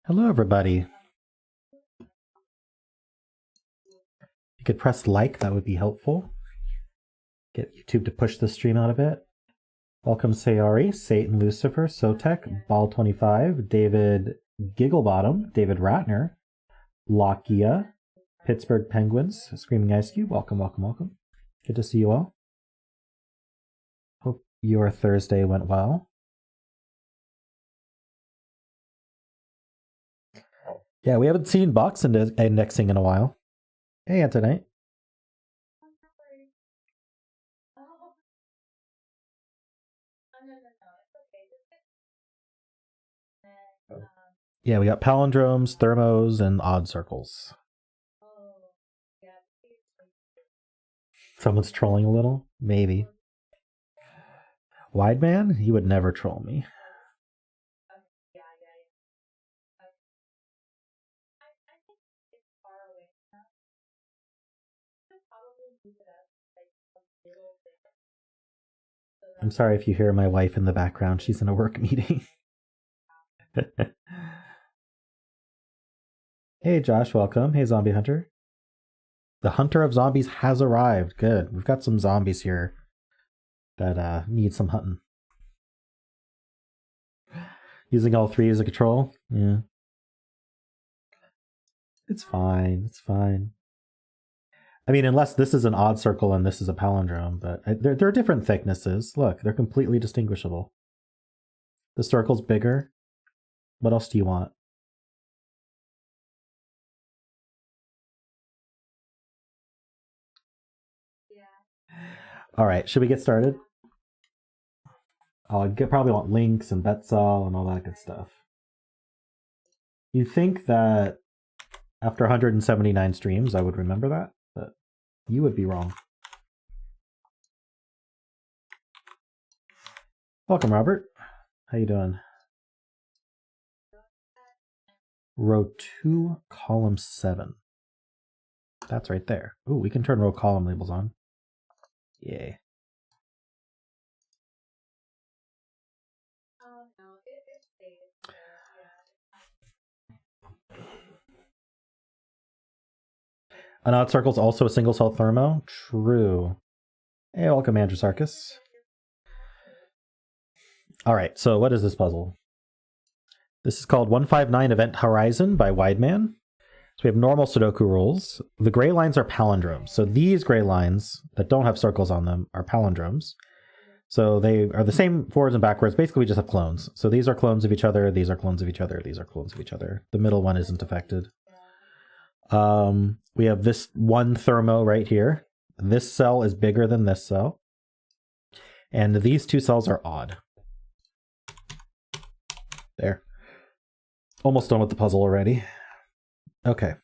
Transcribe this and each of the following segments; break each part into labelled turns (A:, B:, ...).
A: Hello, everybody. If you could press like, that would be helpful. Get YouTube to push the stream out a bit. Welcome, Sayari, Satan Lucifer, Sotek, Ball25, David Gigglebottom, David Ratner, Lakia, Pittsburgh Penguins, Screaming Ice Cube. Welcome, welcome, welcome. Good to see you all. Hope your Thursday went well. Yeah, we haven't seen box indexing in a while. Hey, Antonite. Yeah, we got palindromes, thermos, and odd circles. Someone's trolling a little? Maybe. Wide man? He would never troll me. I'm sorry if you hear my wife in the background. She's in a work meeting. Hey, Josh, welcome. Hey, Zombie Hunter. The Hunter of Zombies has arrived. Good. We've got some zombies here that need some hunting. Using all three as a control? Yeah. It's fine. It's fine. I mean, unless this is an odd circle and this is a palindrome, but they're different thicknesses. Look, they're completely distinguishable. The circle's bigger. What else do you want? All right, should we get started? I'll probably want links and Betsol and all that good stuff. You'd think that after 179 streams, I would remember that, but you would be wrong. Welcome, Robert. How you doing? Row 2, column 7. That's right there. Ooh, we can turn row column labels on. Yay. An odd circle is also a single cell thermo? True. Hey, welcome, Andrew Sarkis. All right, so what is this puzzle? This is called 159 Event Horizon by Wideman. So we have normal Sudoku rules. The gray lines are palindromes. So these gray lines that don't have circles on them are palindromes. So they are the same forwards and backwards. Basically, we just have clones. So these are clones of each other. These are clones of each other. These are clones of each other. The middle one isn't affected. We have this one thermo right here. This cell is bigger than this cell. And these two cells are odd. There. Almost done with the puzzle already. Okay.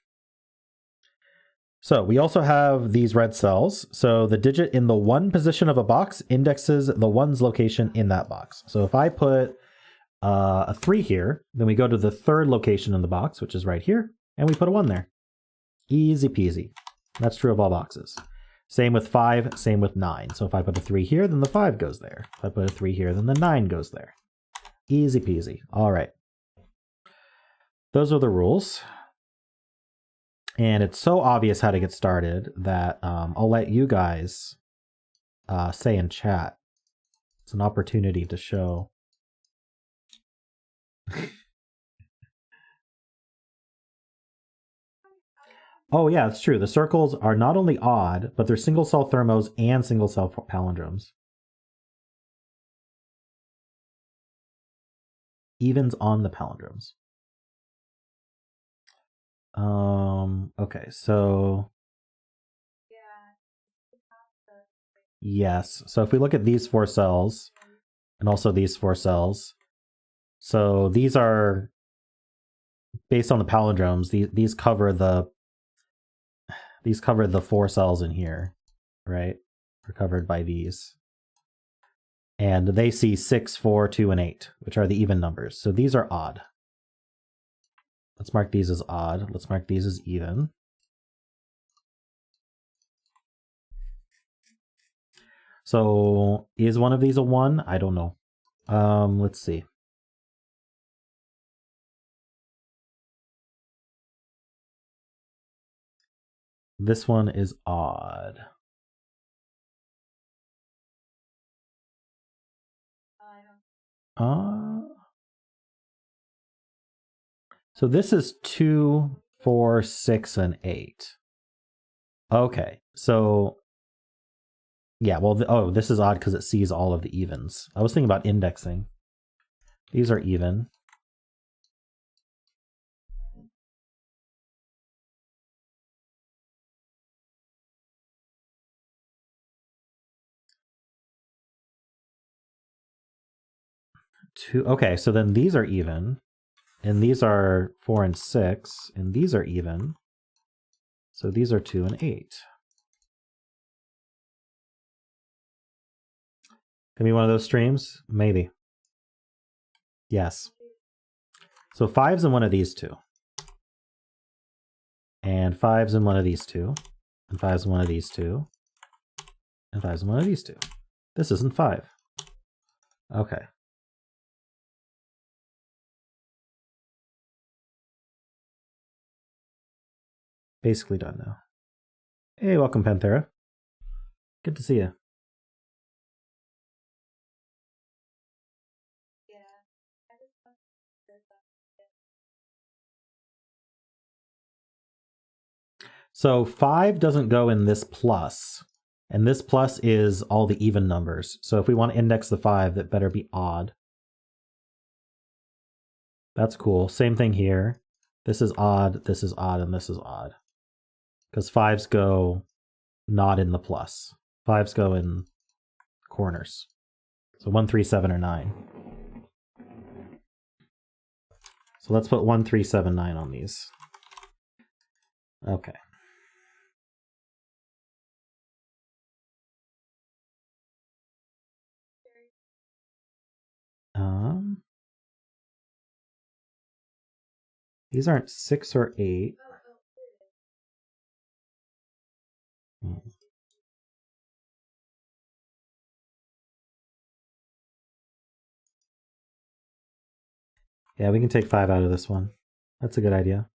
A: So we also have these red cells. So the digit in the 1 position of a box indexes the 1's location in that box. So if I put a 3 here, then we go to the 3rd location in the box, which is right here, and we put a 1 there. Easy peasy. That's true of all boxes. Same with 5, same with 9. So if I put a 3 here, then the 5 goes there. If I put a 3 here, then the 9 goes there. Easy peasy. All right. Those are the rules. And it's so obvious how to get started that I'll let you guys say in chat. It's an opportunity to show. Oh yeah, it's true. The circles are not only odd, but they're single cell thermos and single cell palindromes. Evens on the palindromes. Okay, so yes. So if we look at these 4 cells and also these 4 cells, so these are based on the palindromes. These cover the 4 cells in here, right? Are covered by these. And they see 6, 4, 2, and 8, which are the even numbers. So these are odd. Let's mark these as odd. Let's mark these as even. So is one of these a 1? I don't know. Let's see. This one is odd. So this is 2, 4, 6, and 8. Okay, so yeah, well, oh, this is odd because it sees all of the evens. I was thinking about indexing. These are even. Okay, so then these are even, and these are 4 and 6, and these are even. So these are 2 and 8. Gonna be one of those streams? Maybe. Yes. So 5's in one of these two. And 5's in one of these two. And 5's in one of these two. And 5's in one of these two. This isn't 5. Okay. Basically done now. Hey, welcome, Panthera. Good to see you. So 5 doesn't go in this plus, and this plus is all the even numbers. So if we want to index the 5, that better be odd. That's cool. Same thing here. This is odd, and this is odd. Because 5's go not in the plus. 5's go in corners. So 1, 3, 7, or 9. So let's put 1, 3, 7, 9 on these. Okay. These aren't 6 or 8. Yeah, we can take 5 out of this one. That's a good idea.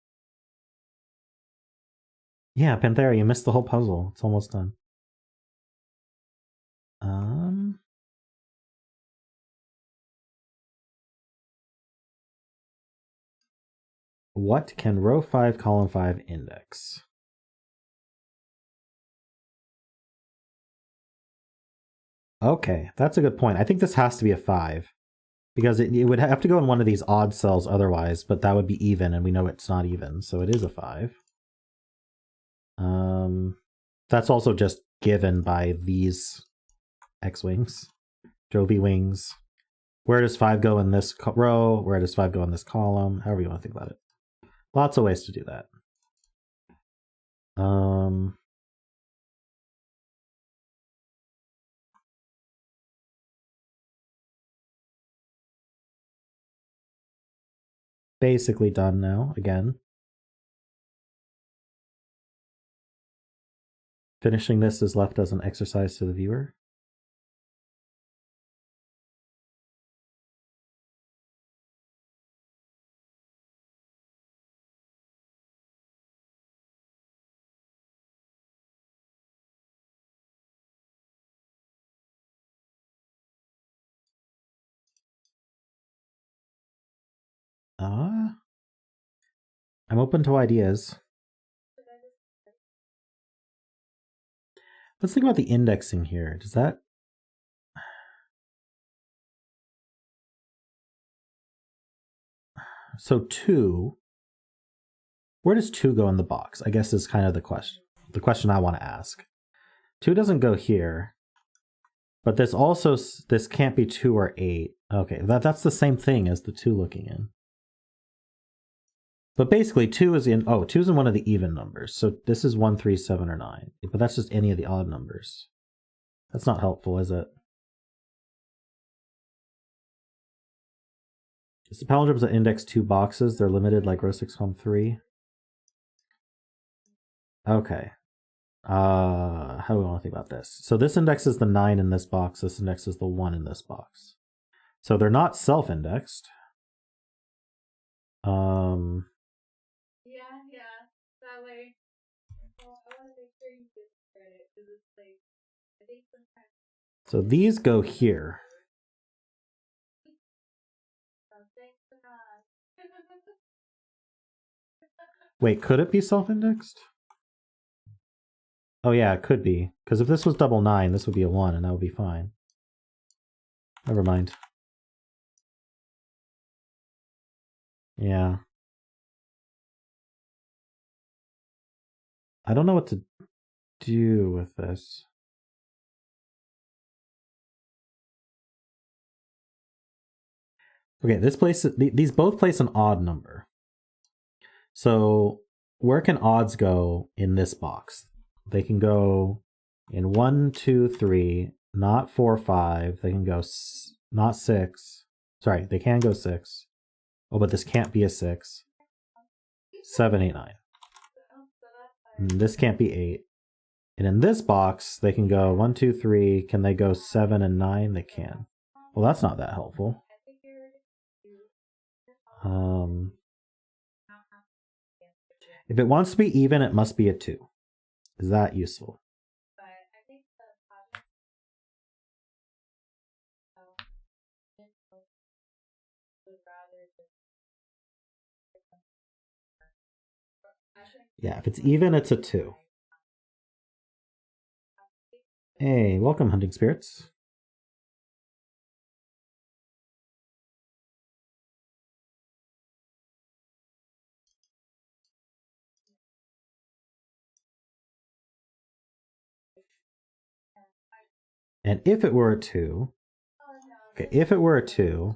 A: Yeah, Panthera, you missed the whole puzzle. It's almost done. What can row 5, column 5 index? Okay, that's a good point. I think this has to be a 5. Because it would have to go in one of these odd cells otherwise, but that would be even, and we know it's not even, so it is a 5. That's also just given by these X-wings, Jovi wings. Where does 5 go in this row? Where does 5 go in this column? However you want to think about it. Lots of ways to do that. Basically done now, again. Finishing this is left as an exercise to the viewer. I'm open to ideas. Let's think about the indexing here. Does that... So 2... Where does 2 go in the box? I guess is kind of the question I want to ask. 2 doesn't go here. But this also... This can't be 2 or 8. Okay, that's the same thing as the 2 looking in. But basically 2 is in... Oh, 2 is in one of the even numbers. So this is 1, 3, 7, or 9. But that's just any of the odd numbers. That's not helpful, is it? It's the palindromes that index 2 boxes. They're limited like row 6, column 3. Okay. How do we want to think about this? So this indexes the 9 in this box. This indexes the 1 in this box. So they're not self-indexed. So these go here. Wait, could it be self-indexed? Oh yeah, it could be. Because if this was double 9, this would be a 1, and that would be fine. Never mind. Yeah. I don't know what to do with this. Okay, these both place an odd number. So where can odds go in this box? They can go in 1, 2, 3, not 4, 5. They can go not 6. Sorry, they can go 6. Oh, but this can't be a 6. 7, 8, 9. And this can't be 8. And in this box, they can go 1, 2, 3. Can they go 7 and 9? They can. Well, that's not that helpful. If it wants to be even, it must be a 2. Is that useful? Yeah, if it's even, it's a 2. Hey, welcome, hunting spirits. And if it were a 2, okay, if it were a 2,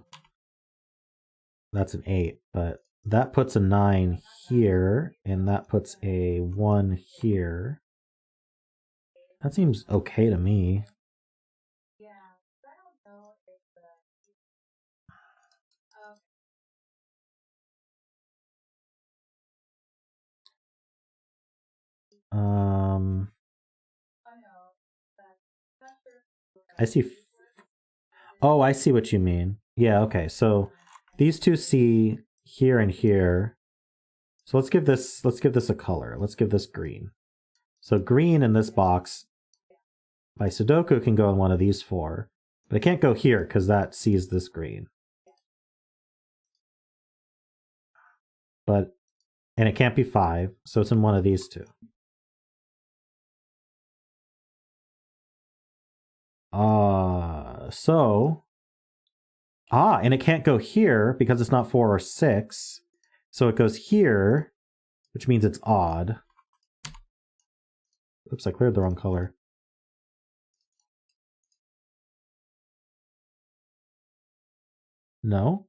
A: that's an 8, but that puts a 9 here, and that puts a 1 here. That seems okay to me. I see. Oh, I see what you mean. Yeah, okay. So these two see here and here. So let's give this a color. Let's give this green. So green in this box by Sudoku can go in one of these 4, but it can't go here because that sees this green. And it can't be 5, so it's in one of these 2. And it can't go here because it's not 4 or 6. So it goes here, which means it's odd. Oops, I cleared the wrong color. No?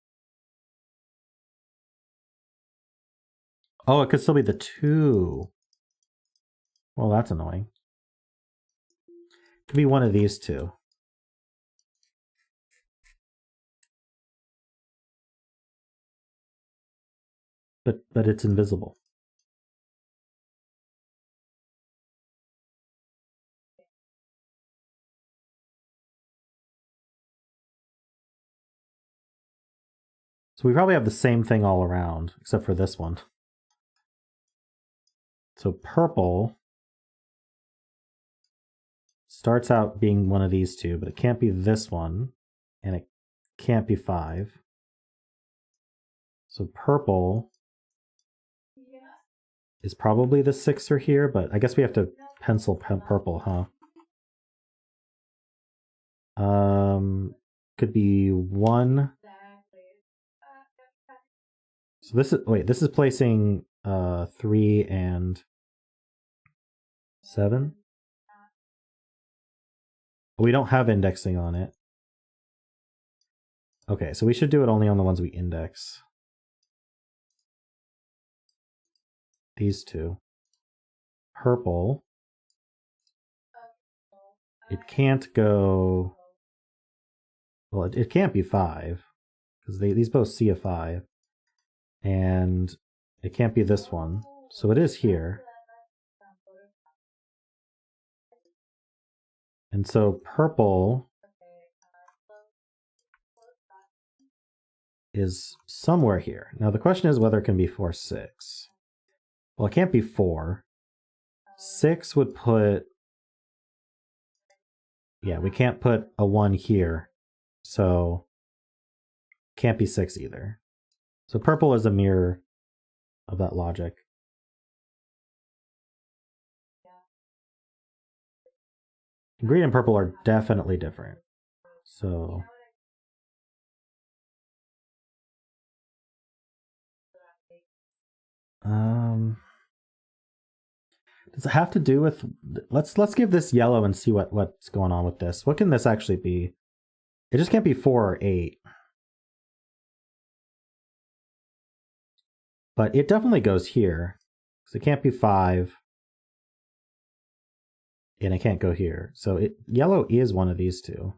A: Oh, it could still be the 2. Well, that's annoying. It could be one of these 2. But it's invisible. So we probably have the same thing all around, except for this one. So purple starts out being one of these 2, but it can't be this one, and it can't be 5. So purple is probably the 6er here, but I guess we have to pencil purple, huh? Could be 1. So this is placing 3 and 7. We don't have indexing on it. Okay, so we should do it only on the ones we index. These 2. Purple. It can't go... Well, it can't be 5, because these both see a 5. And it can't be this one. So it is here. And so purple is somewhere here. Now the question is whether it can be 4, 6. Well, it can't be 4. 6 would put Yeah, we can't put a 1 here. So can't be 6 either. So purple is a mirror of that logic. Green and purple are definitely different. So does it have to do with, let's give this yellow and see what's going on with this. What can this actually be? It just can't be 4 or 8. But it definitely goes here. So it can't be 5. And it can't go here. So yellow is one of these two.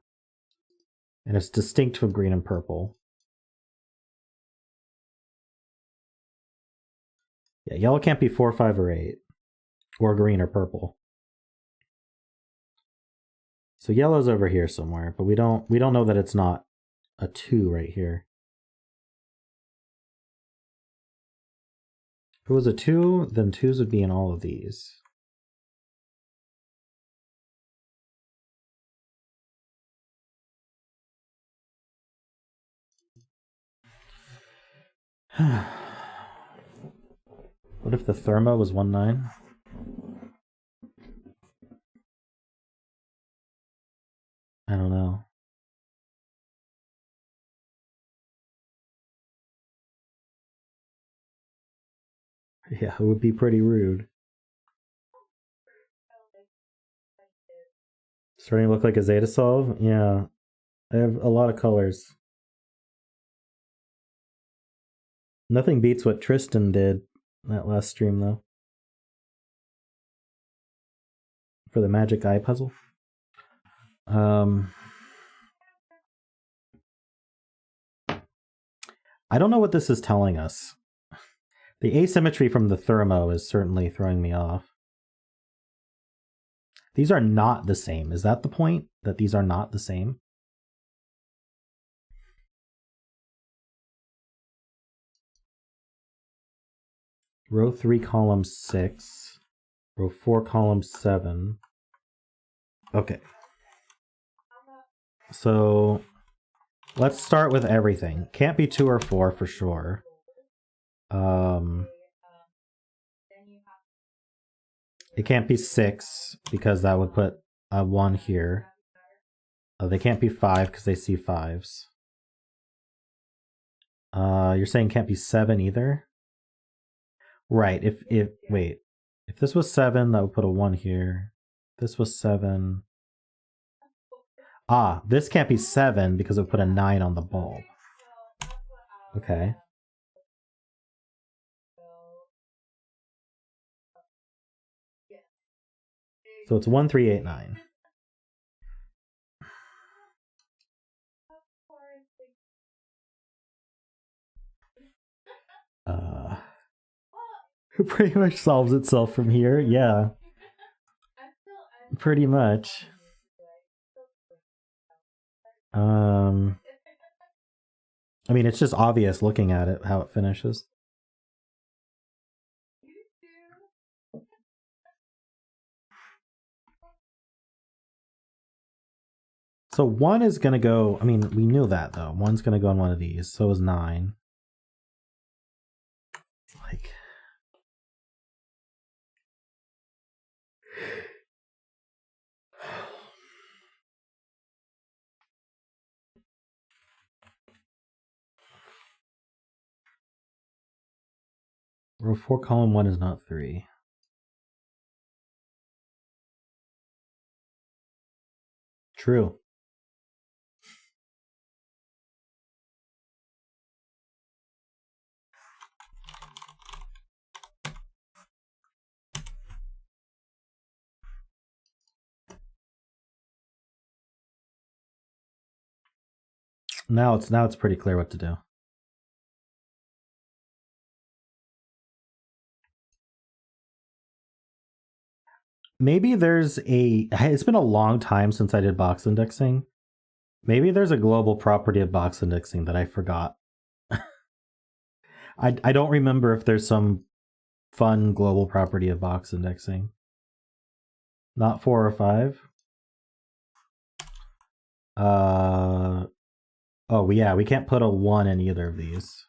A: And it's distinct from green and purple. Yeah, yellow can't be 4, 5, or 8. Or green or purple. So yellow's over here somewhere, but we don't know that it's not a 2 right here. If it was a 2, then 2s would be in all of these. What if the Thermo was 1, 9? I don't know. Yeah, it would be pretty rude. Starting to look like a Zeta solve? Yeah. I have a lot of colors. Nothing beats what Tristan did that last stream, though. For the Magic Eye puzzle. I don't know what this is telling us. The asymmetry from the Thermo is certainly throwing me off. These are not the same. Is that the point? That these are not the same? Row 3, column 6. Row 4, column 7. Okay. So let's start with everything. Can't be 2 or 4 for sure. It can't be 6 because that would put a 1 here. They can't be 5 because they see 5s. You're saying can't be 7 either? Right, if this was 7, that would put a 1 here. This was 7. Ah, this can't be 7 because it would put a 9 on the bulb. Okay. So it's 1, 3, 8, 9. It pretty much solves itself from here, yeah. Pretty much. I mean, it's just obvious looking at it, how it finishes. So 1 is going to go, I mean, we knew that though. 1's going to go on one of these, so is 9. Like... Row 4, column 1 is not 3. True. Now it's pretty clear what to do. Maybe there's it's been a long time since I did box indexing. Maybe there's a global property of box indexing that I forgot. I don't remember if there's some fun global property of box indexing. Not 4 or 5. Oh, yeah, we can't put a 1 in either of these.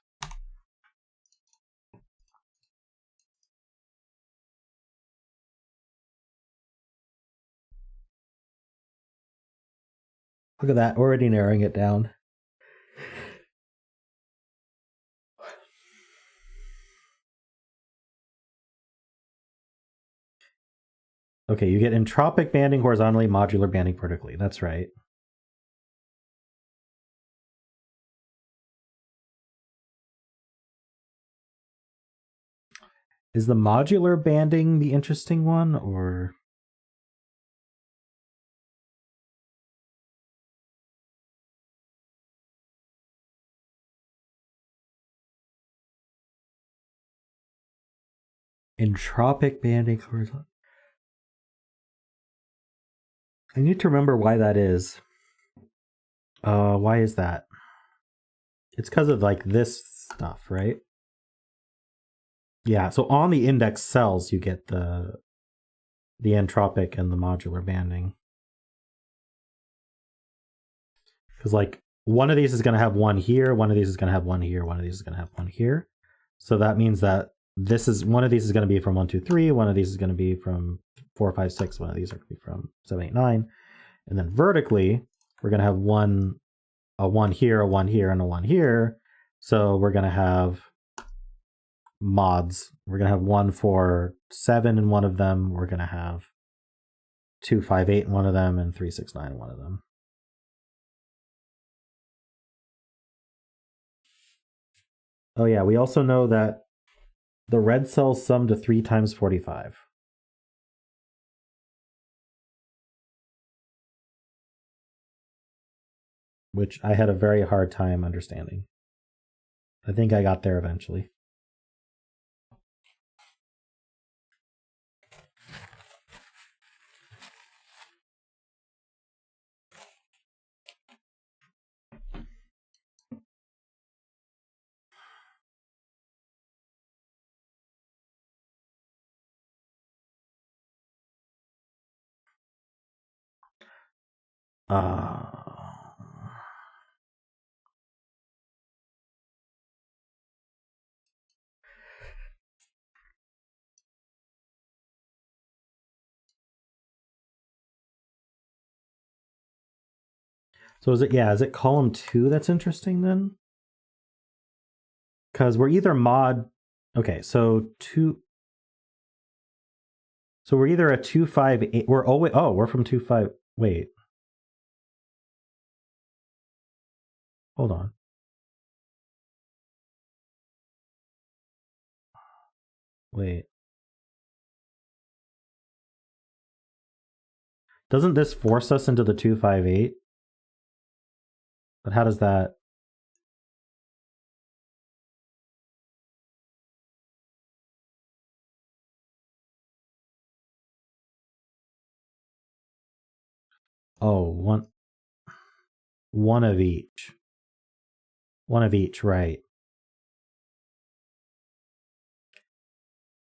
A: Look at that, already narrowing it down. Okay, you get entropic banding horizontally, modular banding vertically. That's right. Is the modular banding the interesting one, or... Entropic banding horizontal. I need to remember why that is. Why is that? It's because of like this stuff, right? Yeah, so on the index cells you get the entropic and the modular banding. Because like one of these is going to have 1 here, one of these is going to have 1 here, one of these is going to have 1 here. So that means that this is, one of these is going to be from 1, 2, 3, one of these is going to be from 4, 5, 6, one of these are going to be from 7, 8, 9. And then vertically, we're going to have a 1 here, a 1 here, and a 1 here. So we're going to have mods. We're going to have 1, 4, 7 in one of them. We're going to have 2, 5, 8 in one of them, and 3, 6, 9 in one of them. Oh yeah, we also know that the red cells sum to 3 times 45. Which I had a very hard time understanding. I think I got there eventually. So is it column 2 that's interesting then? Because we're either mod... Okay, so we're either a 2, 5, 8... we're from 2, 5... Wait. Hold on. Wait. Doesn't this force us into the 2, 5, 8? But how does that... Oh, one of each. One of each, right.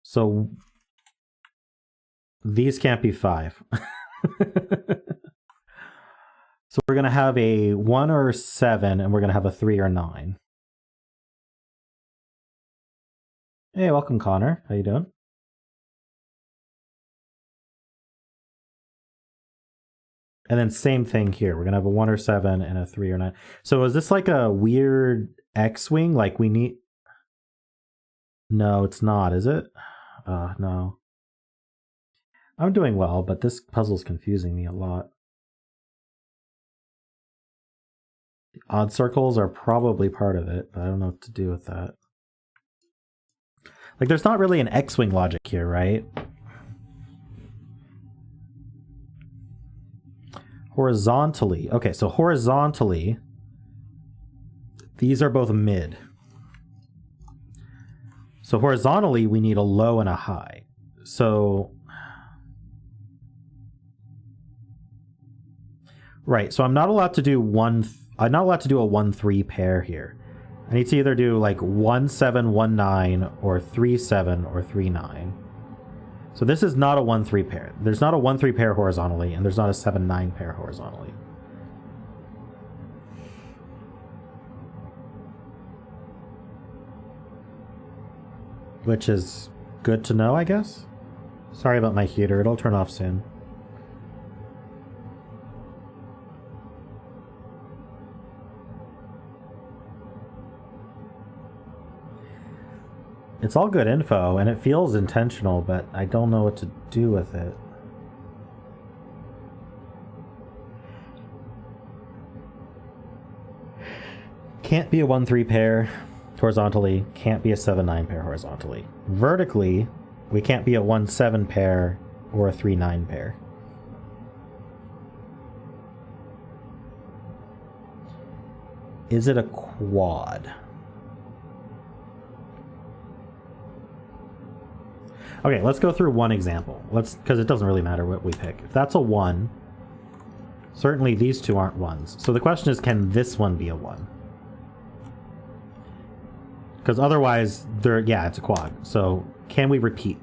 A: So these can't be 5. So we're going to have a 1 or 7, and we're going to have a 3 or 9. Hey, welcome, Connor. How you doing? And then same thing here. We're going to have a 1 or 7 and a 3 or 9. So is this like a weird X-wing? Like we need... No, it's not, is it? No. I'm doing well, but this puzzle's confusing me a lot. The odd circles are probably part of it, but I don't know what to do with that. Like there's not really an X-wing logic here, right? Horizontally. Okay, so horizontally, these are both mid. So horizontally, we need a low and a high. So, right, so I'm not allowed to do I'm not allowed to do a 1-3 pair here. I need to either do like 1-7, 1-9, or 3-7, or 3-9. So this is not a 1-3 pair. There's not a 1-3 pair horizontally, and there's not a 7-9 pair horizontally. which is good to know, I guess. Sorry about my heater, it'll turn off soon. It's all good info, and it feels intentional, but I don't know what to do with it. Can't be a 1-3 pair horizontally, can't be a 7-9 pair horizontally. Vertically, we can't be a 1-7 pair or a 3-9 pair. Is it a quad? Okay, let's go through one example. Because it doesn't really matter what we pick. If that's a 1, certainly these two aren't 1s. So the question is, can this one be a 1? Because otherwise, yeah, it's a quad. So can we repeat?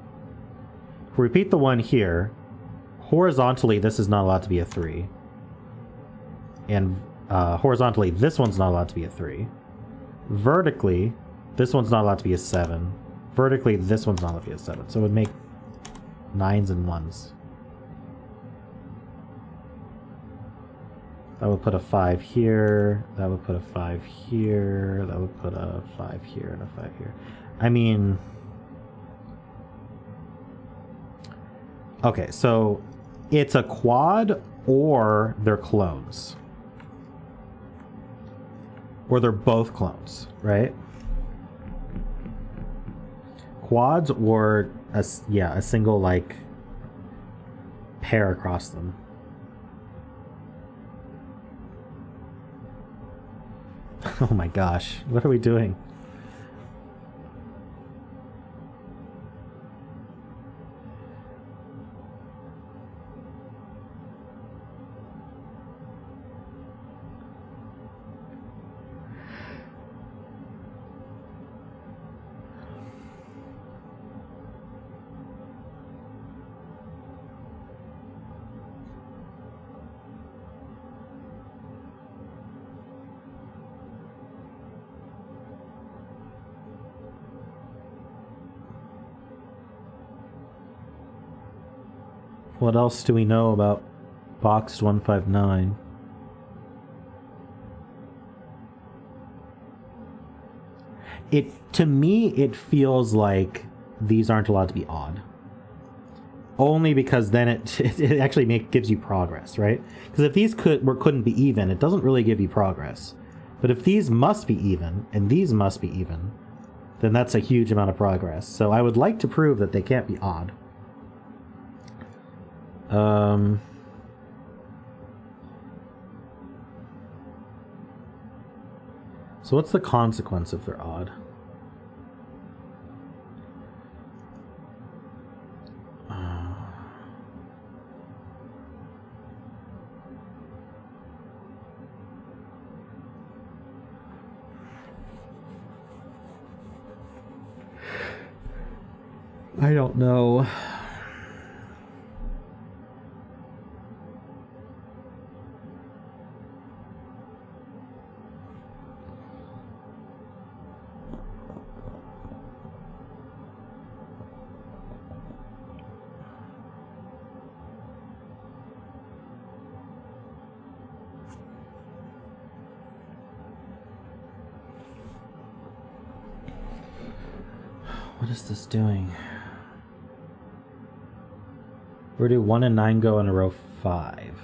A: If we repeat the 1 here, horizontally, this is not allowed to be a 3. And horizontally, this one's not allowed to be a 3. Vertically, this one's not allowed to be a 7. Vertically, this one's not allowed to be a 7. So it would make 9s and 1s. That would put a 5 here. That would put a 5 here. That would put a 5 here and a 5 here. I mean... Okay, so it's a quad or they're clones. Or they're both clones, right? Quads or a single like pair across them. Oh my gosh, what are we doing? What else do we know about boxed 159? To me, it feels like these aren't allowed to be odd. Only because then it actually gives you progress, right? Because if these couldn't be even, it doesn't really give you progress. But if these must be even, and these must be even, then that's a huge amount of progress. So I would like to prove that they can't be odd. So what's the consequence if they're odd? I don't know. What is this doing? Where do 1 and 9 go in a row 5?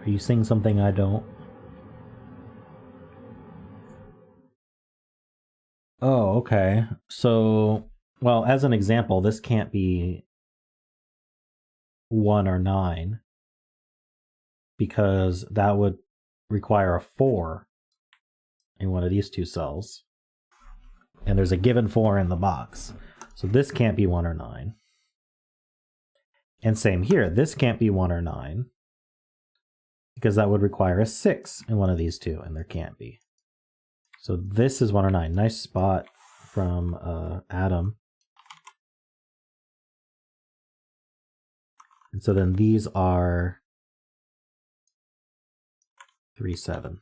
A: Are you seeing something I don't? Oh, okay. So, well, as an example, this can't be 1 or 9 because that would require a 4 in one of these two cells. And there's a given 4 in the box. So this can't be 1 or 9. And same here, this can't be 1 or 9 because that would require a 6 in one of these two, and there can't be. So this is 1 or 9. Nice spot from Adam. And so then these are 3, 7.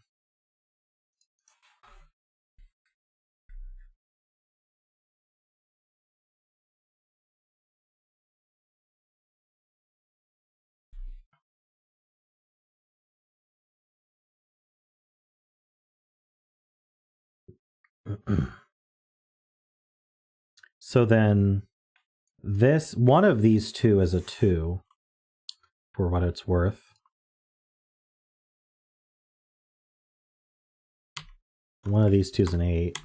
A: So then this, one of these two is a 2 for what it's worth. One of these two is an 8.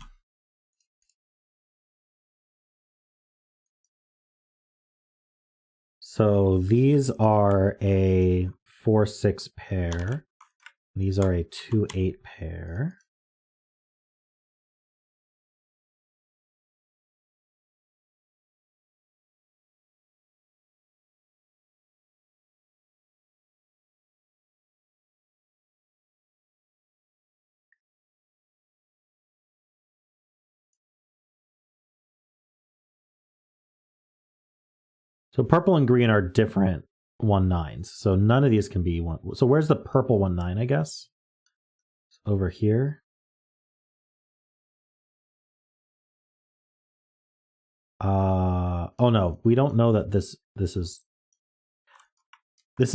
A: So these are a 4-6 pair. These are a 2-8 pair. So purple and green are different 1-9s. So none of these can be one. So where's the purple 1-9, I guess? Over here. Oh no, we don't know that this is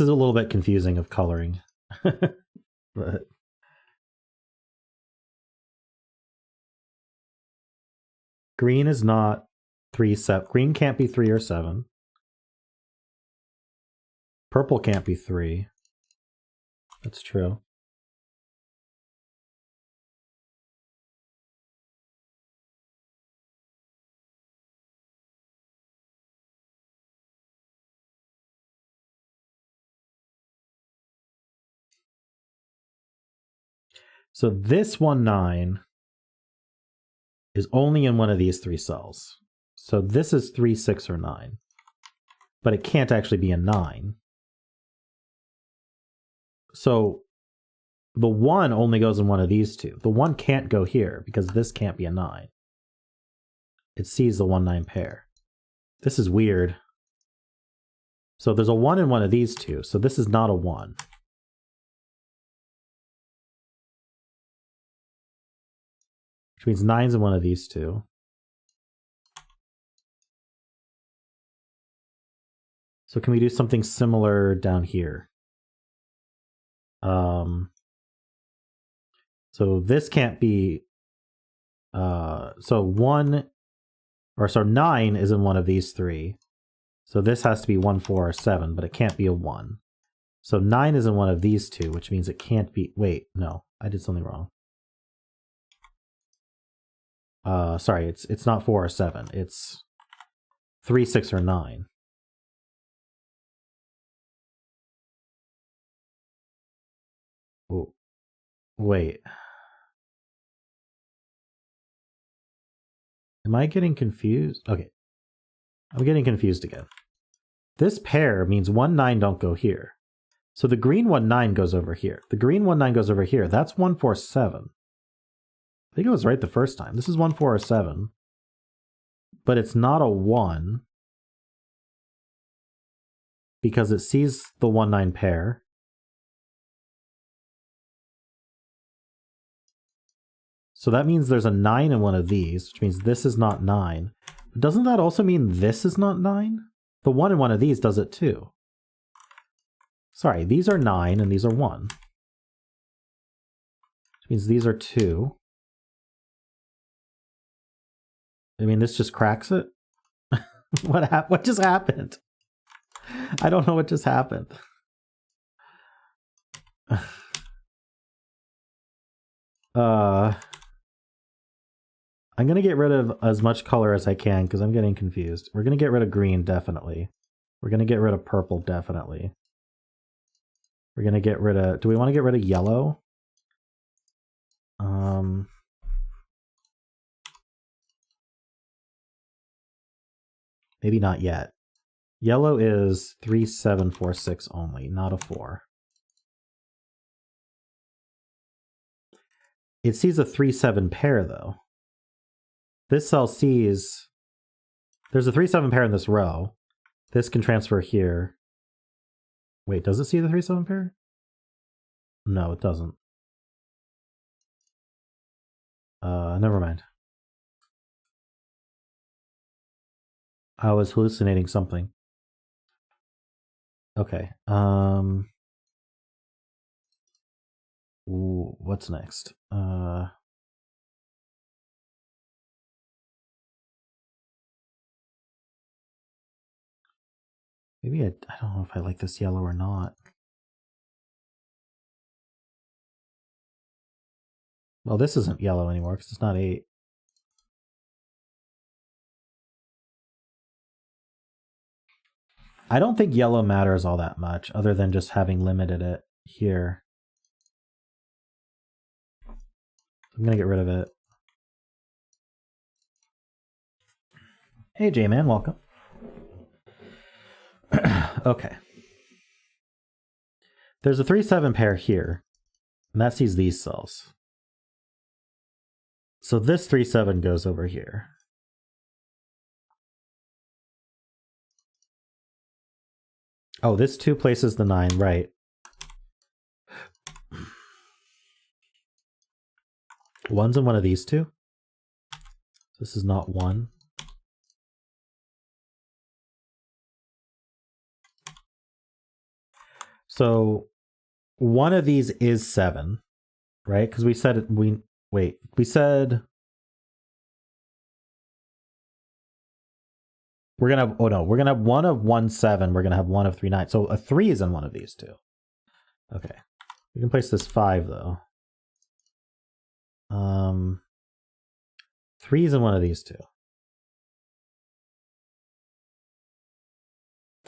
A: a little bit confusing of coloring. But green is not 3, 7. Green can't be 3 or 7. Purple can't be 3. That's true. So this 1-9 is only in one of these 3 cells. So this is 3, 6, or 9. But it can't actually be a 9. So the 1 only goes in one of these 2. The 1 can't go here because this can't be a 9. It sees the 1-9 pair. This is weird. So there's a 1 in one of these 2. So this is not a 1. Which means 9's in one of these 2. So can we do something similar down here? So this can't be, so 9 is in one of these 3. So this has to be 1, 4, or 7, but it can't be a 1. So 9 is in one of these 2, which means it can't be, wait, no, I did something wrong. Sorry, it's not 4 or 7, it's 3, 6, or 9. Oh, wait. Am I getting confused? Okay. I'm getting confused again. This pair means 1-9 don't go here. So the green 1-9 goes over here. The green 1-9 goes over here. That's 1, 4, 7. I think I was right the first time. This is 1, 4, or 7. But it's not a 1. Because it sees the 1-9 pair. So that means there's a 9 in one of these, which means this is not 9. But doesn't that also mean this is not 9? The 1 in one of these does it too. Sorry, these are 9 and these are 1. Which means these are 2. I mean, this just cracks it? What just happened? I don't know what just happened. I'm going to get rid of as much color as I can because I'm getting confused. We're going to get rid of green, definitely. We're going to get rid of purple, definitely. We're going to get rid of... Do we want to get rid of yellow? Maybe not yet. Yellow is 3, 7, 4, 6 only, not a 4. It sees a 3, 7 pair, though. This cell sees... There's a 3, 7 pair in this row. This can transfer here. Wait, does it see the 3, 7 pair? No, it doesn't. Never mind. I was hallucinating something. Okay. Ooh, what's next? Maybe I don't know if I like this yellow or not. Well, this isn't yellow anymore because it's not 8. I don't think yellow matters all that much, other than just having limited it here. I'm gonna get rid of it. Hey, J-Man, welcome. Okay. There's a 3-7 pair here, and that sees these cells. So this 3-7 goes over here. Oh, this 2 places the 9, right. One's in one of these two. This is not 1. So one of these is 7, right? Because we said we said we're gonna have we're gonna have one of 1 7. We're gonna have one of 3 9. So a 3 is in one of these two. Okay, we can place this 5 though. 3 is in one of these two.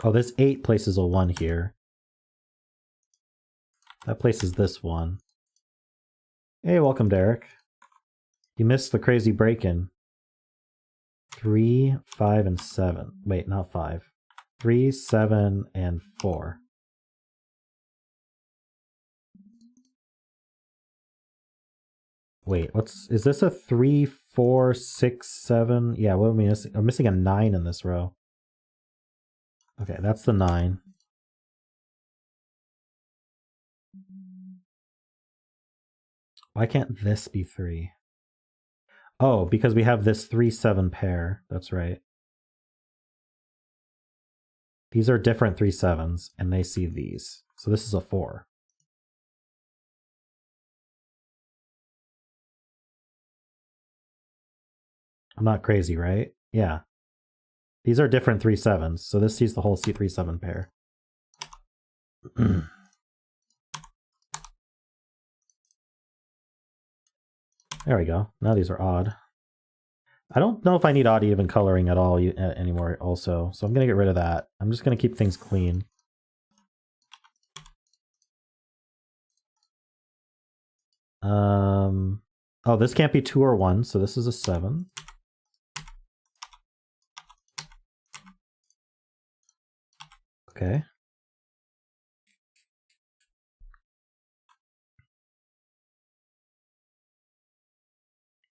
A: Oh, this 8 places a 1 here. That places this 1. Hey, welcome, Derek. You missed the crazy break-in. 3, 5, and 7. Wait, not 5. 3, 7, and 4. Wait, is this a 3, 4, 6, 7? Yeah, what am I missing? I'm missing a 9 in this row. Okay, that's the 9. Why can't this be 3? Oh, because we have this 3, 7 pair. That's right. These are different 3, 7s, and they see these. So this is a 4. I'm not crazy, right? Yeah. These are different 3, 7s, so this sees the whole C3, 7 pair. There we go. Now these are odd. I don't know if I need odd even coloring at all anymore also, so I'm going to get rid of that. I'm just going to keep things clean. Oh, this can't be 2 or 1, so this is a 7. Okay.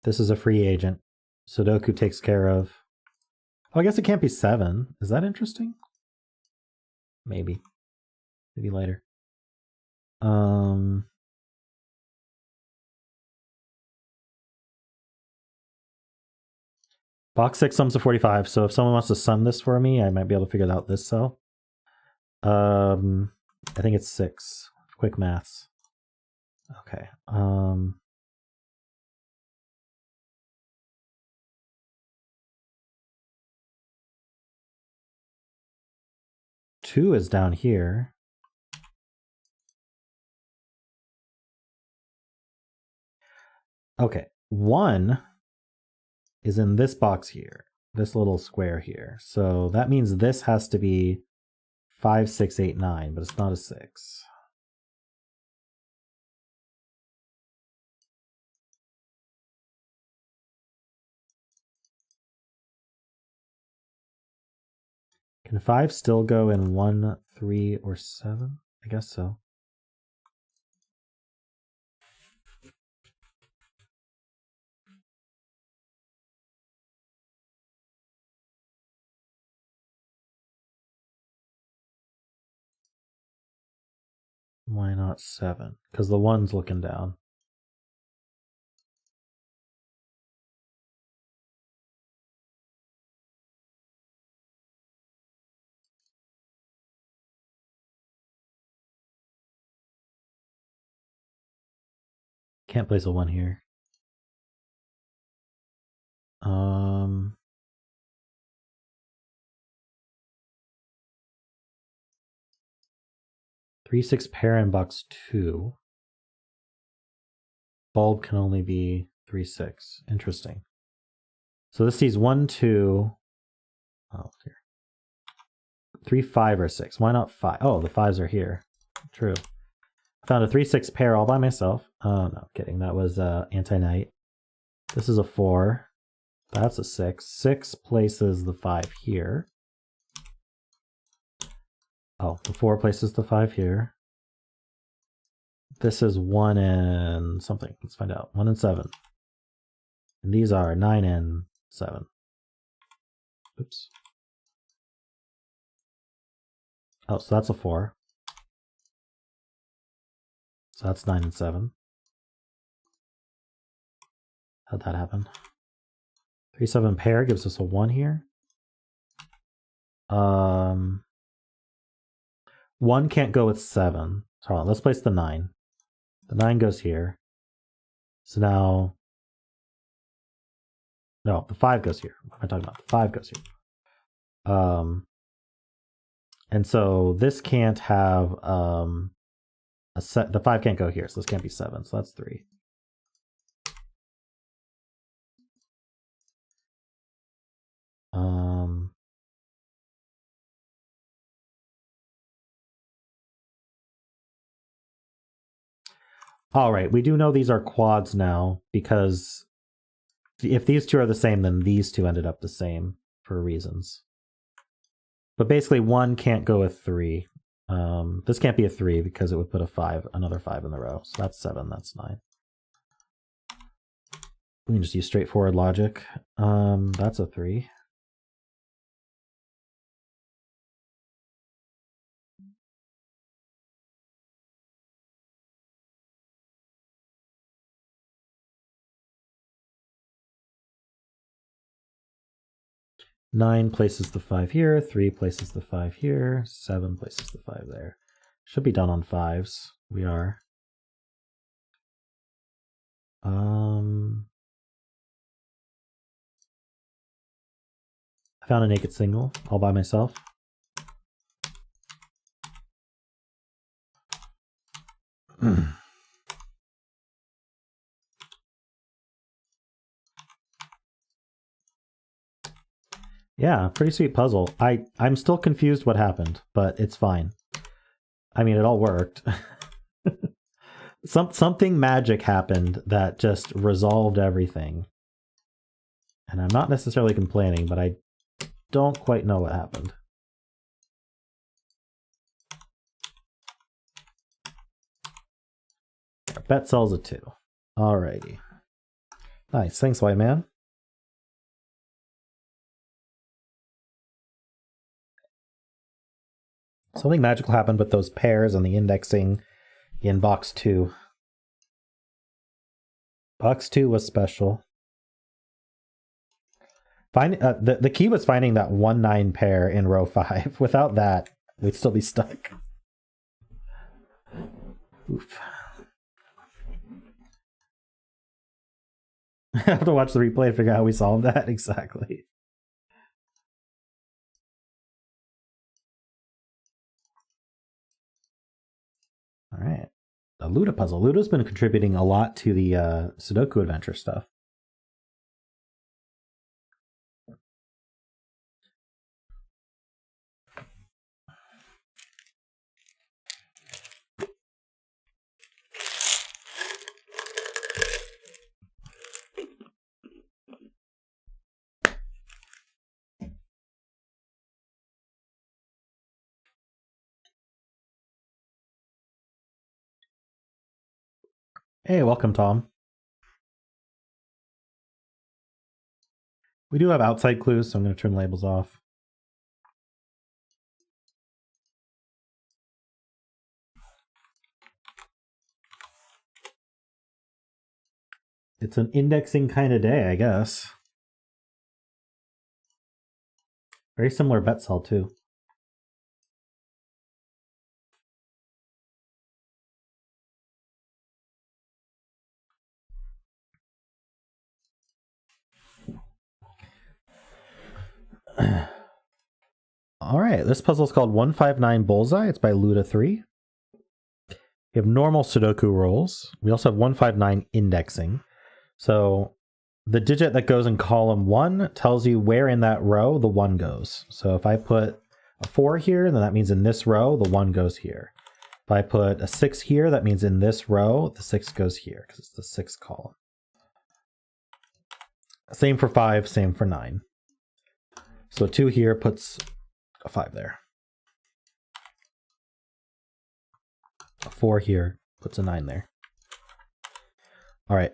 A: This is a free agent. Sudoku takes care of. Oh, I guess it can't be 7. Is that interesting? Maybe. Maybe later. Box 6 sums to 45, so if someone wants to sum this for me, I might be able to figure out this cell. I think it's 6. Quick maths. Okay. 2 is down here. Okay. 1 is in this box here, this little square here. So that means this has to be 5, 6, 8, 9, but it's not a 6. Can 5 still go in 1, 3, or 7? I guess so. Why not 7? Because the 1's looking down. Can't place a 1 here. 3/6 pair in box 2. Bulb can only be 3/6. Interesting. So this sees 1, 2. Oh, here. 3, 5, or 6. Why not 5? Oh, the 5s are here. True. Found a 3/6 pair all by myself. Oh, no, kidding. That was anti-knight. This is a 4. That's a 6. 6 places the 5 here. Oh, the 4 places the 5 here. This is 1 and something. Let's find out. 1 and 7. And these are 9 and 7. Oops. Oh, so that's a 4. So that's 9 and 7. How'd that happen? 3, 7 pair gives us a 1 here. 1 can't go with 7. So hold on, let's place the 9. The 9 goes here. So now... No, the 5 goes here. What am I talking about? The 5 goes here. And so this can't have a set. The 5 can't go here, so this can't be 7. So that's 3. All right, we do know these are quads now, because if these two are the same, then these two ended up the same for reasons. But basically 1 can't go with 3. This can't be a 3 because it would put a 5, another 5 in the row. So that's 7, that's 9. We can just use straightforward logic. That's a 3. Nine places the 5 here, 3 places the 5 here, 7 places the 5 there. Should be done on 5s. We are. I found a naked single all by myself. Yeah, pretty sweet puzzle. I'm still confused what happened, but it's fine. I mean, it all worked. Something magic happened that just resolved everything. And I'm not necessarily complaining, but I don't quite know what happened. Bet sells a 2. Alrighty. Nice. Thanks, white man. Something magical happened with those pairs and the indexing in box 2. Box 2 was special. The key was finding that 1-9 pair in row 5. Without that, we'd still be stuck. Oof. I have to watch the replay to figure out how we solved that exactly. All right. The Luda puzzle. Luda's been contributing a lot to the Sudoku adventure stuff. Hey, welcome, Tom. We do have outside clues, so I'm going to turn labels off. It's an indexing kind of day, I guess. Very similar bet cell, too. All right, this puzzle is called 159 Bullseye. It's by Luda3. We have normal Sudoku rules. We also have 159 indexing. So the digit that goes in column 1 tells you where in that row the 1 goes. So if I put a 4 here, then that means in this row, the 1 goes here. If I put a 6 here, that means in this row, the 6 goes here, because it's the 6th column. Same for 5, same for 9. So 2 here puts a 5 there. A 4 here puts a 9 there. All right.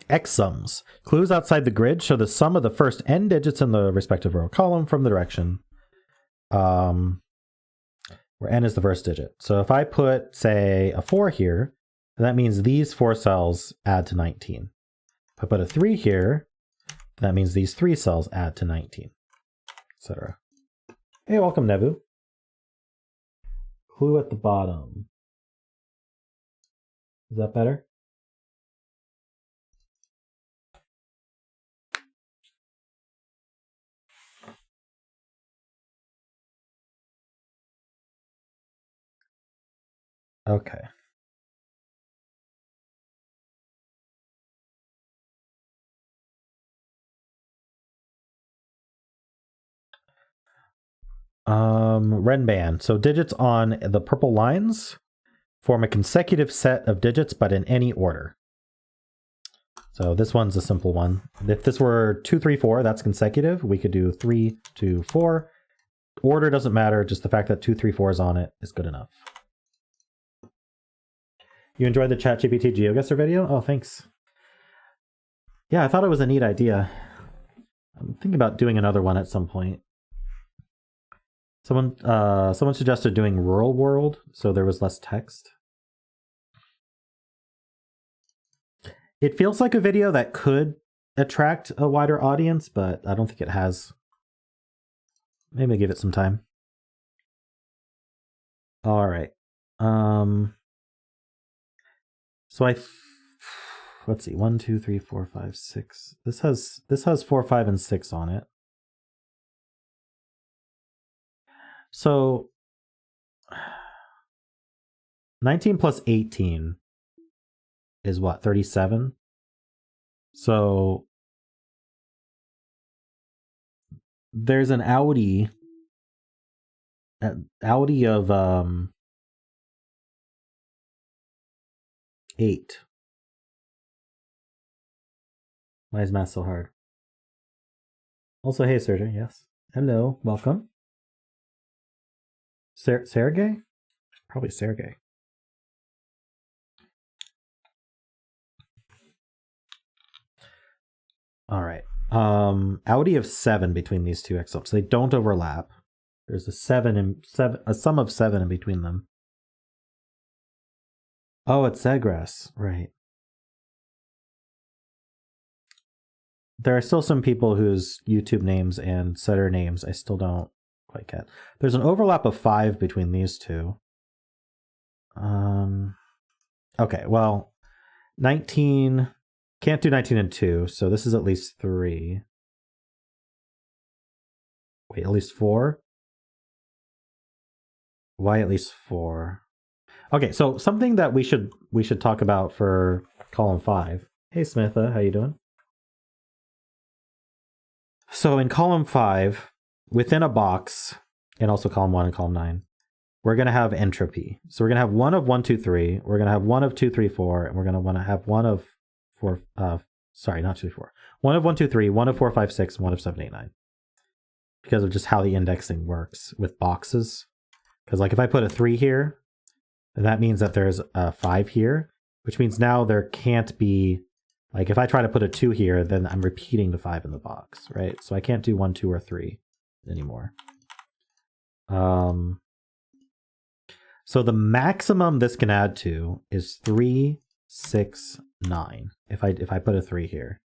A: X sums. Clues outside the grid show the sum of the first n digits in the respective row or column from the direction where n is the first digit. So if I put, say, a 4 here, then that means these 4 cells add to 19. If I put a 3 here, that means these 3 cells add to 19, etc. Hey, welcome, Nebu. Clue at the bottom. Is that better? Okay. Renban. So digits on the purple lines form a consecutive set of digits, but in any order. So this one's a simple one. If this were 2, 3, 4, that's consecutive. We could do 3, 2, 4. Order doesn't matter. Just the fact that 2, 3, 4 is on it is good enough. You enjoyed the ChatGPT GeoGuessr video? Oh, thanks. Yeah, I thought it was a neat idea. I'm thinking about doing another one at some point. Someone suggested doing Rural World, so there was less text. It feels like a video that could attract a wider audience, but I don't think it has. Maybe I'll give it some time. All right. So let's see, 1, 2, 3, 4, 5, 6. This has 4, 5, and 6 on it. So 19 plus 18 is what, 37? So there's an Audi of 8. Why is math so hard? Also, hey, Sergey, yes. Hello, welcome. Sergey? Probably Sergey. All right. Audi of 7 between these two exomes. They don't overlap. There's a sum of 7 in between them. Oh, it's ZegreS, right. There are still some people whose YouTube names and setter names I still don't quite get. There's an overlap of 5 between these two. Okay, well, 19... Can't do 19 and 2, so this is at least 3. Wait, at least 4? Why at least 4? Okay, so something that we should talk about for column 5. Hey, Smitha, how you doing? So in column 5, within a box, and also column 1 and column 9, we're going to have entropy. So we're going to have 1 of 1, 2, 3. We're going to have 1 of 2, 3, 4, and we're going to want to have 1 of 4, sorry, not 2, 4. 1 of 1, 2, 3, 1 of 4, 5, 6, and 1 of 7, 8, 9. Because of just how the indexing works with boxes. Because like if I put a 3 here, then that means that there's a 5 here, which means now there can't be, like if I try to put a 2 here, then I'm repeating the 5 in the box, right? So I can't do 1, 2, or 3 anymore. So the maximum this can add to is 3, 6, 9. If I put a 3 here,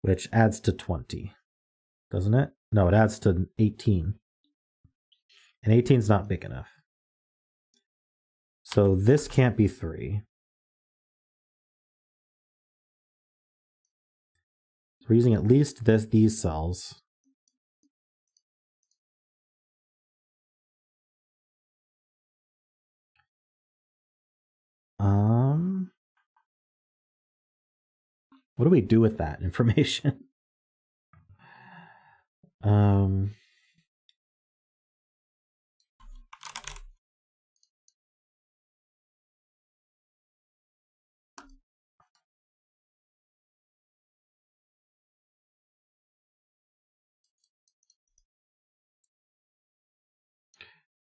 A: which adds to 20, doesn't it? No, it adds to 18. And 18 is not big enough. So this can't be 3. So we're using at least these cells. What do we do with that information?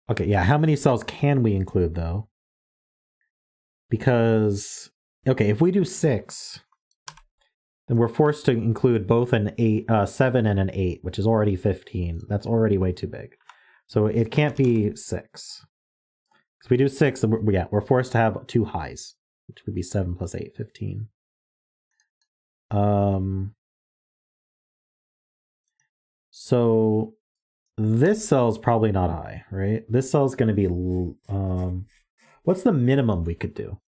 A: Okay, yeah, how many cells can we include though? Because, okay, if we do 6, then we're forced to include both an 7 and an 8, which is already 15. That's already way too big. So it can't be 6. If we do 6, then we're forced to have 2 highs, which would be 7 plus 8, 15. So this cell's probably not high, right? This cell's going to be, what's the minimum we could do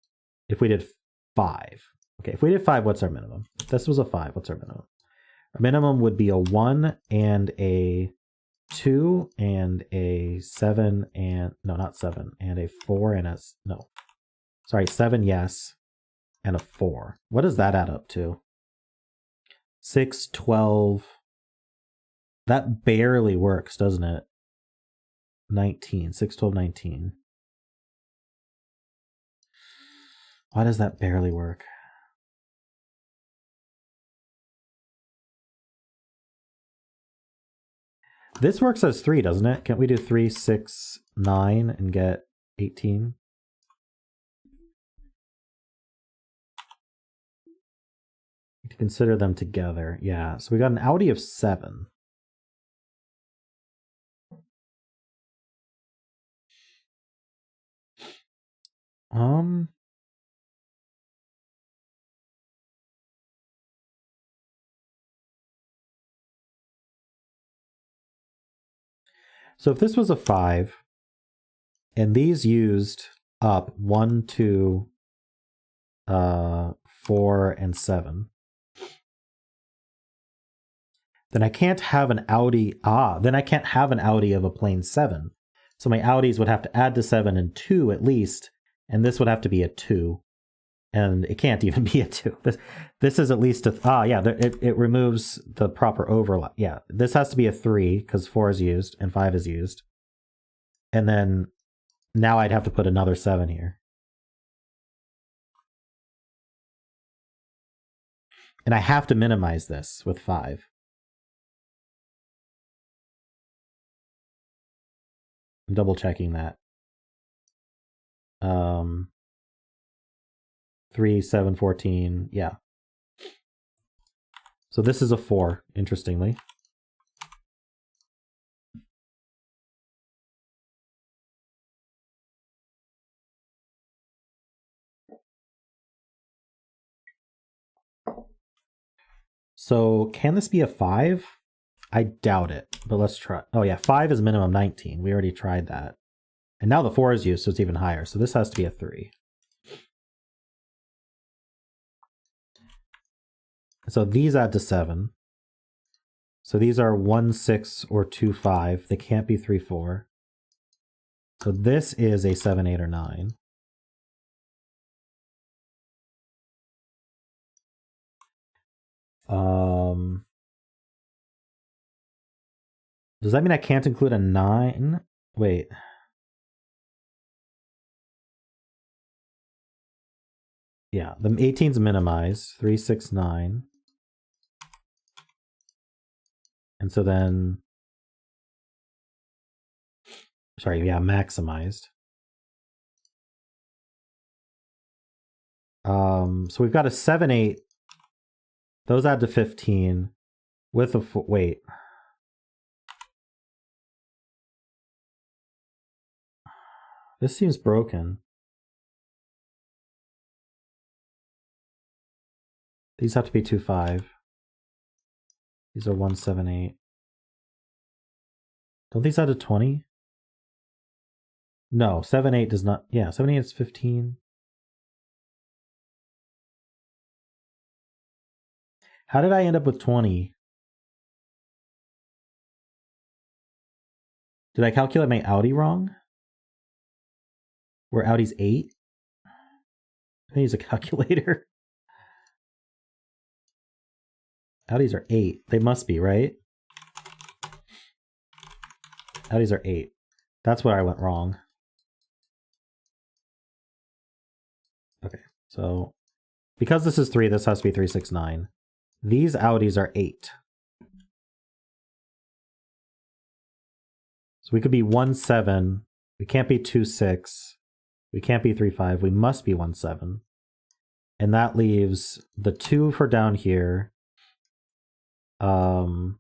A: if we did 5? Okay, if we did 5, what's our minimum? If this was a 5, what's our minimum? Our minimum would be a 1 and a 2 and a 7 and, no, not 7, and a 4 and a, no. Sorry, 7, yes, and a 4. What does that add up to? 6, 12. That barely works, doesn't it? 19, 6, 12, 19. Why does that barely work? This works as 3, doesn't it? Can't we do 3, 6, 9 and get 18? To consider them together. Yeah, so we got an Audi of 7. So if this was a 5, and these used up 1, 2, 4, and 7, then I can't have an Audi. Then I can't have an Audi of a plane 7. So my Audis would have to add to 7 and 2 at least, and this would have to be a 2. And it can't even be a 2. This is at least a... yeah, it removes the proper overlap. Yeah, this has to be a 3, because 4 is used, and 5 is used. And then, now I'd have to put another 7 here. And I have to minimize this with 5. I'm double checking that. 3, 7, 14, yeah. So this is a 4, interestingly. So can this be a 5? I doubt it, but let's try. Oh yeah, 5 is minimum 19. We already tried that. And now the 4 is used, so it's even higher. So this has to be a 3. So these add to 7. So these are 1, 6, or 2, 5. They can't be 3, 4. So this is a 7, 8, or 9. Does that mean I can't include a 9? Wait. Yeah, the 18's minimized. 3, 6, 9. And so then... Sorry, yeah, maximized. So we've got a 7, 8. Those add to 15 with a... Wait. This seems broken. These have to be 2, 5. These are 1, 7, 8. Don't these add to 20? No, 7, 8 does not. Yeah, 7, 8 is 15. How did I end up with 20? Did I calculate my Audi wrong? Where Audi's 8? I use a calculator. Audis are 8. They must be, right? Audis are 8. That's where I went wrong. Okay, so because this is 3, this has to be 369. These Audis are 8. So we could be 1-7. We can't be 2-6. We can't be 3-5. We must be 1-7. And that leaves the 2 for down here. The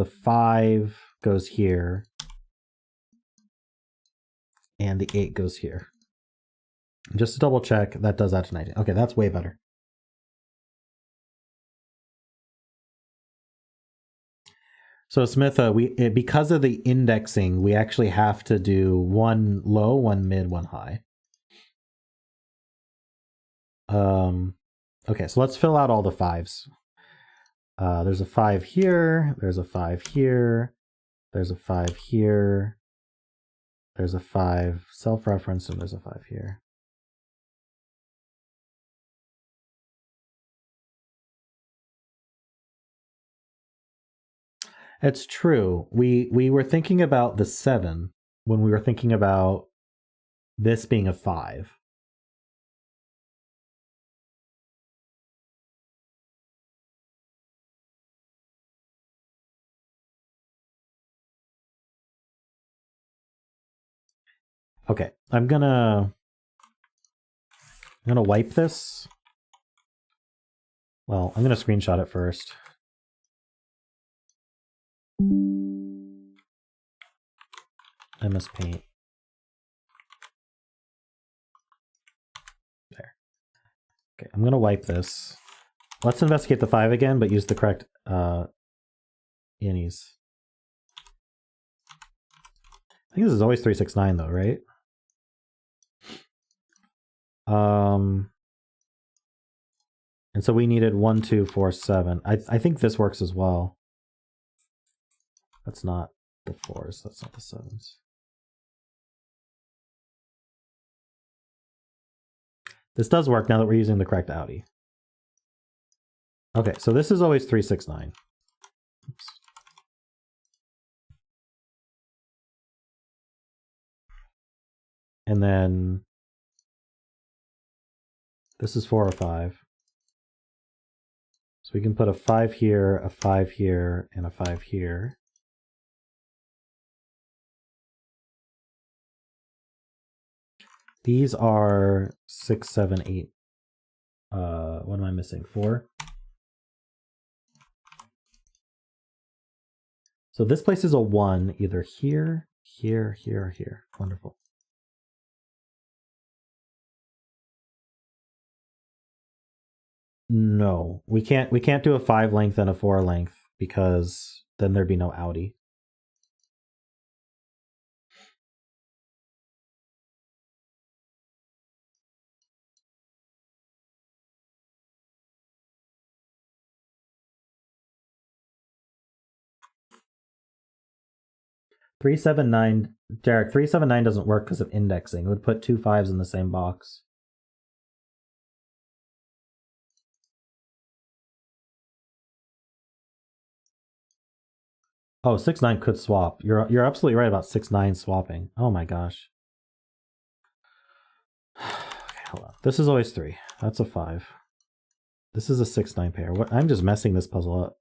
A: 5 goes here. And the 8 goes here. Just to double check, that does that to 19. Okay, that's way better. So Smith, because of the indexing, we actually have to do 1 low, 1 mid, 1 high. Okay, so let's fill out all the 5s. There's a 5 here, there's a 5 here, there's a 5 here, there's a 5 self-referenced, and there's a 5 here. It's true. We were thinking about the 7 when we were thinking about this being a 5. Okay, I'm gonna wipe this. Well, I'm gonna screenshot it first. MS Paint. There. Okay, I'm gonna wipe this. Let's investigate the 5 again, but use the correct innies. I think this is always 369 though, right? And so we needed 1, 2, 4, 7. I think this works as well. That's not the 4s, that's not the 7s. This does work now that we're using the correct Audi. Okay, so this is always 369. Oops. And then this is 4 or 5. So we can put a 5 here, a 5 here, and a 5 here. These are 6, 7, 8. What am I missing? 4. So this place is a 1, either here, here, here, or here. Wonderful. No, we can't do a 5 length and a 4 length because then there'd be no Audi. $379, Derek, $379 doesn't work because of indexing. It would put 2 5s in the same box. Oh, 6-9 could swap. You're absolutely right about 6-9 swapping. Oh my gosh. Okay, hold on. This is always 3. That's a 5. This is a 6-9 pair. What? I'm just messing this puzzle up.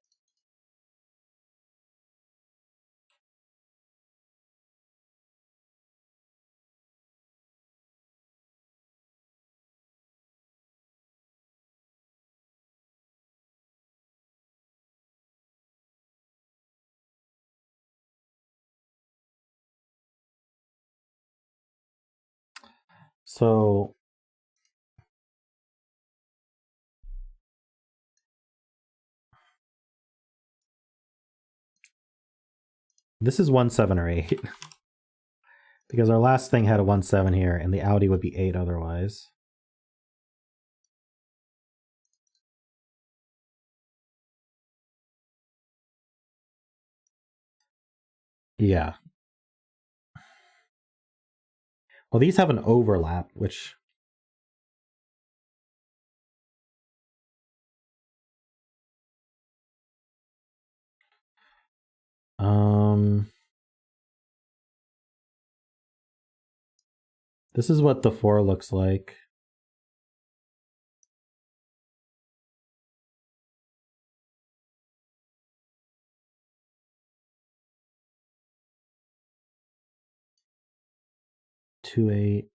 A: So this is 1, 7, or 8. Because our last thing had a 1, 7 here, and the Audi would be 8 otherwise. Yeah. Well, these have an overlap, which This is what the 4 looks like. Two, 8,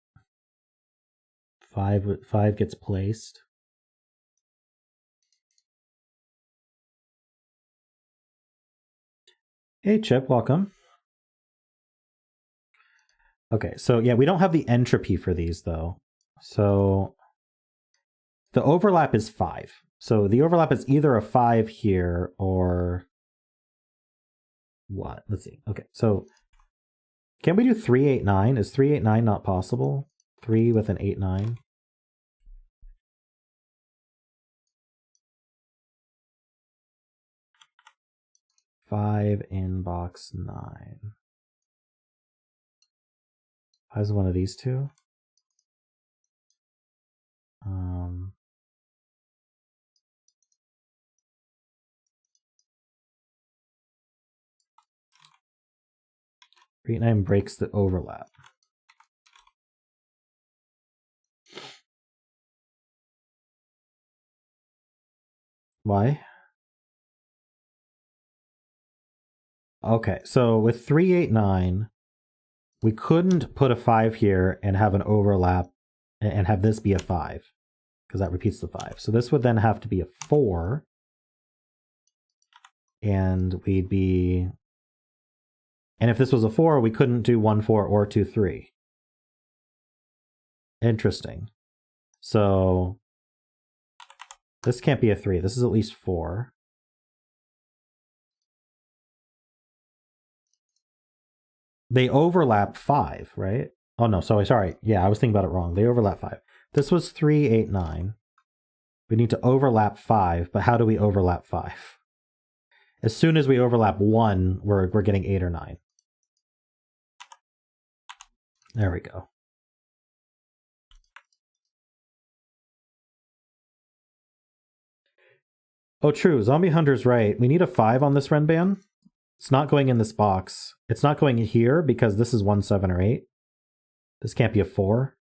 A: 5 gets placed. Hey Chip, welcome. Okay, so yeah, we don't have the entropy for these though. So the overlap is 5. So the overlap is either a 5 here or what? Let's see. Okay, so can we do 3, 8, 9? Is 3, 8, 9 not possible? 3 with an 8, 9? Five in box 9. How's one of these two? 3, 8, 9 breaks the overlap. Why? Okay, so with 3, 8, 9, we couldn't put a 5 here and have an overlap and have this be a 5, because that repeats the 5. So this would then have to be a 4, and we'd be... And if this was a 4, we couldn't do 1, 4 or 2, 3. Interesting. So this can't be a 3. This is at least 4. They overlap 5, right? Oh no, sorry. Yeah, I was thinking about it wrong. They overlap 5. This was 3, 8, 9. We need to overlap 5, but how do we overlap 5? As soon as we overlap 1, we're getting 8 or 9. There we go. Oh, true. Zombie Hunter's right. We need a 5 on this Renban. It's not going in this box. It's not going here because this is 1, 7, or 8. This can't be a 4.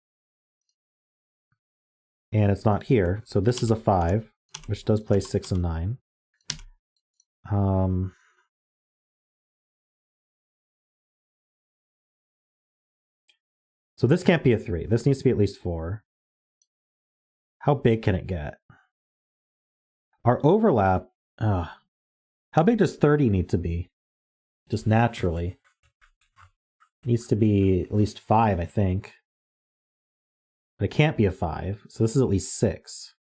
A: And it's not here. So this is a 5, which does place 6 and 9. So this can't be a 3. This needs to be at least 4. How big can it get? Our overlap... how big does 30 need to be? Just naturally. It needs to be at least 5, I think. But it can't be a 5, so this is at least 6.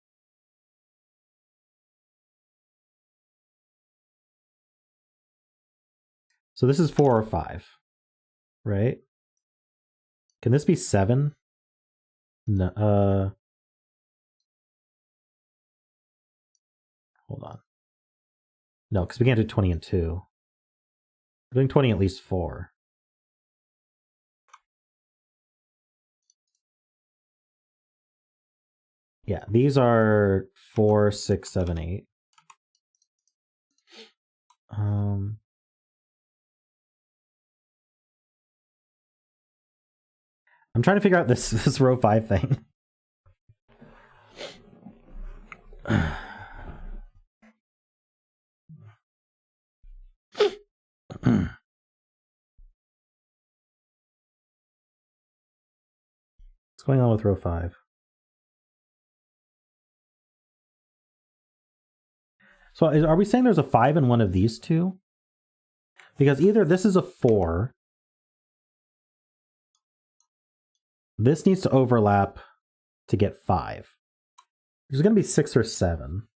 A: So this is 4 or 5, right? Can this be 7? No, hold on. No, because we can't do 20 and 2. We're doing 20 at least 4. Yeah, these are 4, 6, 7, 8. I'm trying to figure out this row 5 thing. What's going on with row 5? So are we saying there's a 5 in one of these two? Because either this is a 4. This needs to overlap to get 5. There's going to be 6 or 7.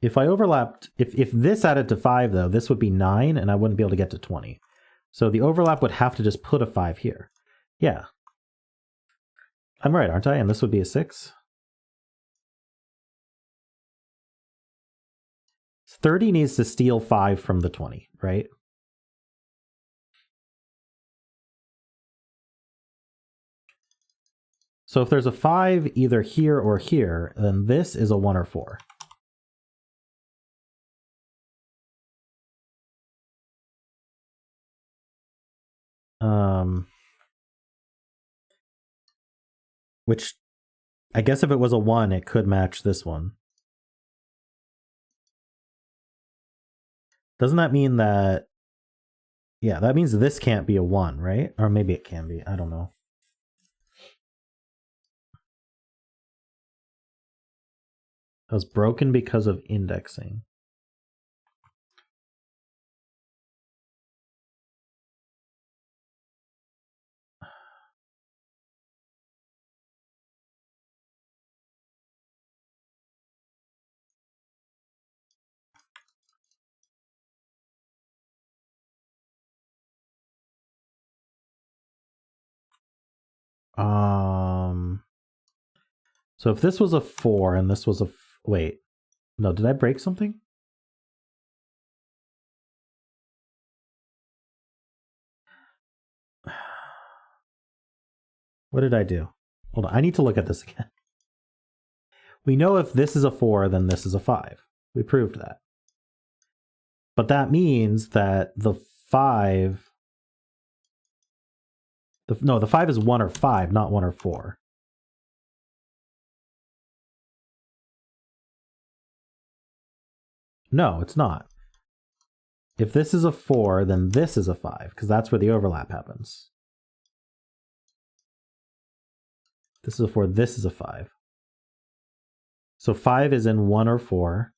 A: If I overlapped, if this added to 5 though, this would be 9 and I wouldn't be able to get to 20. So the overlap would have to just put a 5 here. Yeah. I'm right, aren't I? And this would be a 6. 30 needs to steal 5 from the 20, right? So if there's a 5 either here or here, then this is a 1 or 4. Which, I guess if it was a 1, it could match this one. Doesn't that mean that... Yeah, that means this can't be a 1, right? Or maybe it can be. I don't know. It was broken because of indexing. So if this was a 4 and this was a... Wait. No, did I break something? What did I do? Hold on, I need to look at this again. We know if this is a 4, then this is a 5. We proved that. But that means that the 5... No, the 5 is 1 or 5, not 1 or 4. No, it's not. If this is a 4, then this is a 5, because that's where the overlap happens. This is a 4, this is a 5. So 5 is in 1 or 4.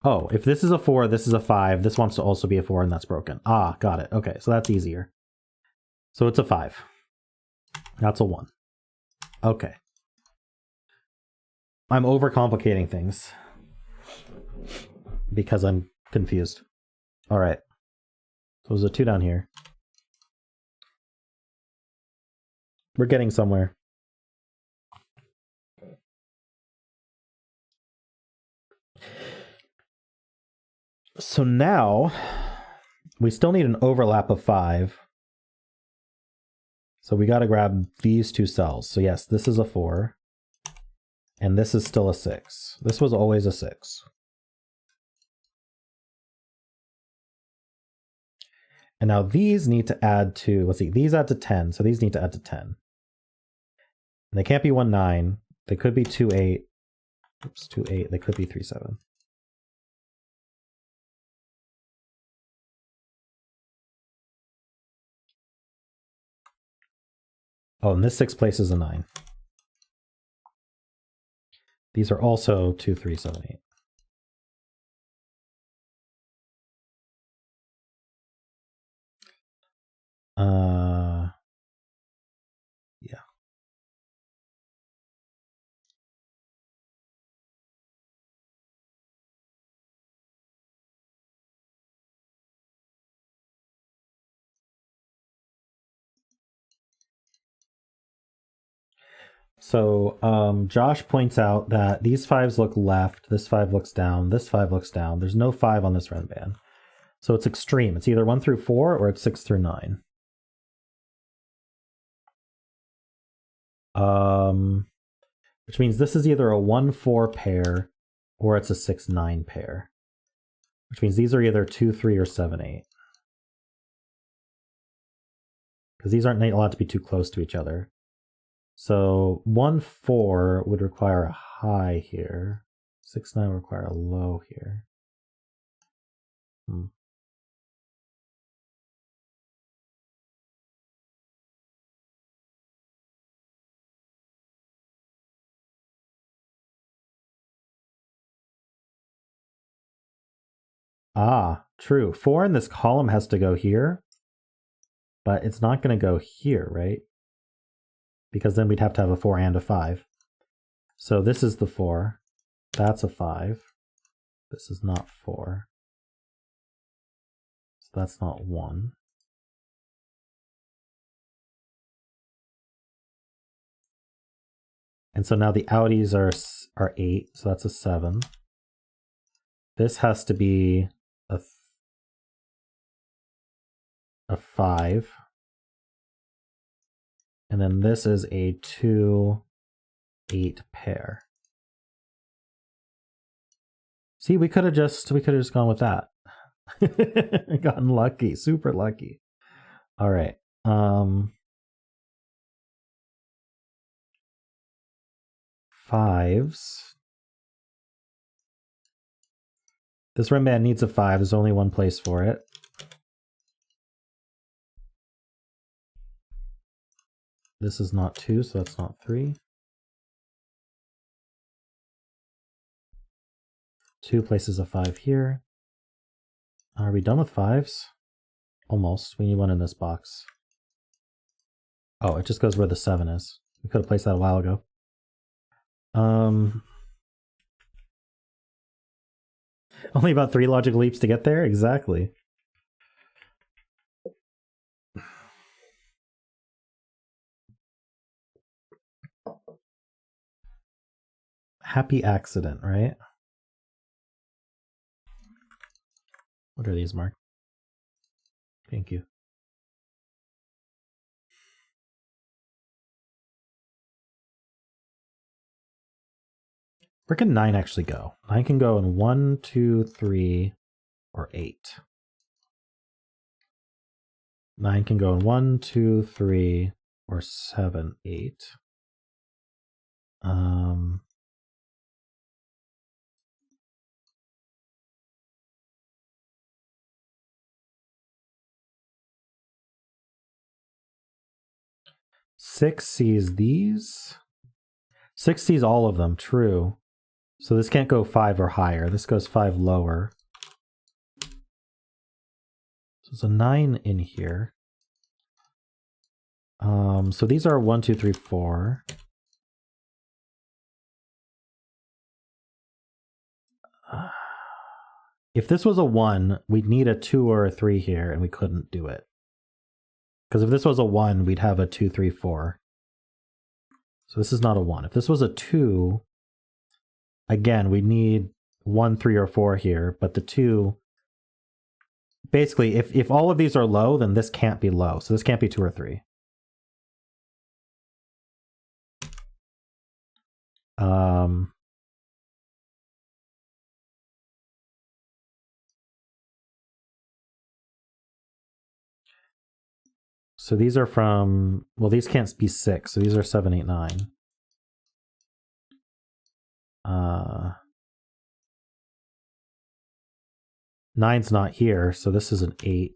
A: Oh, if this is a 4, this is a 5, this wants to also be a 4, and that's broken. Ah, got it. Okay, so that's easier. So it's a 5. That's a 1. Okay. I'm overcomplicating things because I'm confused. All right. So there's a 2 down here. We're getting somewhere. So now we still need an overlap of 5. So we got to grab these 2 cells. So yes, this is a 4. And this is still a 6. This was always a 6. And now these need to add to, let's see, these add to 10. So these need to add to 10. And they can't be 1, 9. They could be 2, 8. Oops, 2, 8. They could be 3, 7. Oh, and this 6th place is a 9. These are also 2, 3, 7, 8. Yeah. So Josh points out that these 5s look left, this 5 looks down, this 5 looks down. There's no 5 on this red band. So it's extreme. It's either 1 through 4 or it's 6 through 9. Which means this is either a 1-4 pair or it's a 6-9 pair. Which means these are either 2, 3, or 7, 8. Because these aren't allowed to be too close to each other. So 1-4 would require a high here. 6-9 would require a low here. Ah, true. 4 in this column has to go here, but it's not going to go here, right? Because then we'd have to have a 4 and a 5. So this is the 4. That's a 5. This is not 4. So that's not 1. And so now the outies are 8, so that's a 7. This has to be a 5. And then this is a 2, 8 pair. See, we could have just gone with that. Gotten lucky, super lucky. All right. Fives. This rim band needs a 5. There's only one place for it. This is not 2, so that's not 3. 2 places a 5 here. Are we done with 5s? Almost. We need one in this box. Oh, it just goes where the 7 is. We could have placed that a while ago. Only about 3 logic leaps to get there? Exactly. Happy accident, right? What are these, Mark? Thank you. Where can 9 actually go? 9 can go in 1, 2, 3, or 8. 9 can go in 1, 2, 3, or 7, 8. 6 sees these. 6 sees all of them, true. So this can't go 5 or higher. This goes 5 lower. So there's a 9 in here. So these are 1, 2, 3, 4. If this was a 1, we'd need a 2 or a 3 here, and we couldn't do it. Because if this was a 1, we'd have a 2, 3, 4. So this is not a 1. If this was a 2, again, we'd need 1, 3, or 4 here, but the 2... Basically, if all of these are low, then this can't be low. So this can't be 2 or 3. So these are from... Well, these can't be 6, so these are 7, 8, 9. 9's not here, so this is an 8.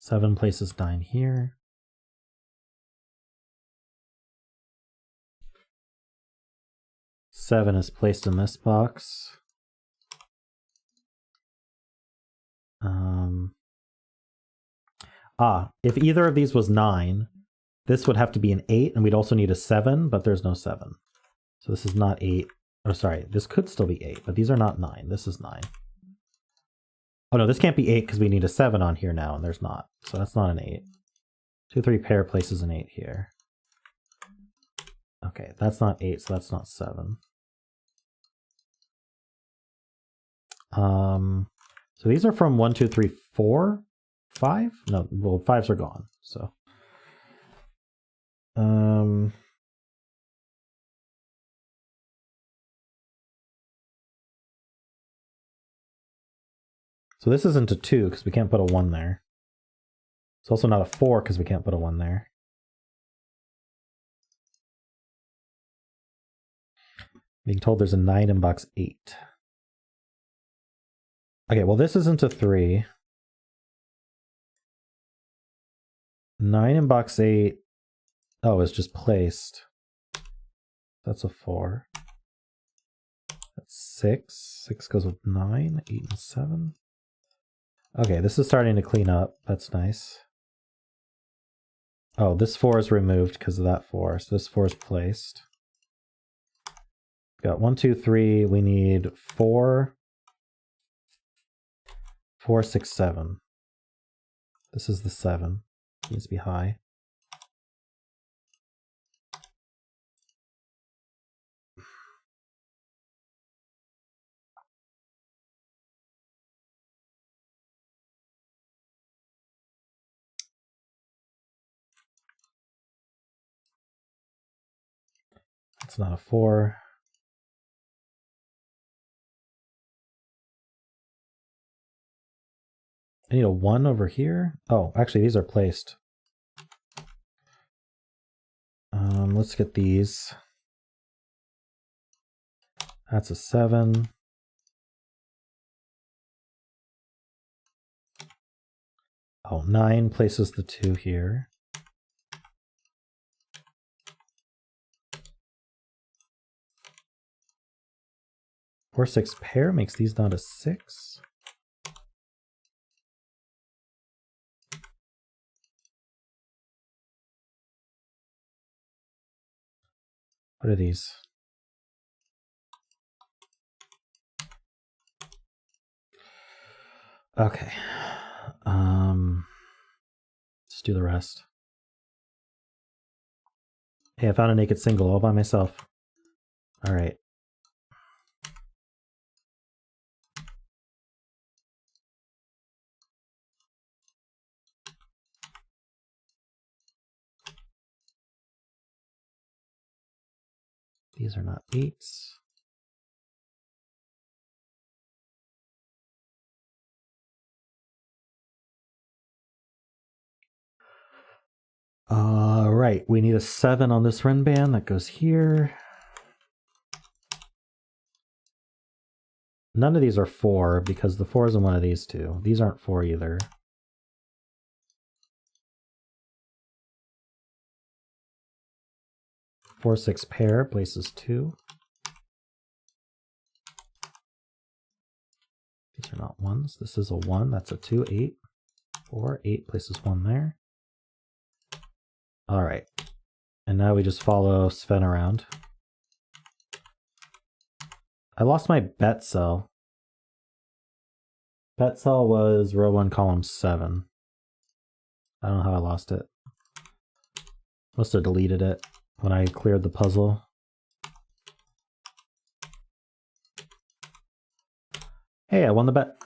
A: Seven places 9 here. Seven is placed in this box. If either of these was 9, this would have to be an 8, and we'd also need a 7, but there's no 7. So this is not 8. Oh, sorry, this could still be 8, but these are not 9. This is 9. Oh no, this can't be 8 because we need a 7 on here now, and there's not. So that's not an 8. 2, 3 pair places an 8 here. Okay, that's not 8, so that's not 7. So these are from 1, 2, 3, 4, 5? No, well, 5s are gone, so. So this isn't a 2 because we can't put a 1 there. It's also not a 4 because we can't put a 1 there. Being told there's a 9 in box 8. Okay, well this isn't a 3. 9 in box 8. Oh, it's just placed. That's a 4. That's 6. 6 goes with 9, 8, and 7. Okay, this is starting to clean up. That's nice. Oh, this 4 is removed because of that 4. So this 4 is placed. Got 1, 2, 3. We need 4. 4, 6, 7. This is the 7. Needs to be high. It's not a 4. I need a 1 over here. Oh, actually, these are placed. Let's get these. That's a 7. Oh, 9 places the 2 here. Four, 6 pair makes these not a 6. What are these? Okay. Let's do the rest. Hey, I found a naked single all by myself. All right. These are not 8s. Right, we need a 7 on this run band that goes here. None of these are 4 because the 4 is in one of these two. These aren't 4 either. Four, 6 pair places 2. These are not 1s. This is a 1. That's a 2, 8. 4, 8 places 1 there. All right. And now we just follow Sven around. I lost my bet cell. Bet cell was row 1, column 7. I don't know how I lost it. Must have deleted it when I cleared the puzzle. Hey, I won the bet.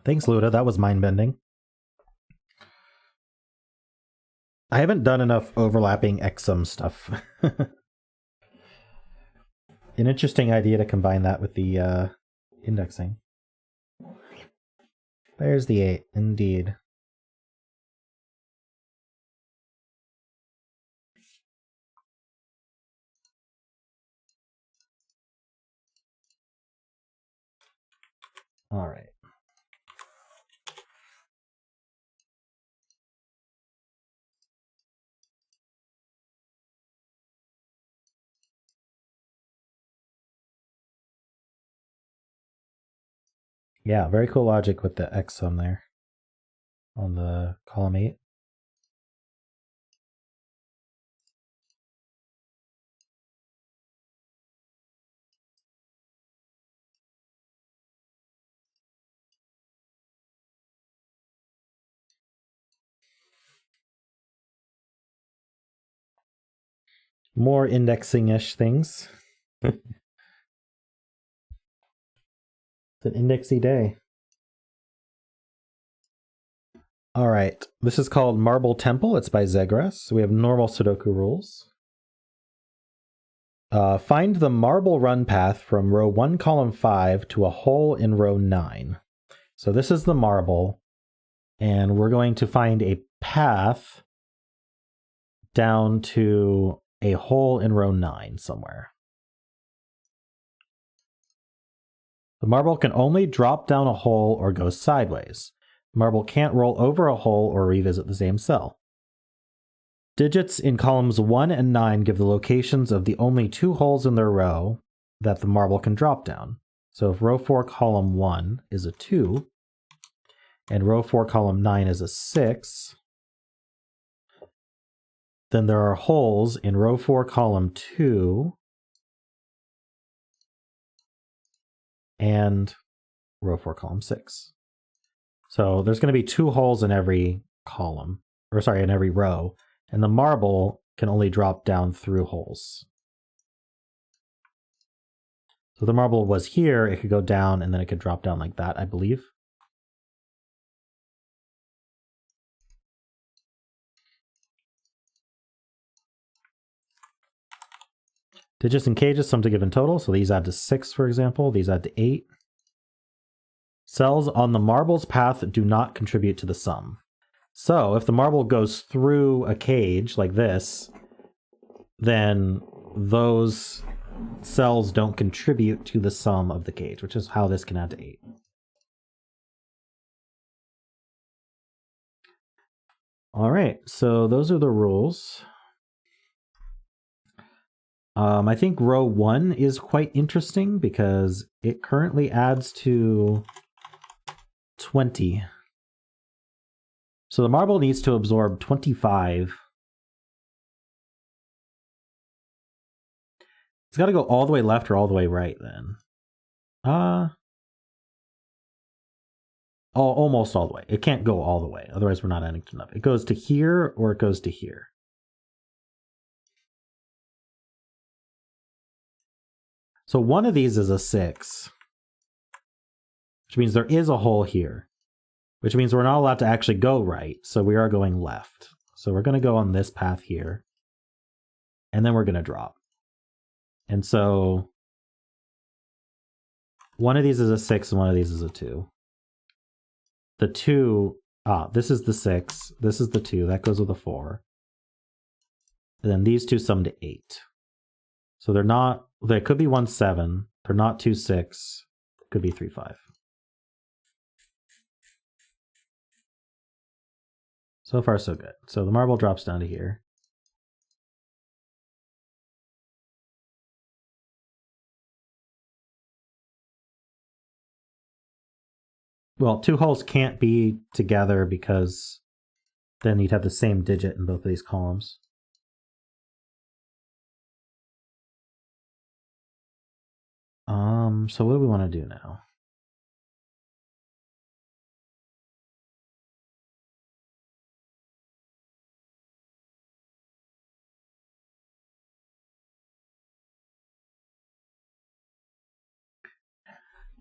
A: Thanks, Luda. That was mind-bending. I haven't done enough overlapping exum stuff. An interesting idea to combine that with the indexing. There's the 8, indeed. All right. Yeah, very cool logic with the exum there on the column 8. More indexing-ish things. It's an indexy day. All right, this is called Marble Temple. It's by ZegreS. We have normal Sudoku rules. Find the marble run path from row 1, column 5 to a hole in row 9. So this is the marble, and we're going to find a path down to a hole in row 9 somewhere. The marble can only drop down a hole or go sideways. The marble can't roll over a hole or revisit the same cell. Digits in columns 1 and 9 give the locations of the only 2 holes in their row that the marble can drop down. So if row 4, column 1 is a 2, and row 4, column 9 is a 6, then there are holes in row 4, column 2, and row 4, column 6. So there's going to be 2 holes in every column, or sorry, in every row, and the marble can only drop down through holes. So the marble was here, it could go down, and then it could drop down like that, I believe. Digits and cages sum to given total. So these add to 6, for example. These add to 8. Cells on the marble's path do not contribute to the sum. So if the marble goes through a cage like this, then those cells don't contribute to the sum of the cage, which is how this can add to 8. All right, so those are the rules. I think row 1 is quite interesting because it currently adds to 20. So the marble needs to absorb 25. It's got to go all the way left or all the way right then. Almost all the way. It can't go all the way, otherwise we're not adding to enough. It goes to here or it goes to here. So one of these is a 6, which means there is a hole here, which means we're not allowed to actually go right, so we are going left. So we're going to go on this path here, and then we're going to drop. And so one of these is a 6 and one of these is a 2. The 2, this is the 6, this is the 2, that goes with a 4. And then these two sum to 8. So they're not, they could be 1, 7, they're not 2, 6, it could be 3, 5. So far so good. So the marble drops down to here. Well, 2 holes can't be together because then you'd have the same digit in both of these columns. So what do we want to do now?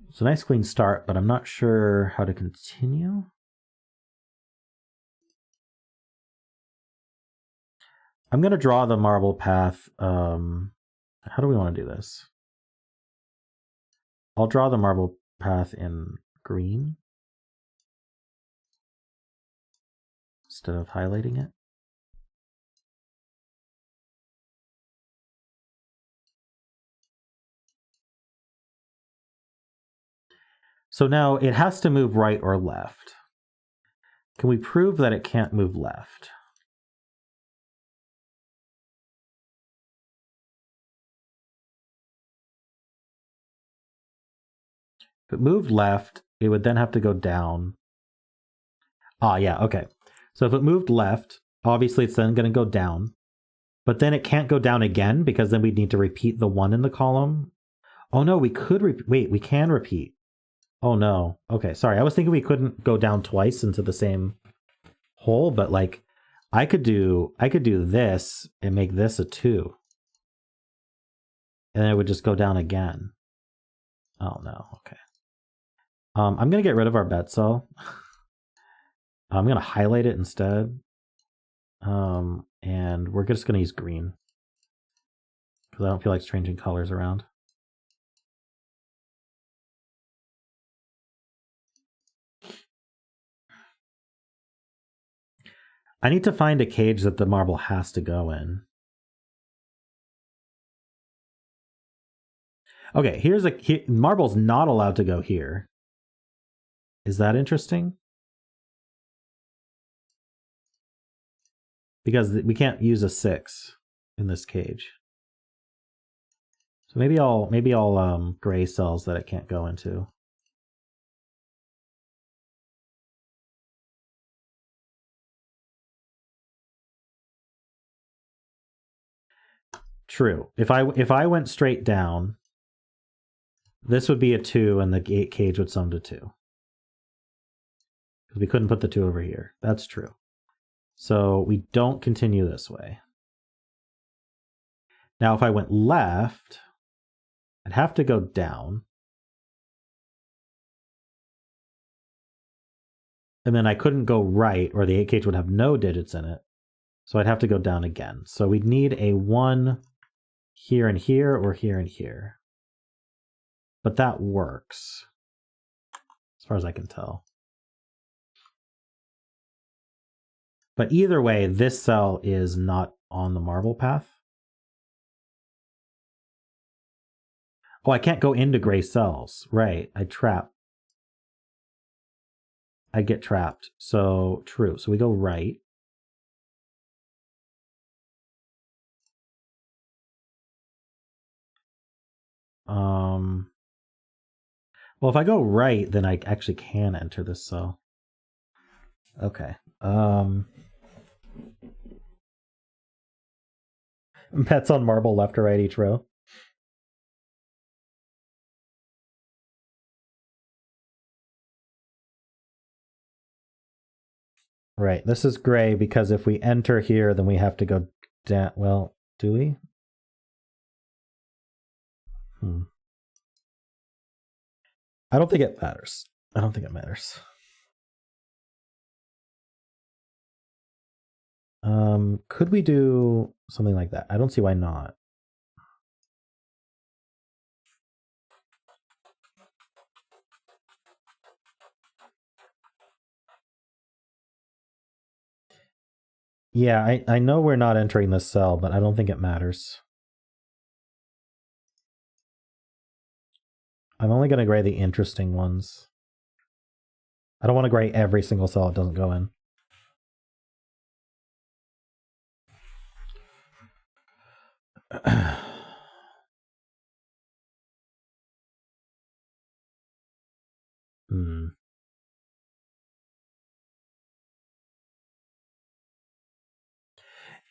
A: It's a nice clean start, but I'm not sure how to continue. I'm going to draw the marble path. How do we want to do this? I'll draw the marble path in green instead of highlighting it. So now it has to move right or left. Can we prove that it can't move left? If it moved left, it would then have to go down. Yeah, okay. So if it moved left, obviously it's then going to go down. But then it can't go down again because then we'd need to repeat the 1 in the column. Oh no, we could wait, we can repeat. Oh no. Okay, sorry. I was thinking we couldn't go down twice into the same hole, but like I could do this and make this a 2. And then it would just go down again. Oh no, okay. I'm going to get rid of our bet cell. I'm going to highlight it instead. And we're just going to use green because I don't feel like changing colors around. I need to find a cage that the marble has to go in. Okay, marble's not allowed to go here. Is that interesting? Because we can't use a 6 in this cage. So maybe I'll gray cells that it can't go into. True. If I went straight down, this would be a 2 and the cage would sum to 2. Because we couldn't put the 2 over here. That's true. So we don't continue this way. Now if I went left, I'd have to go down. And then I couldn't go right, or the 8 cage would have no digits in it. So I'd have to go down again. So we'd need a 1 here and here or here and here. But that works, as far as I can tell. But either way, this cell is not on the marble path. Oh, I can't go into gray cells. Right, I get trapped. So true. So we go right. Well, if I go right, then I actually can enter this cell. Okay. Bets on marble left or right each row. Right. This is gray because if we enter here, then we have to go down. Well, do we? I don't think it matters. I don't think it matters. Could we do something like that? I don't see why not. Yeah, I know we're not entering this cell, but I don't think it matters. I'm only going to gray the interesting ones. I don't want to gray every single cell it doesn't go in.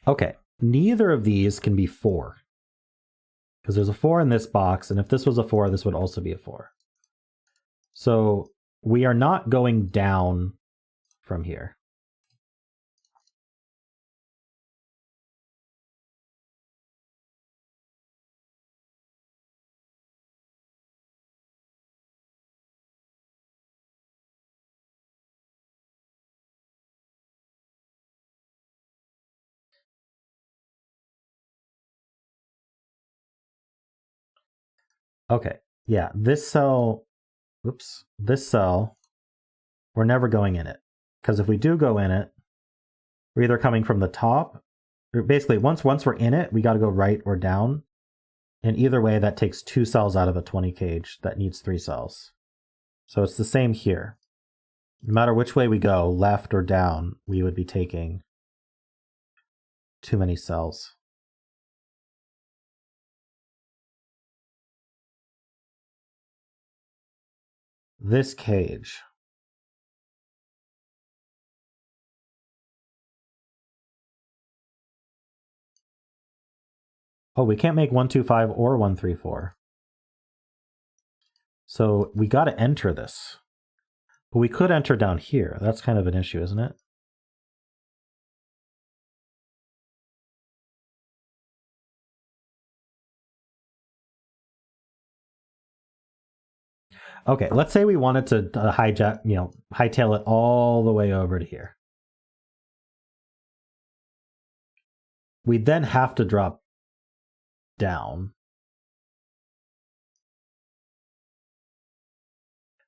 A: Okay, neither of these can be 4. Because there's a 4 in this box, and if this was a 4, this would also be a 4. So we are not going down from here. Okay, yeah, this cell, oops, this cell, we're never going in it. Because if we do go in it, we're either coming from the top, or basically once we're in it, we got to go right or down. And either way, that takes 2 cells out of a 20 cage that needs 3 cells. So it's the same here. No matter which way we go, left or down, we would be taking too many cells. This cage. Oh, we can't make 1, 2, 5 or 1, 3, 4. So we got to enter this. But we could enter down here. That's kind of an issue, isn't it? Okay, let's say we wanted to hightail it all the way over to here. We'd then have to drop down.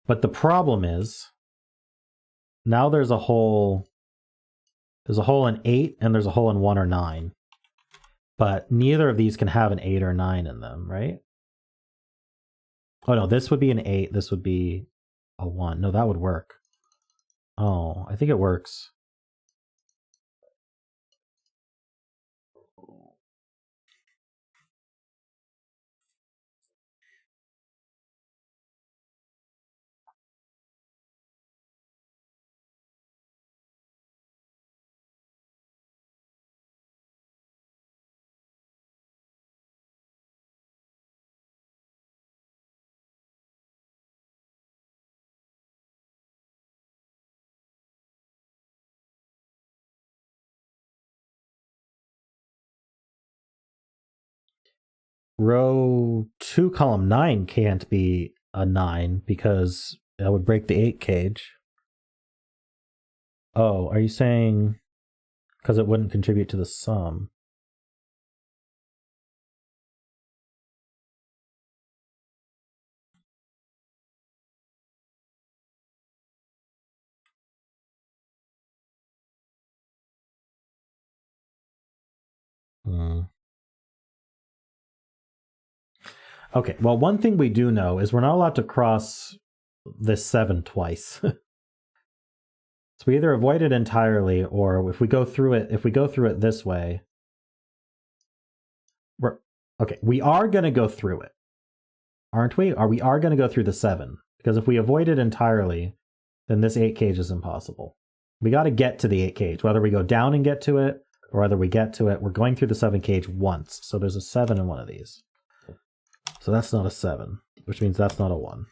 A: But the problem is, now there's a hole. There's a hole in 8 and there's a hole in 1 or 9. But neither of these can have an 8 or 9 in them, right? Oh no, this would be an 8, this would be a 1. No, that would work. Oh, I think it works. Row 2, column 9 can't be a 9 because that would break the 8 cage. Oh, are you saying because it wouldn't contribute to the sum? Okay, well, one thing we do know is we're not allowed to cross this 7 twice. So we either avoid it entirely, or if we go through it this way, we are going to go through it, aren't we? We are going to go through the 7, because if we avoid it entirely, then this 8 cage is impossible. We got to get to the 8 cage, whether we go down and get to it, or whether we get to it. We're going through the 7 cage once, so there's a 7 in one of these. So that's not a 7, which means that's not a 1.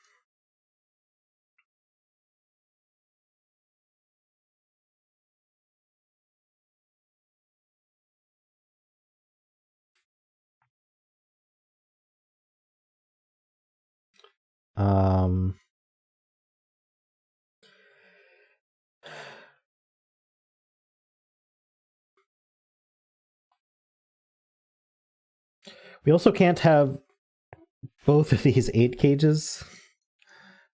A: We also can't have both of these 8 cages,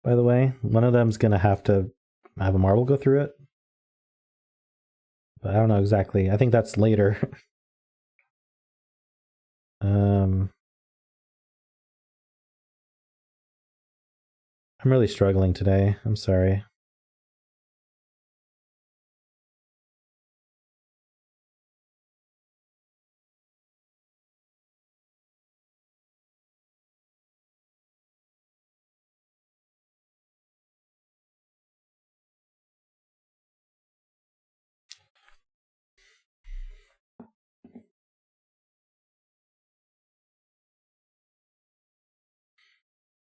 A: by the way. One of them's going to have a marble go through it. But I don't know exactly. I think that's later. I'm really struggling today. I'm sorry.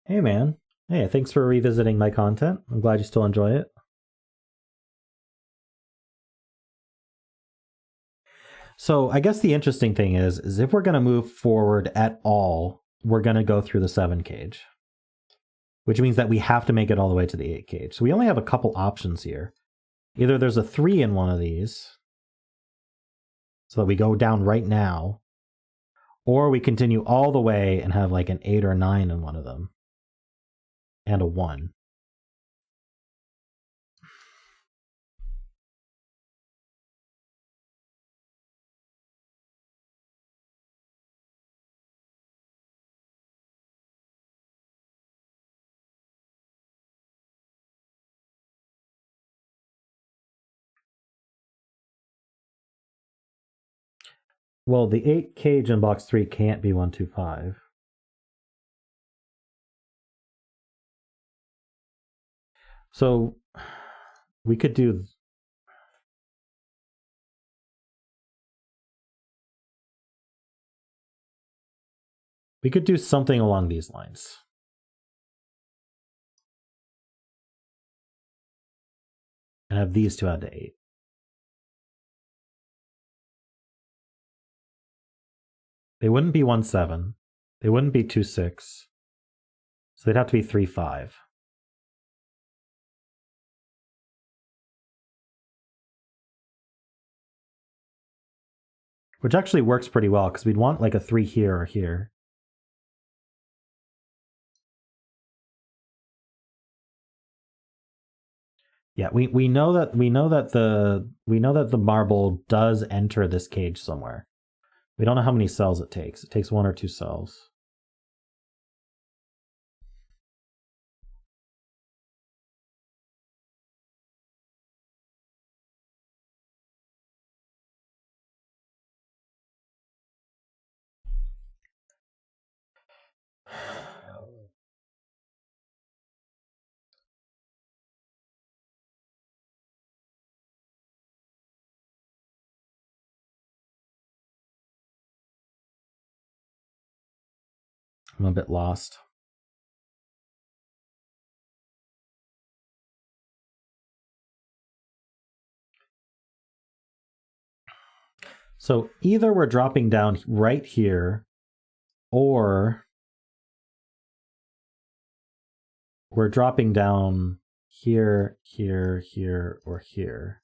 A: Hey, man. Hey, thanks for revisiting my content. I'm glad you still enjoy it. So I guess the interesting thing is if we're going to move forward at all, we're going to go through the 7 cage, which means that we have to make it all the way to the 8 cage. So we only have a couple options here. Either there's a 3 in one of these, so that we go down right now, or we continue all the way and have like an 8 or 9 in one of them, and a 1. Well, the 8 cage in box 3 can't be 1, 2, 5. So we could do... We could do something along these lines. And have these two add to 8. They wouldn't be 1, 7. They wouldn't be 2, 6. So they'd have to be 3, 5. Which actually works pretty well, because we'd want like a 3 here or here. Yeah, we know that the marble does enter this cage somewhere. We don't know how many cells it takes. It takes 1 or 2 cells. I'm a bit lost. So either we're dropping down right here, or we're dropping down here, here, here, or here.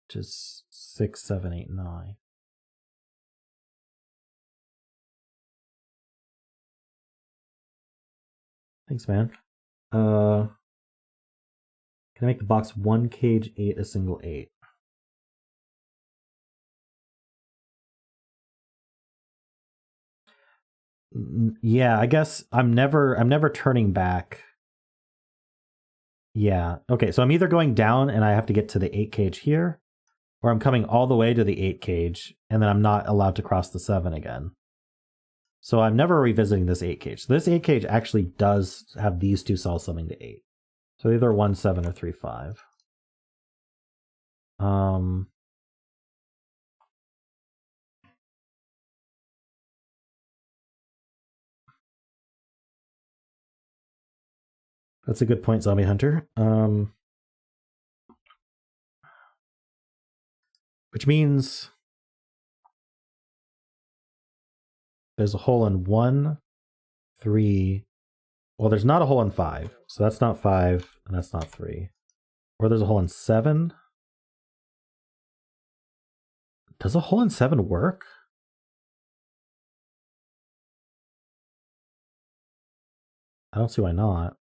A: Which is 6, 7, 8, 9. Thanks, man. Can I make the box 1 cage 8 a single 8? Yeah, I guess I'm never turning back. Yeah. Okay, so I'm either going down and I have to get to the 8 cage here, or I'm coming all the way to the 8 cage and then I'm not allowed to cross the 7 again. So I'm never revisiting this 8 cage. So this 8 cage actually does have these two cells summing to 8. So either 1, 7 or 3, 5. That's a good point, Zombie Hunter. Which means there's a hole in 1, 3. Well, there's not a hole in 5. So that's not 5, and that's not 3. Or there's a hole in 7. Does a hole in 7 work? I don't see why not.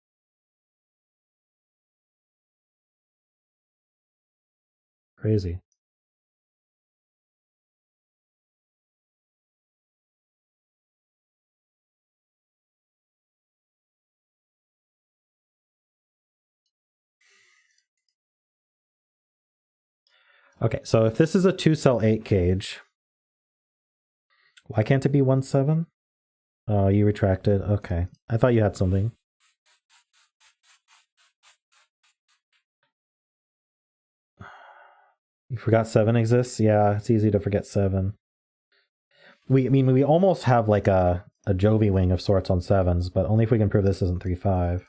A: Crazy. Okay, so if this is a 2-cell 8 cage, why can't it be 1, 7? Oh, you retracted. Okay. I thought you had something. You forgot 7 exists? Yeah, it's easy to forget 7. We almost have like a Jovi wing of sorts on 7s, but only if we can prove this isn't 3, 5.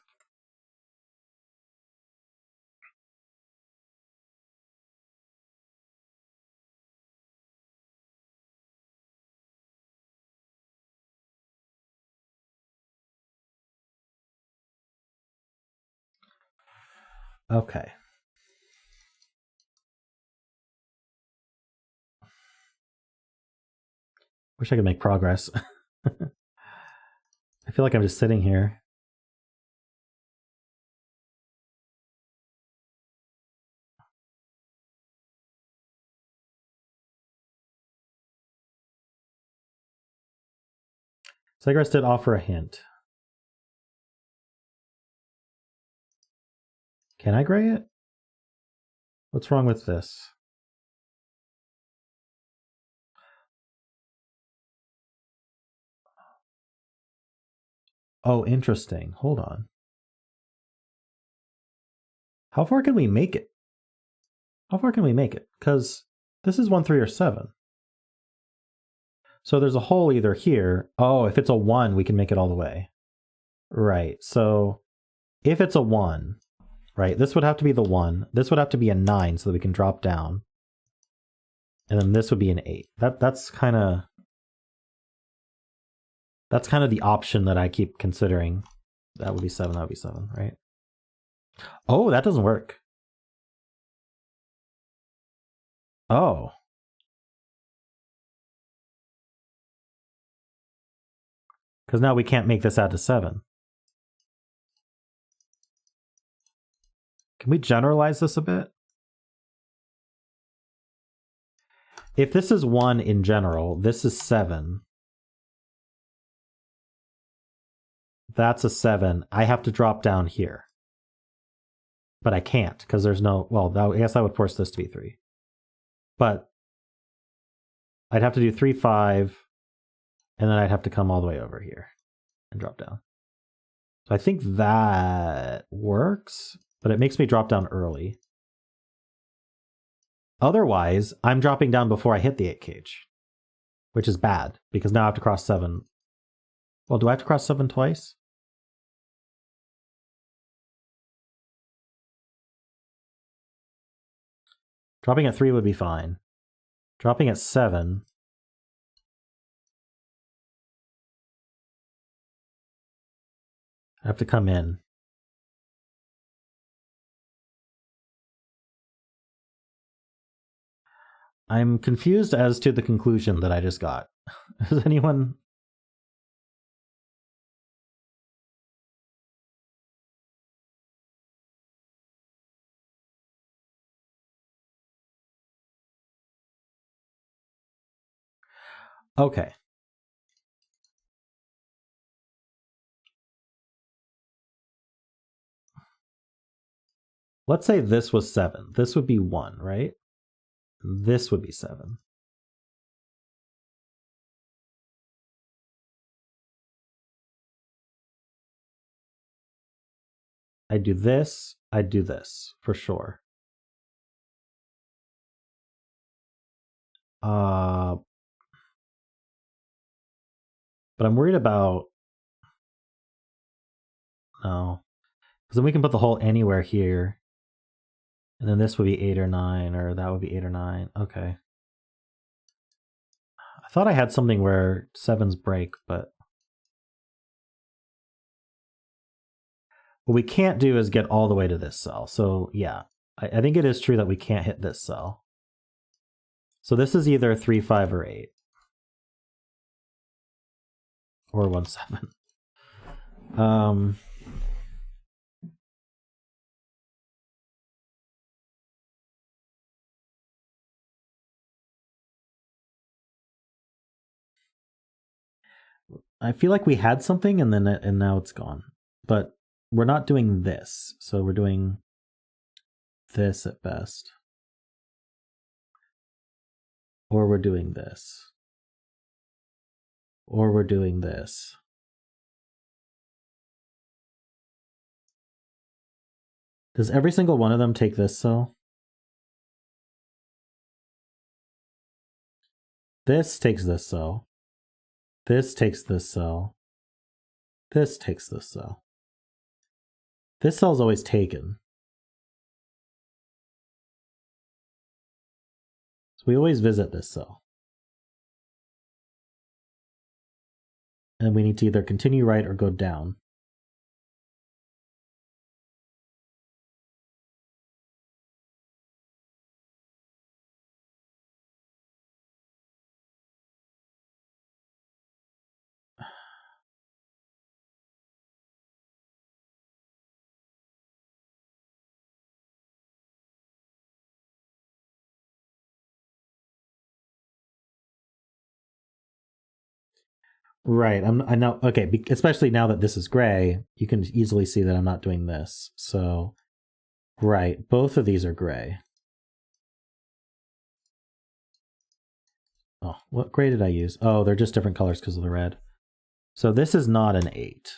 A: Okay. Wish I could make progress. I feel like I'm just sitting here. ZegreS did offer a hint. Can I gray it? What's wrong with this? Oh, interesting. Hold on. How far can we make it? How far can we make it? Because this is 1, 3, or 7. So there's a hole either here. Oh, if it's a 1, we can make it all the way. Right. So if it's a 1, right, this would have to be the 1. This would have to be a 9 so that we can drop down. And then this would be an 8. That's kind of the option that I keep considering. That would be 7, that would be 7, right? Oh, that doesn't work. Oh. Because now we can't make this add to 7. Can we generalize this a bit? If this is 1 in general, this is 7. That's a 7. I have to drop down here. But I can't, because there's no... Well, I guess I would force this to be 3. But I'd have to do 3, 5, and then I'd have to come all the way over here and drop down. So I think that works, but it makes me drop down early. Otherwise, I'm dropping down before I hit the 8 cage, which is bad, because now I have to cross 7. Well, do I have to cross 7 twice? Dropping at 3 would be fine. Dropping at 7... I have to come in. I'm confused as to the conclusion that I just got. Is anyone... Okay. let's say this was 7. This would be 1, right? This would be 7. I'd do this, I'd do this, for sure. But I'm worried about... No. Because then we can put the hole anywhere here. And then this would be 8 or 9, or that would be 8 or 9. Okay. I thought I had something where 7s break, but... what we can't do is get all the way to this cell. So yeah, I think it is true that we can't hit this cell. So this is either 3, 5, or 8. Or 1, 7. I feel like we had something and now it's gone. But we're not doing this. So we're doing this at best. Or we're doing this. Or we're doing this. Does every single one of them take this cell? This takes this cell. This takes this cell. This takes this cell. This cell's always taken. So we always visit this cell. And we need to either continue right or go down. Right. I know. Okay. Especially now that this is gray, you can easily see that I'm not doing this. So, right. Both of these are gray. Oh, what gray did I use? Oh, they're just different colors because of the red. So this is not an 8.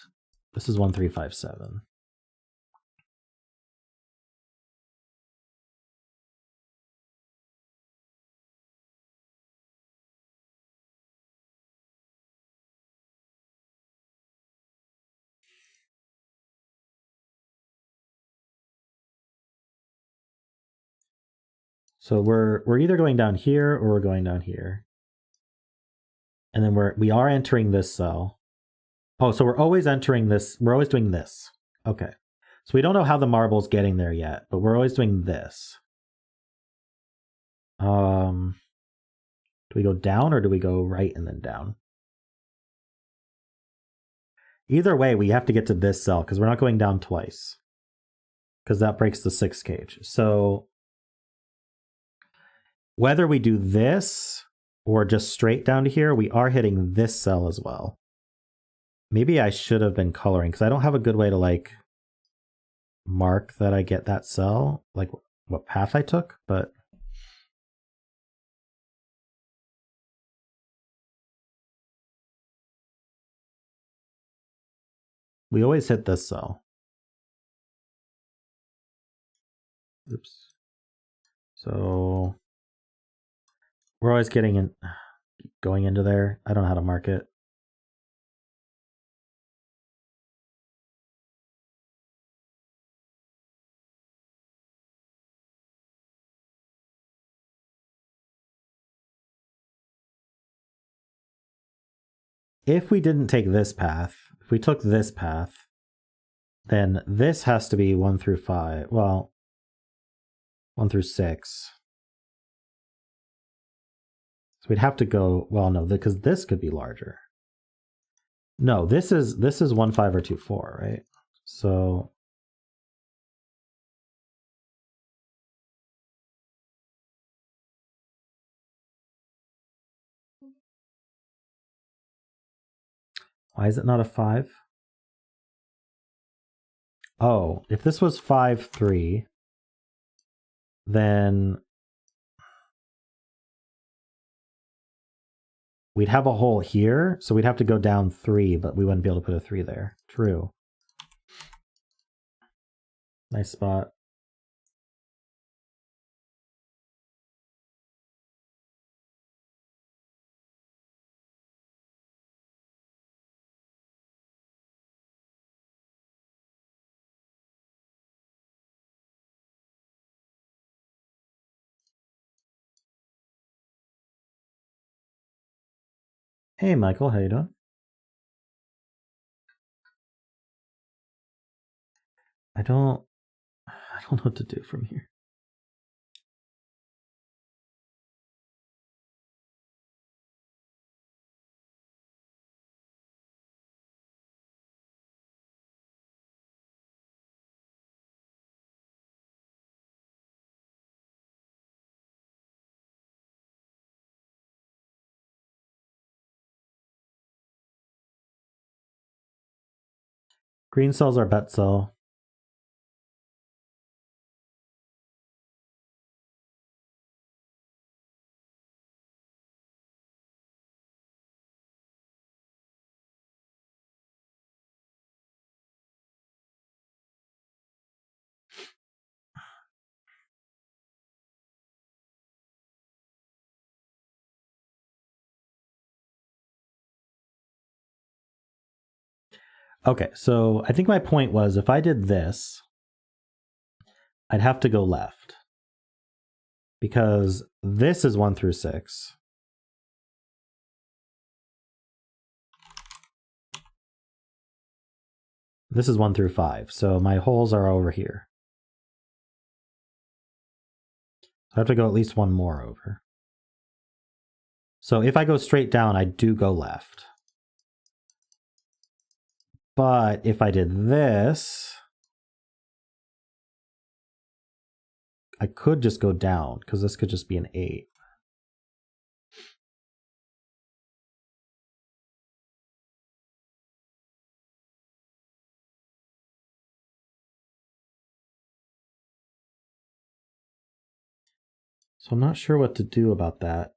A: This is 1, 3, 5, 7. So we're either going down here or we're going down here. And then we are entering this cell. Oh, so we're always entering this. We're always doing this. Okay. So we don't know how the marble's getting there yet, but we're always doing this. Do we go down or do we go right and then down? Either way, we have to get to this cell because we're not going down twice. Because that breaks the 6 cage. So whether we do this or just straight down to here, we are hitting this cell as well. Maybe I should have been coloring because I don't have a good way to like mark that I get that cell, like what path I took, but we always hit this cell. Oops. So we're always going into there. I don't know how to mark it. If we didn't take this path, if we took this path, then this has to be 1 through 5. Well, 1 through 6. So we'd have to go, well, no, because this could be larger. No, this is 1, 5, or 2, 4, right? So why is it not a 5? Oh, if this was 5, 3, then we'd have a hole here, so we'd have to go down 3, but we wouldn't be able to put a 3 there. True. Nice spot. Hey, Michael, how you doing? I don't know what to do from here. Green cells are bet cell. Okay, so I think my point was if I did this, I'd have to go left. Because this is 1 through 6. This is 1 through 5, so my holes are over here. I have to go at least one more over. So if I go straight down, I do go left. But if I did this, I could just go down, because this could just be an 8. So I'm not sure what to do about that.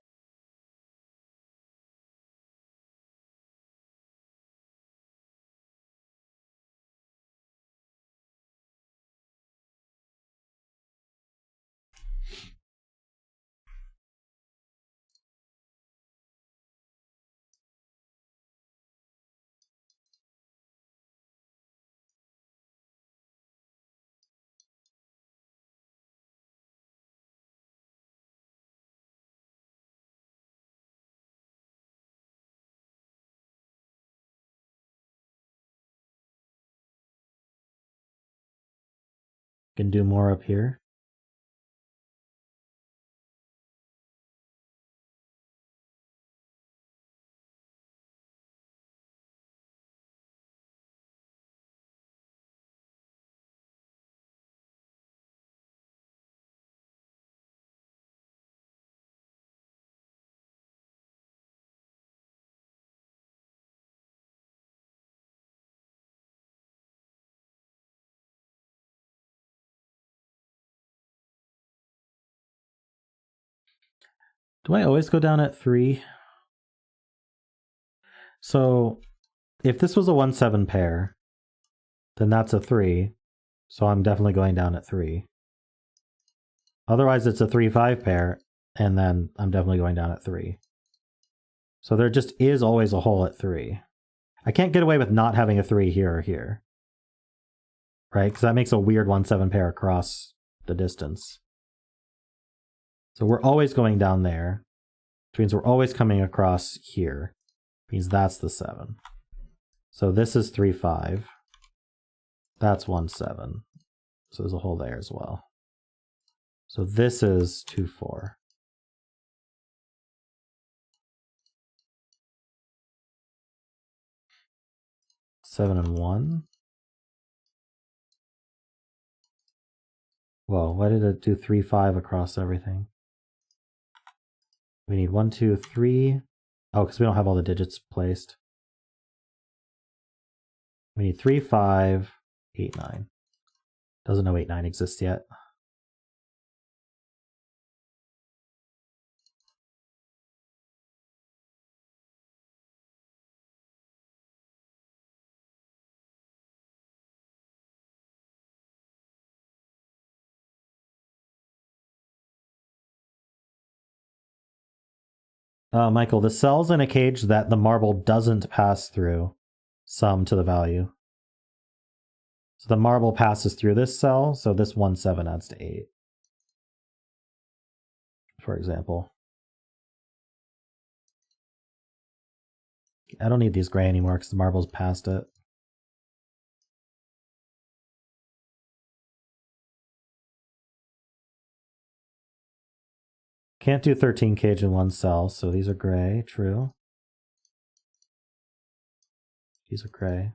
A: Can do more up here. Do I always go down at 3? So if this was a 1-7 pair, then that's a 3. So I'm definitely going down at 3. Otherwise, it's a 3-5 pair, and then I'm definitely going down at 3. So there just is always a hole at 3. I can't get away with not having a 3 here or here. Right? Because that makes a weird 1-7 pair across the distance. So we're always going down there, which means we're always coming across here. Means that's the 7. So this is 3-5. That's 1-7. So there's a hole there as well. So this is 2-4. Seven and 1. Whoa, why did it do 3-5 across everything? We need 1, 2, 3. Oh, because we don't have all the digits placed. We need 3, 5, 8, 9. Doesn't know 8, 9 exists yet. Michael, the cell's in a cage that the marble doesn't pass through sum to the value. So the marble passes through this cell, so this 1, 7 adds to 8. For example. I don't need these gray anymore because the marble's past it. Can't do 13 cage in one cell, so these are gray, true. These are gray.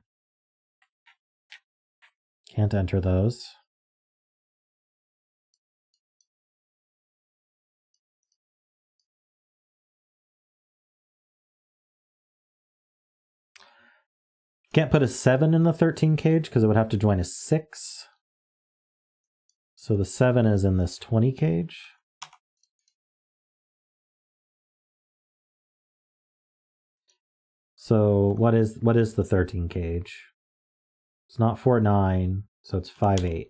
A: Can't enter those. Can't put a 7 in the 13 cage because it would have to join a 6. So the 7 is in this 20 cage. So what is the 13 cage? It's not 4, 9, so it's 5, 8.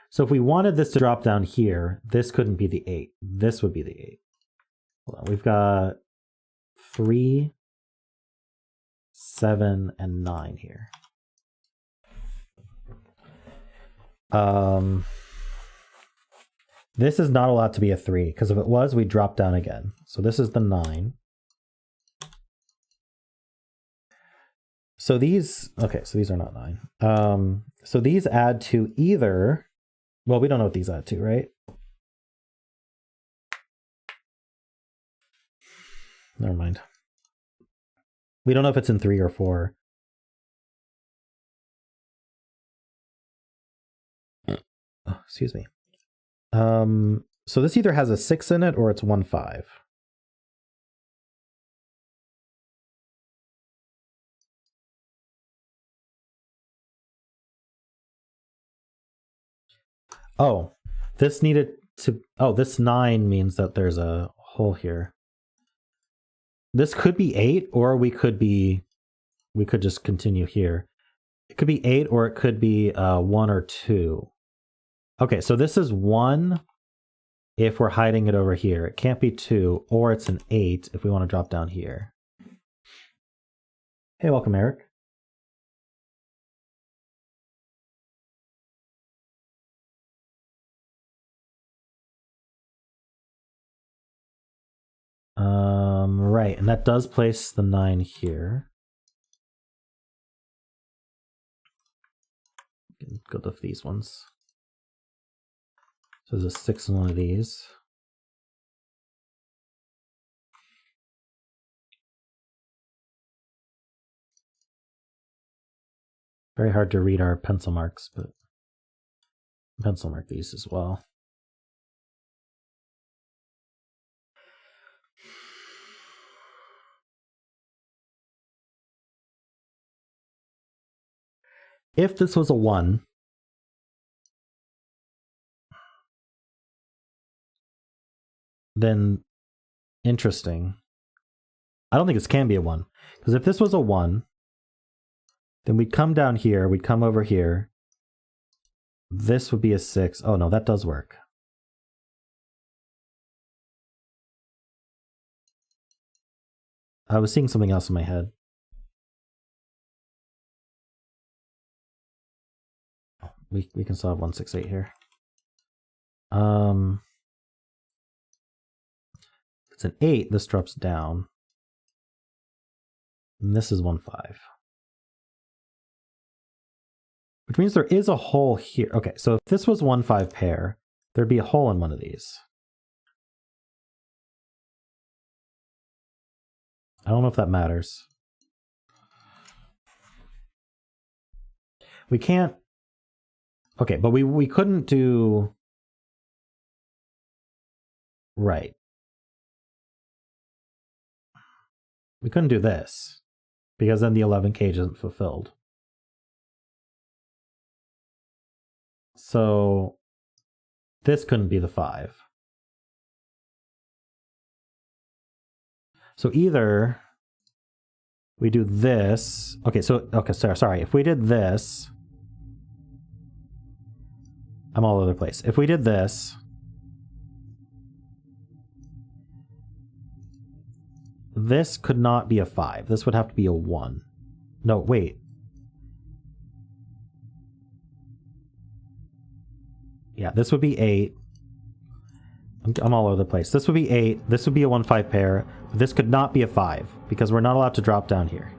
A: So if we wanted this to drop down here, this couldn't be the 8. This would be the 8. Hold on, we've got 3, 7, and 9 here. This is not allowed to be a 3, because if it was, we'd drop down again. So this is the 9. So these, okay, so these are not 9. So these add to either, well, we don't know what these add to, right? Never mind. We don't know if it's in 3 or 4. Oh, excuse me. So this either has a 6 in it or it's 1, 5. Oh, this needed to, oh, this 9 means that there's a hole here. This could be 8, or we could just continue here. It could be 8, or it could be 1 or 2. Okay, so this is 1 if we're hiding it over here. It can't be 2, or it's an 8 if we want to drop down here. Hey, welcome, Eric. Right, and that does place the 9 here. Go to these ones. So there's a 6 in one of these. Very hard to read our pencil marks, but pencil mark these as well. If this was a 1, then interesting. I don't think this can be a 1. Because if this was a 1, then we'd come down here, we'd come over here. This would be a 6. Oh no, that does work. I was seeing something else in my head. We can solve 1, 6, 8 here. It's an 8, this drops down. And this is 1, 5. Which means there is a hole here. Okay, so if this was 1, 5 pair, there'd be a hole in one of these. I don't know if that matters. We can't. Okay, but we couldn't do. Right. We couldn't do this because then the 11 cage isn't fulfilled. So this couldn't be the 5. So either we do this. Okay, so sorry. If we did this, I'm all over the place. If we did this, this could not be a 5. This would have to be a 1. No, wait. Yeah, this would be 8. I'm all over the place. This would be 8. This would be a 1-5 pair. This could not be a 5 because we're not allowed to drop down here.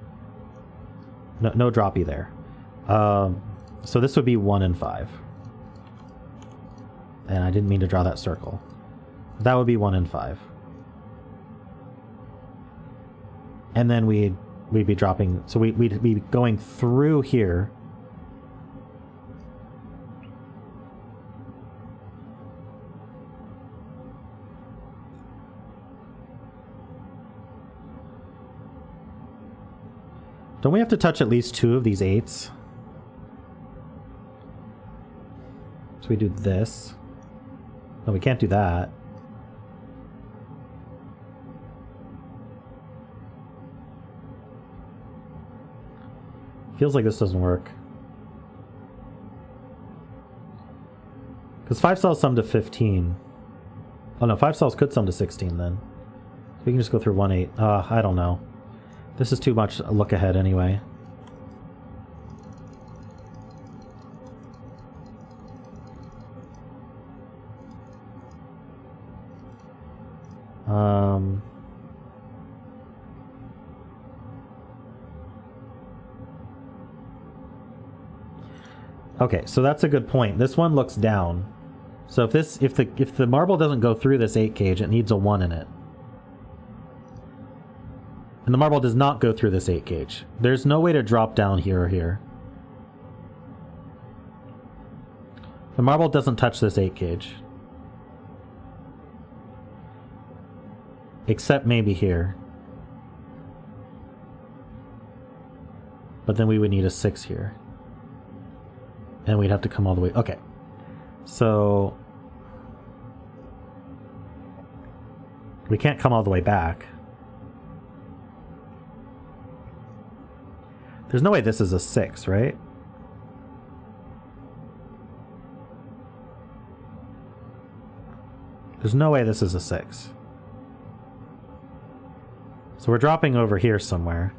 A: No droppy there. So this would be 1 and 5. And I didn't mean to draw that circle. That would be 1 and 5. And then we'd be dropping. So we'd be going through here. Don't we have to touch at least 2 of these 8s? So we do this. No, we can't do that. Feels like this doesn't work. Because 5 cells sum to 15. Oh no, 5 cells could sum to 16 then. So we can just go through 1, 8. I don't know. This is too much a look ahead anyway. Okay, so that's a good point. This one looks down. So if the marble doesn't go through this 8 cage, it needs a 1 in it. And the marble does not go through this 8 cage. There's no way to drop down here or here. The marble doesn't touch this 8 cage. Except maybe here. But then we would need a 6 here. And we'd have to come all the way... Okay. So... we can't come all the way back. There's no way this is a 6, right? There's no way this is a 6. So we're dropping over here somewhere.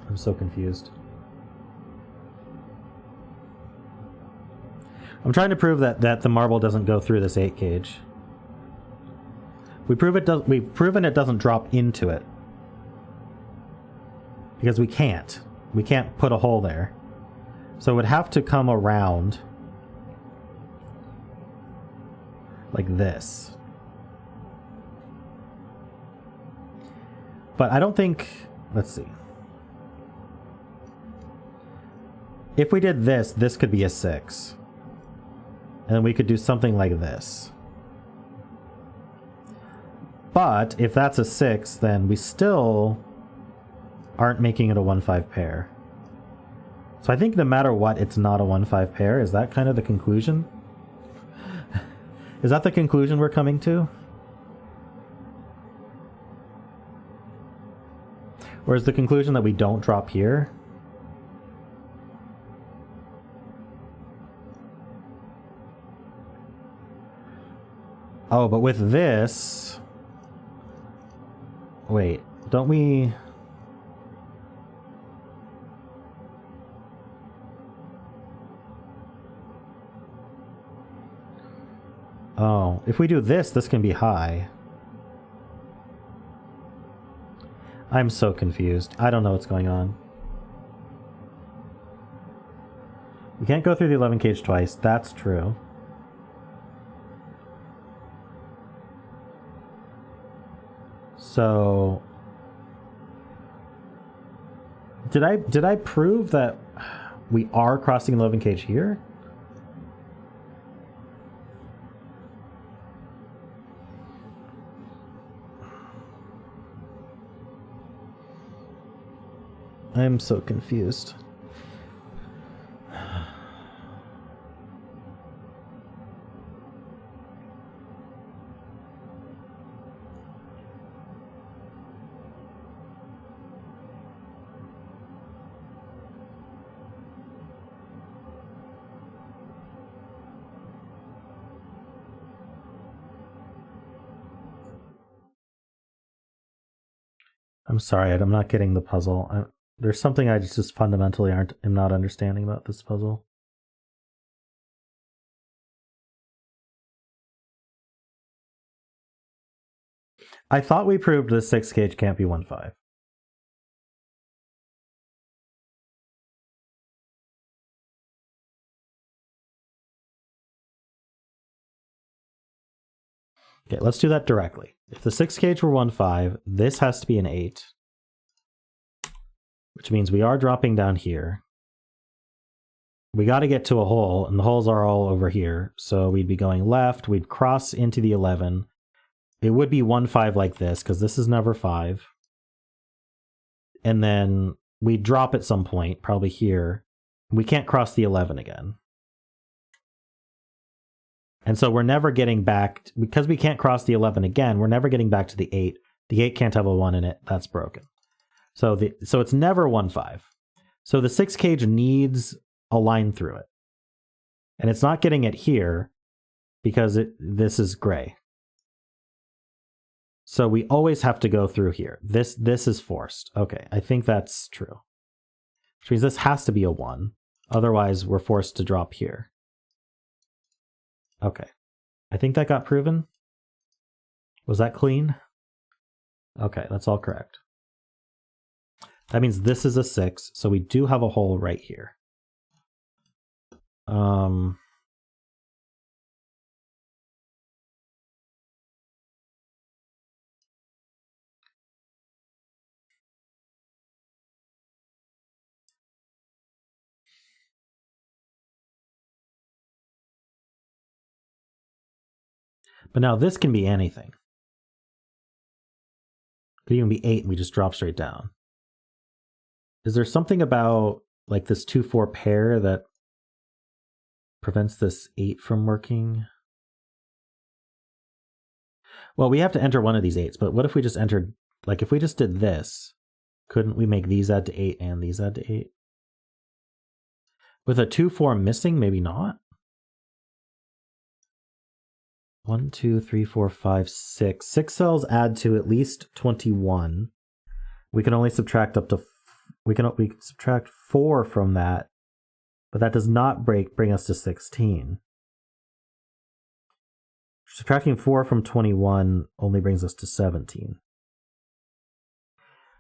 A: I'm so confused. I'm trying to prove that the marble doesn't go through this 8 cage. We've proven it doesn't drop into it. Because we can't. We can't put a hole there. So it would have to come around like this. But I don't think... let's see. If we did this, this could be a 6. And then we could do something like this. But if that's a 6, then we still aren't making it a 1-5 pair. So I think no matter what, it's not a 1-5 pair. Is that kind of the conclusion? Is that the conclusion we're coming to? Or is the conclusion that we don't drop here? Oh, but with this... wait, don't we... oh, if we do this, this can be high. I'm so confused. I don't know what's going on. We can't go through the 11 cage twice. That's true. So... Did I prove that we are crossing the 11 cage here? I'm so confused. I'm sorry, I'm not getting the puzzle. There's something I just fundamentally am not understanding about this puzzle. I thought we proved this 6 gauge can't be 1.5. Okay, let's do that directly. If the 6 gauge were 1.5, this has to be an 8. Which means we are dropping down here. We got to get to a hole, and the holes are all over here. So we'd be going left, we'd cross into the 11. It would be 1.5 like this, because this is never 5. And then we drop at some point, probably here. We can't cross the 11 again. And so we're never getting back, because we can't cross the 11 again, we're never getting back to the 8. The 8 can't have a 1 in it, that's broken. So it's never 1.5. So the 6 gauge needs a line through it. And it's not getting it here, because this is gray. So we always have to go through here. This is forced. Okay, I think that's true. Which means this has to be a 1. Otherwise, we're forced to drop here. Okay. I think that got proven. Was that clean? Okay, that's all correct. That means this is a 6, so we do have a hole right here. But now this can be anything. It could even be 8 and we just drop straight down. Is there something about like this 2-4 pair that prevents this 8 from working? Well, we have to enter one of these 8s, but what if we just entered, like if we just did this, couldn't we make these add to 8 and these add to 8? With a 2-4 missing, maybe not. 1, 2, 3, 4, 5, 6. 6 cells add to at least 21. We can only subtract up to, we can subtract 4 from that, but that does not bring us to 16. Subtracting 4 from 21 only brings us to 17.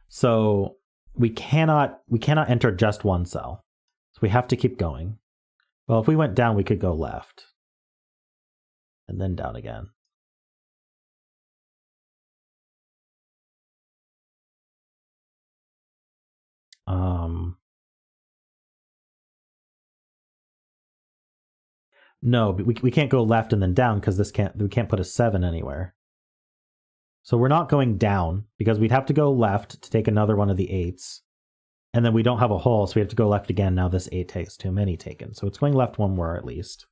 A: So we cannot enter just one cell. So we have to keep going. Well, if we went down, we could go left. And then down again. No, we can't go left and then down because we can't put a 7 anywhere. So we're not going down because we'd have to go left to take another one of the 8s. And then we don't have a hole, so we have to go left again. Now this 8 takes too many taken. So it's going left one more at least.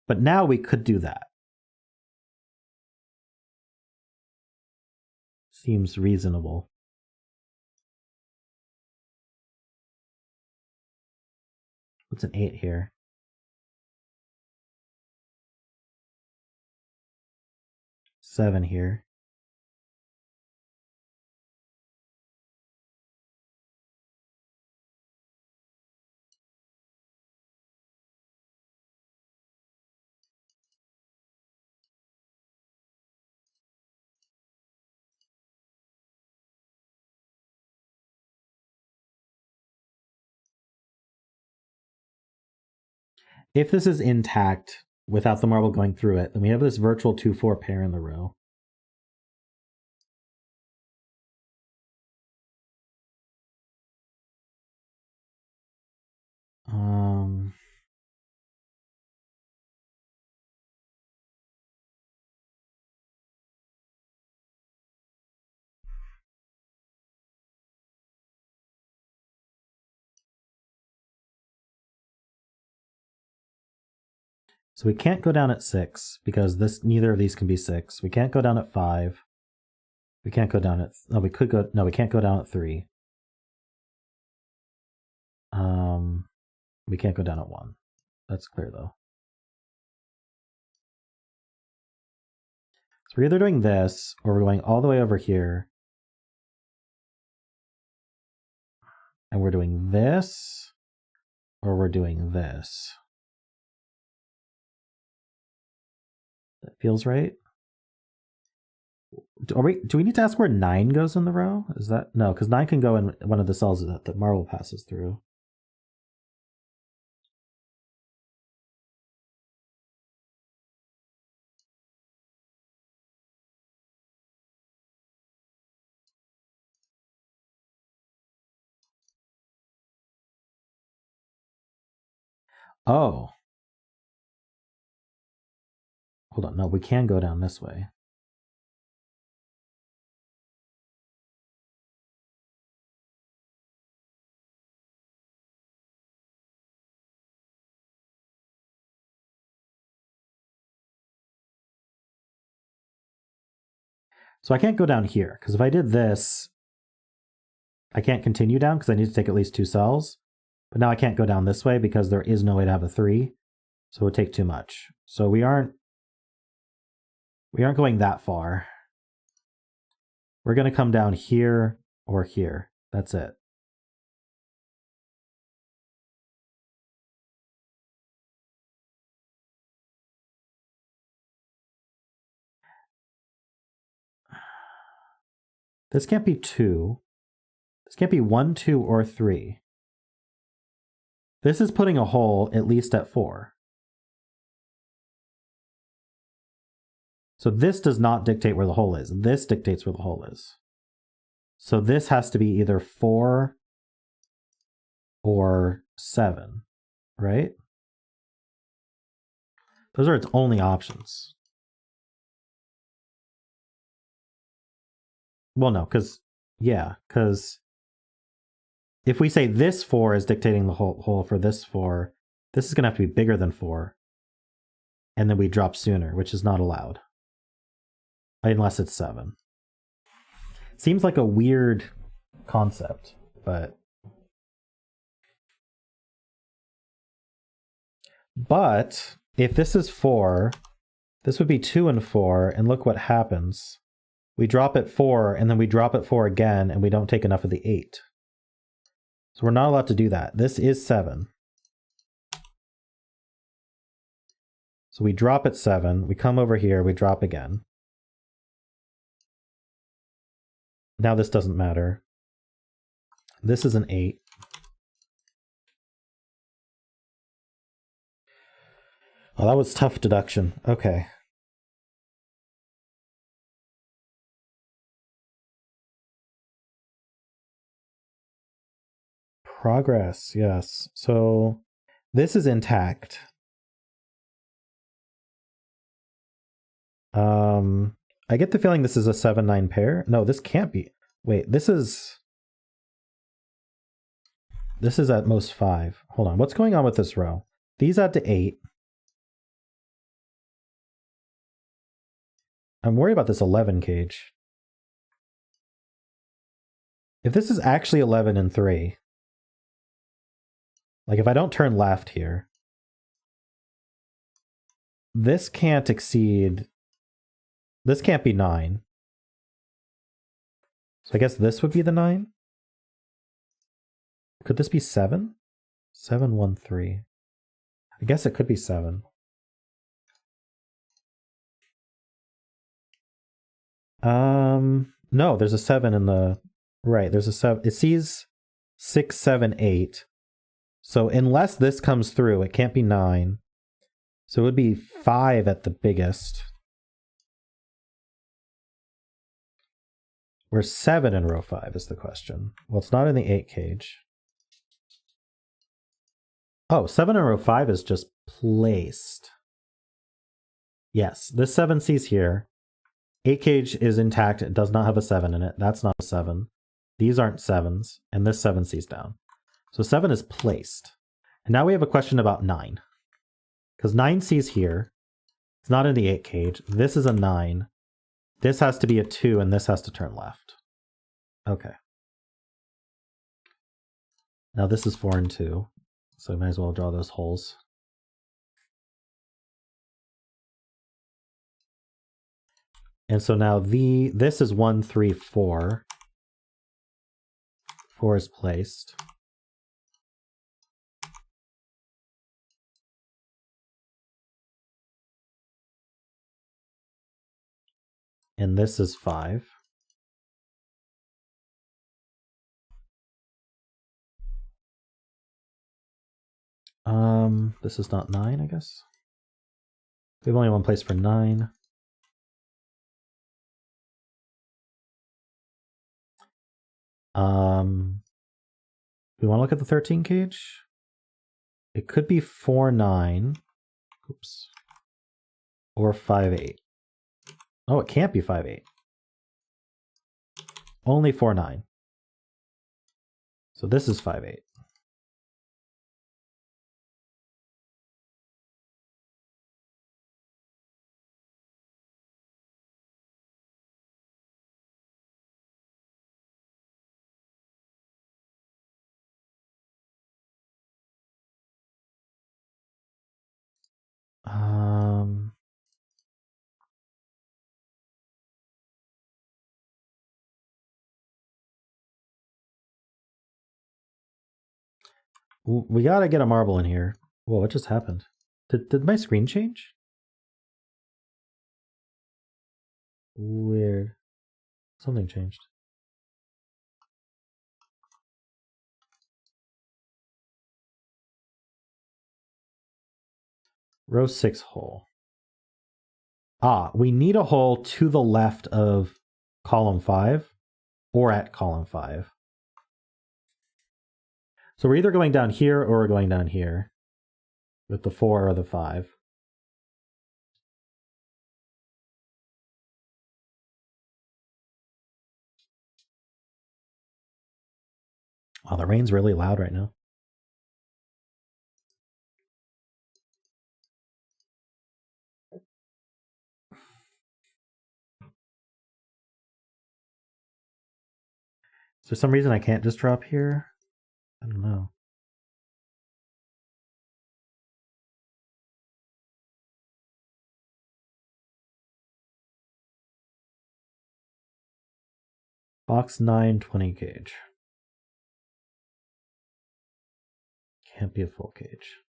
A: But now we could do that. Seems reasonable. What's an 8 here? Seven here. If this is intact without the marble going through it, then we have this virtual 2-4 pair in the row. So we can't go down at 6 because neither of these can be 6. We can't go down at 5. We can't go down at we can't go down at 3. We can't go down at 1. That's clear though. So we're either doing this, or we're going all the way over here. And we're doing this, or we're doing this. That feels right. Do we need to ask where 9 goes in the row? Is that no? Because 9 can go in one of the cells that the marble passes through. Oh. Hold on, no, we can go down this way. So I can't go down here, because if I did this, I can't continue down because I need to take at least 2 cells. But now I can't go down this way because there is no way to have a 3. So it would take too much. So we aren't going that far. We're going to come down here or here. That's it. This can't be 2. This can't be 1, 2, or 3. This is putting a hole at least at 4. So this does not dictate where the hole is. This dictates where the hole is. So this has to be either 4 or 7, right? Those are its only options. Well, no, because if we say this 4 is dictating the hole for this 4, this is going to have to be bigger than 4. And then we drop sooner, which is not allowed. Unless it's 7. Seems like a weird concept, but... But if this is 4, this would be 2 and 4, and look what happens. We drop at 4, and then we drop at 4 again, and we don't take enough of the 8. So we're not allowed to do that. This is 7. So we drop at 7, we come over here, we drop again. Now this doesn't matter. This is an 8. Oh, that was tough deduction. Okay. Progress, yes. So this is intact. I get the feeling this is a 7-9 pair. No, this can't be. Wait, this is at most 5. Hold on, what's going on with this row? These add to 8. I'm worried about this 11 cage. If this is actually 11 and 3, like if I don't turn left here, this can't exceed, this can't be 9. So I guess this would be the 9? Could this be 7? 7, 1, 3. I guess it could be 7. No, there's a 7 in the, right, there's a 7. It sees 6, 7, 8. So unless this comes through, it can't be 9. So it would be 5 at the biggest. Where's 7 in row 5 is the question. Well, it's not in the 8 cage. Oh, 7 in row 5 is just placed. Yes, this 7 sees here. 8 cage is intact. It does not have a 7 in it. That's not a 7. These aren't 7s. And this 7 sees down. So 7 is placed. And now we have a question about 9. Because 9 sees here. It's not in the 8 cage. This is a 9. This has to be a 2, and this has to turn left. Okay. Now this is 4 and 2. So I might as well draw those holes. And so now this is 1, 3, 4. 4 is placed. And this is 5. This is not 9, I guess. We have only one place for 9. We want to look at the 13 cage. It could be 4, 9. Oops. Or 5, 8. Oh, it can't be 5, 8. Only 4, 9. So this is 5, 8. We gotta get a marble in here. Whoa, what just happened? Did my screen change? Weird. Something changed. Row 6 hole. Ah, we need a hole to the left of column 5 or at column 5. So we're either going down here or we're going down here with the 4 or the 5. Wow, the rain's really loud right now. Is there some reason I can't just drop here? I don't know. Box 9, 20 gauge. Can't be a full cage.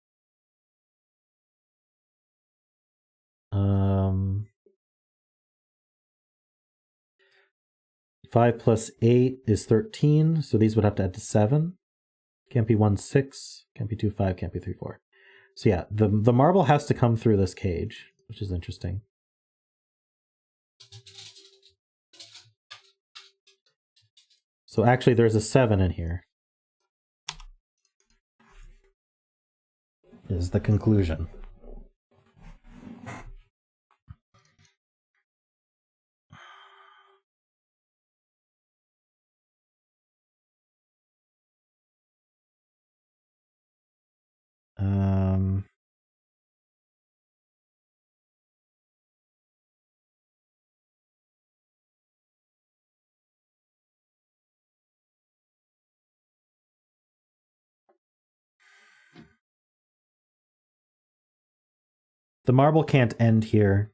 A: 5 plus 8 is 13, so these would have to add to 7. Can't be 1, 6. Can't be 2, 5. Can't be 3, 4. So yeah, the marble has to come through this cage, which is interesting. So actually there's a 7 in here. Is the conclusion. The marble can't end here.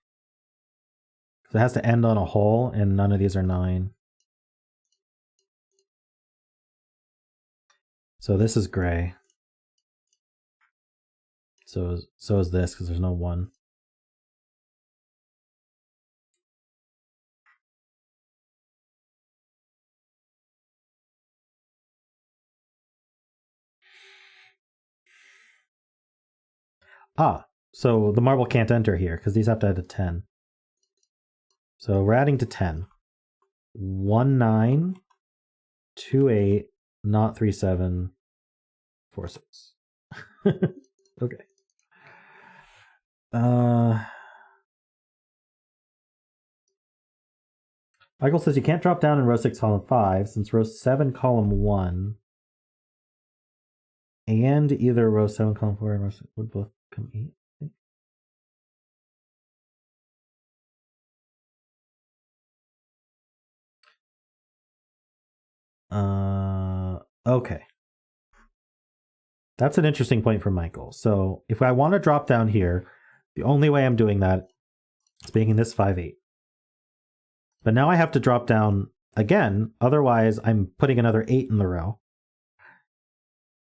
A: So it has to end on a hole, and none of these are 9. So this is gray. So is this, because there's no 1. Ah, so the marble can't enter here, because these have to add to 10. So we're adding to 10. 1, 9, 2, 8, not 3, 7, 4, 6. Okay. Michael says you can't drop down in row 6, column 5, since row 7, column 1, and either row 7, column 4, and row 6 would both come 8. Okay. That's an interesting point for Michael. So if I want to drop down here, the only way I'm doing that is making this 5, 8. But now I have to drop down again, otherwise I'm putting another 8 in the row.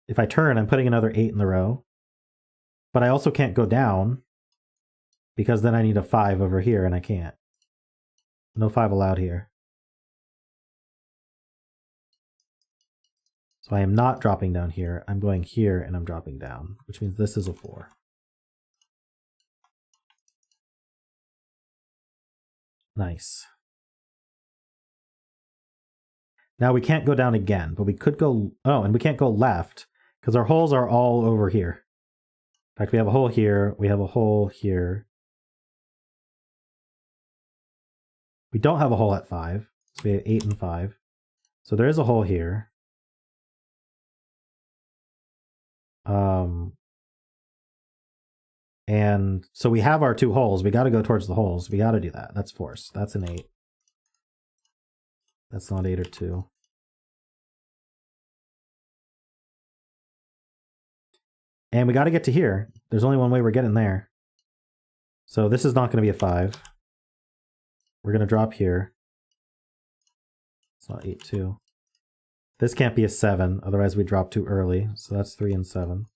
A: If I turn, I'm putting another 8 in the row. But I also can't go down, because then I need a 5 over here, and I can't. No 5 allowed here. So I am not dropping down here. I'm going here, and I'm dropping down, which means this is a 4. Nice. Now we can't go down again, but we could go... Oh, and we can't go left, because our holes are all over here. In fact, we have a hole here, we have a hole here. We don't have a hole at 5, so we have 8 and 5. So there is a hole here. And so we have our 2 holes. We got to go towards the holes. We got to do that. That's force. That's an 8. That's not 8 or 2. And we got to get to here. There's only one way we're getting there. So this is not going to be a 5. We're going to drop here. It's not 8, 2. This can't be a 7, otherwise we drop too early. So that's 3 and 7.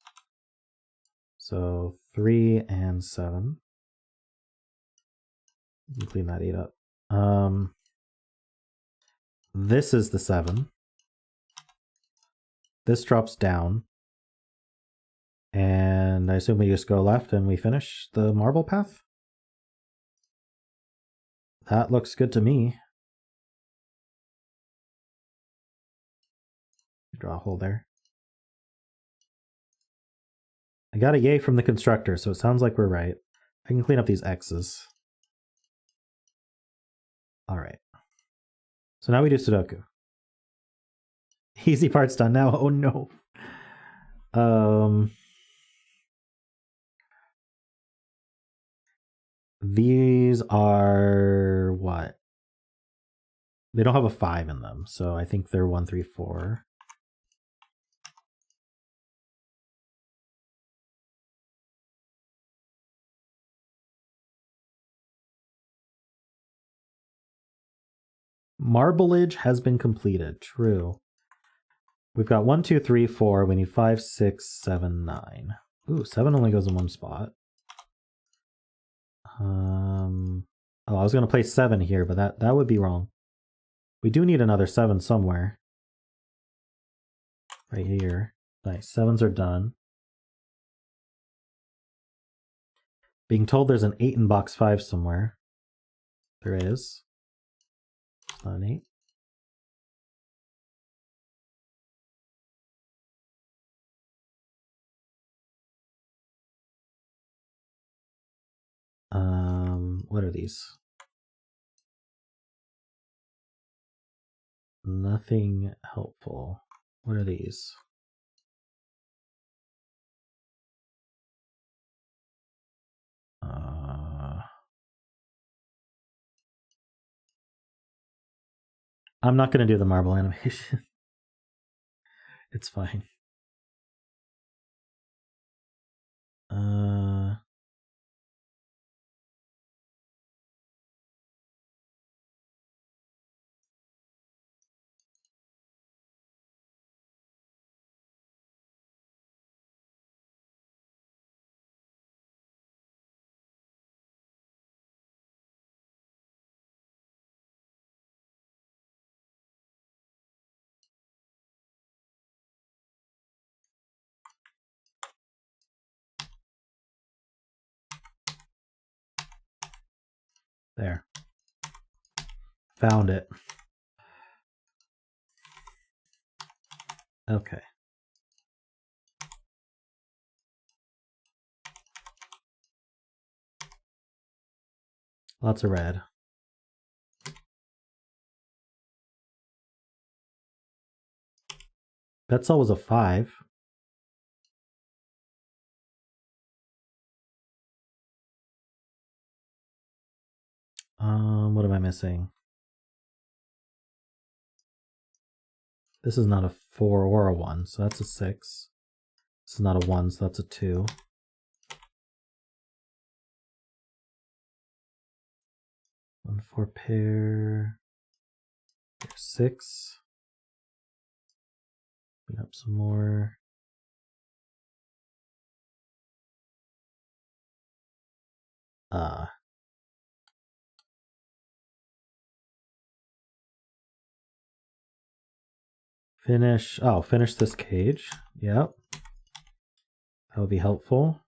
A: So 3 and 7. You can clean that 8 up. This is the 7. This drops down. And I assume we just go left and we finish the marble path? That looks good to me. Draw a hole there. I got a yay from the constructor, so it sounds like we're right. I can clean up these X's. Alright. So now we do Sudoku. Easy part's done now. Oh no. These are what? They don't have a 5 in them, so I think they're 1, 3, 4. Marblage has been completed. True. We've got 1, 2, 3, 4. We need 5, 6, 7, 9. Ooh, 7 only goes in one spot. Oh, I was going to place 7 here, but that would be wrong. We do need another 7 somewhere. Right here. Nice. 7s are done. Being told there's an 8 in box 5 somewhere. There is. It's not an 8. What are these? Nothing helpful. What are these? I'm not going to do the marble animation. It's fine. There. Found it. Okay. Lots of red. Bet cell was a 5. What am I missing? This is not a 4 or a 1, so that's a 6. This is not a 1, so that's a 2. 1 4 pair. 6. Bring up some more. Finish this cage. Yep. That would be helpful.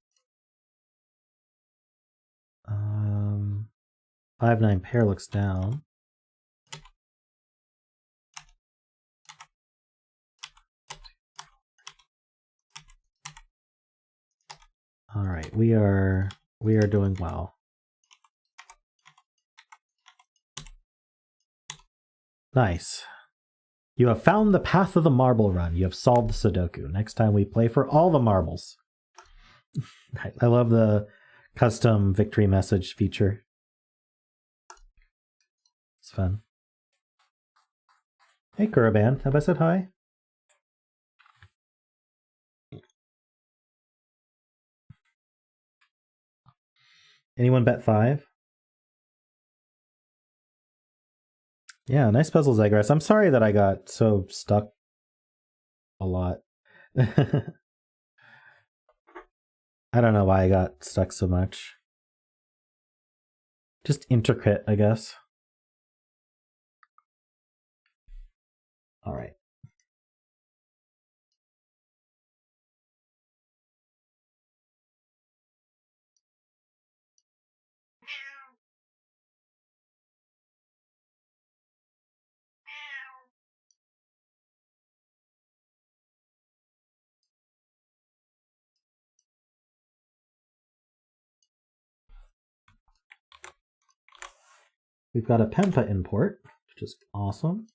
A: 5 9 pair looks down. All right, we are doing well. Nice. You have found the path of the marble run. You have solved the Sudoku. Next time we play for all the marbles. I love the custom victory message feature. It's fun. Hey, Kuraban, have I said hi? Anyone bet 5? Yeah, nice puzzle, ZegreS. I'm sorry that I got so stuck a lot. I don't know why I got stuck so much. Just intricate, I guess. All right. We've got a Pempa import, which is awesome.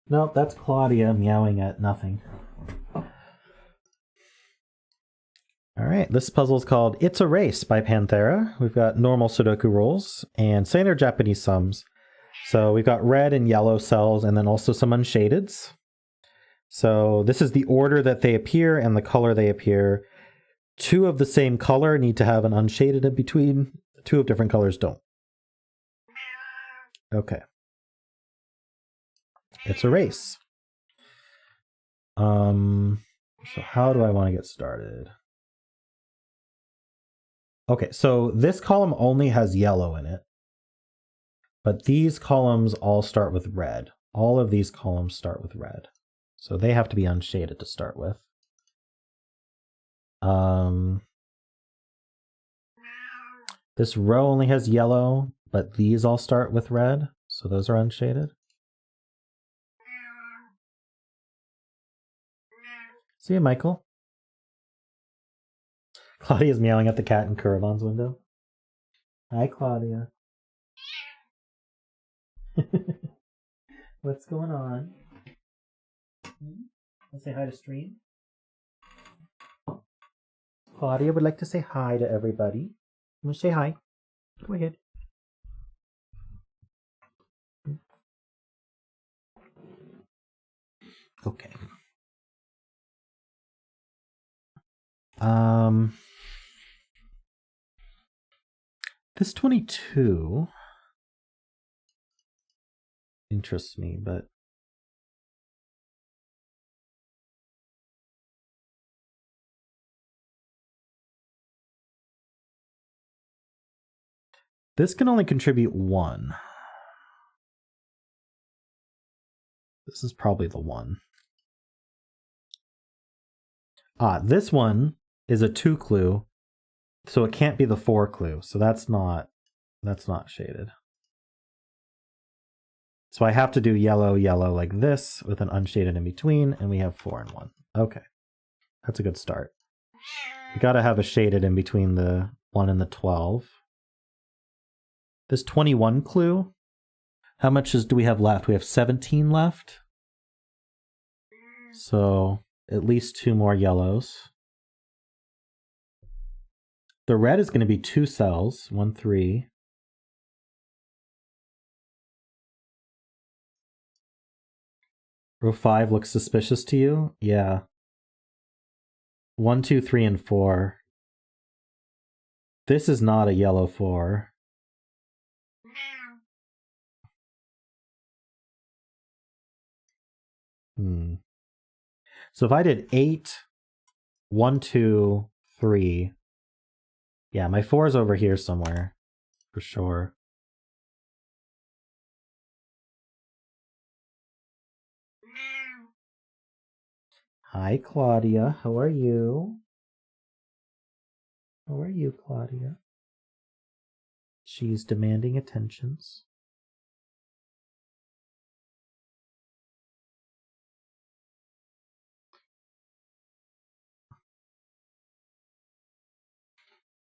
A: Nope, that's Claudia meowing at nothing. All right, this puzzle is called It's a Race by Panthera. We've got normal Sudoku rolls and standard Japanese sums. So we've got red and yellow cells and then also some unshadeds. So this is the order that they appear and the color they appear. 2 of the same color need to have an unshaded in between. 2 of different colors don't. Okay. It's a race. So how do I want to get started? Okay, so this column only has yellow in it, but these columns all start with red. All of these columns start with red, so they have to be unshaded to start with. This row only has yellow, but these all start with red, so those are unshaded. See you, Michael. Claudia's meowing at the cat in Caravan's window. Hi, Claudia. What's going on? Let's say hi to stream. Claudia would like to say hi to everybody. You want to say hi? Go ahead. Okay. This 22 interests me, but this can only contribute 1. This is probably the 1. This one is a 2 clue, so it can't be the 4 clue. So that's not shaded. So I have to do yellow, yellow like this with an unshaded in between, and we have 4 and 1. Okay, that's a good start. We got to have a shaded in between the 1 and the 12. This 21 clue, how much do we have left? We have 17 left. So at least 2 more yellows. The red is going to be 2 cells, 1, 3. Row 5 looks suspicious to you? Yeah. 1, 2, 3, and 4. This is not a yellow 4. So if I did 8, 1, 2, 3. Yeah, my 4 is over here somewhere, for sure. Hi, Claudia. How are you? How are you, Claudia? She's demanding attentions.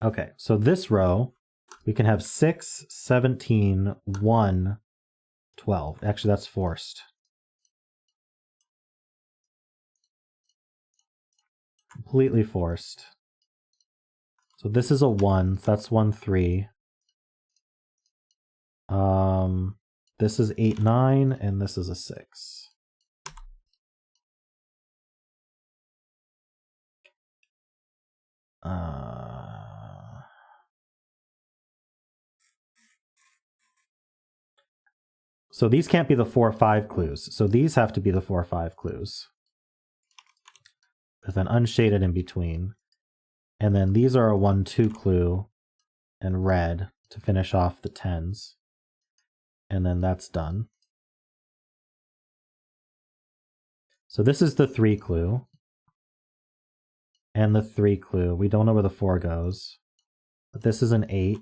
A: Okay, so this row, we can have 6, 17, 1, 12. Actually, that's forced. Completely forced. So this is a 1, so that's 1, 3. This is 8, 9, and this is a 6. So these can't be the 4, 5 clues. So these have to be the 4, 5 clues. With an unshaded in between. And then these are a 1, 2 clue and red to finish off the 10s. And then that's done. So this is the 3 clue. And the 3 clue. We don't know where the 4 goes. But this is an 8.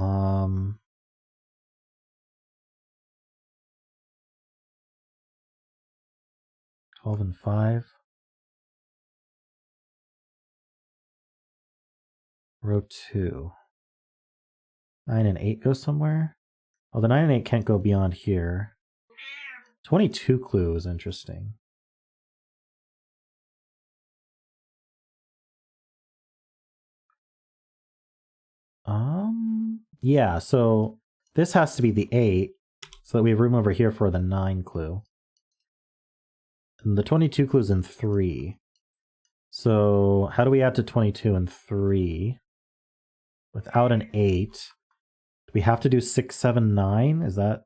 A: Um, 12 and 5. Row 2. 9 and 8 go somewhere? Oh, the 9 and 8 can't go beyond here. 22 clue is interesting. Yeah, so this has to be the 8, so that we have room over here for the 9 clue. And the 22 clue is in 3. So how do we add to 22 and 3? Without an 8. Do we have to do 6, 7, 9? Is that...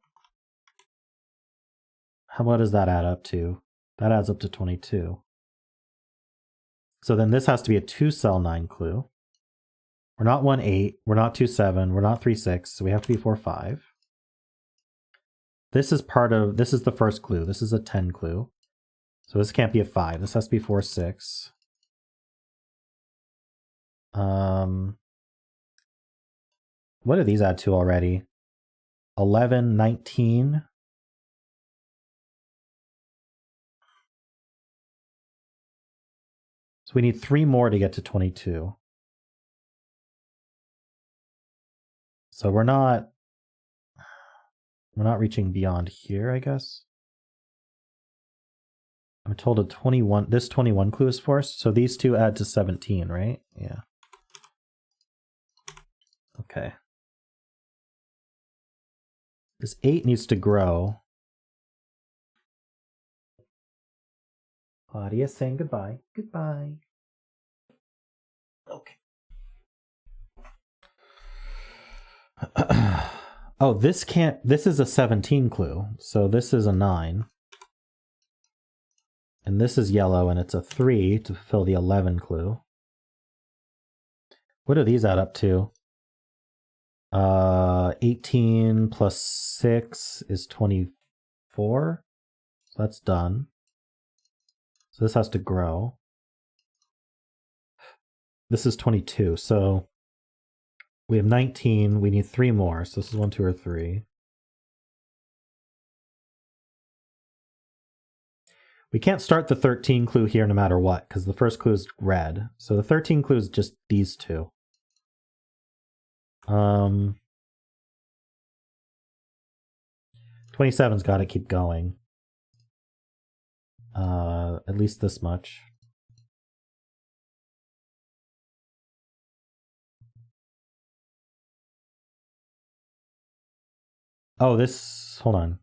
A: What does that add up to? That adds up to 22. So then this has to be a 2-cell 9 clue. We're not 1, 8. We're not 2, 7. We're not 3, 6. So we have to be 4, 5. This is part of... This is the first clue. This is a 10 clue. So this can't be a 5. This has to be 4, 6. What do these add to already? 11, 19. So we need 3 more to get to 22. So we're not reaching beyond here, I guess. I'm told a 21, this 21 clue is forced, so these two add to 17, right? Yeah. Okay. This 8 needs to grow. Claudia saying goodbye. Goodbye. Okay. Oh, this can't... This is a 17 clue, so this is a 9. And this is yellow, and it's a 3 to fill the 11 clue. What do these add up to? 18 plus 6 is 24. So that's done. So this has to grow. This is 22. So we have 19. We need 3 more. So this is 1, 2, or 3. We can't start the 13 clue here no matter what, because the first clue is red. So the 13 clue is just these two. 27's got to keep going. At least this much. Oh, this, hold on.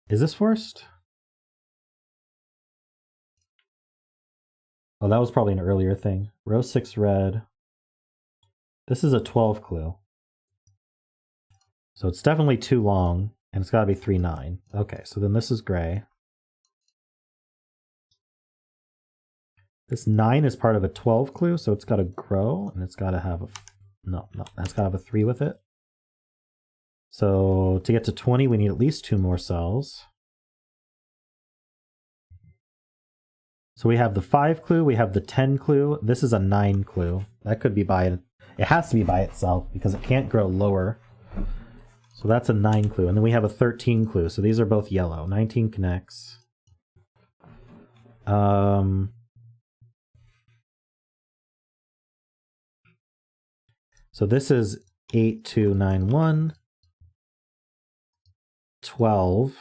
A: Is this forced? Oh, that was probably an earlier thing. Row 6 red. This is a 12 clue. So it's definitely too long, and it's got to be 3-9. Okay, so then this is gray. This 9 is part of a 12 clue, so it's got to grow, and it's got to have a... No, that's got to have a 3 with it. So to get to 20, we need at least 2 more cells. So we have the 5 clue, we have the 10 clue. This is a 9 clue. That could be by it. It has to be by itself because it can't grow lower. So that's a 9 clue. And then we have a 13 clue. So these are both yellow. 19 connects. So this is 8, 2, 9, 1. 12.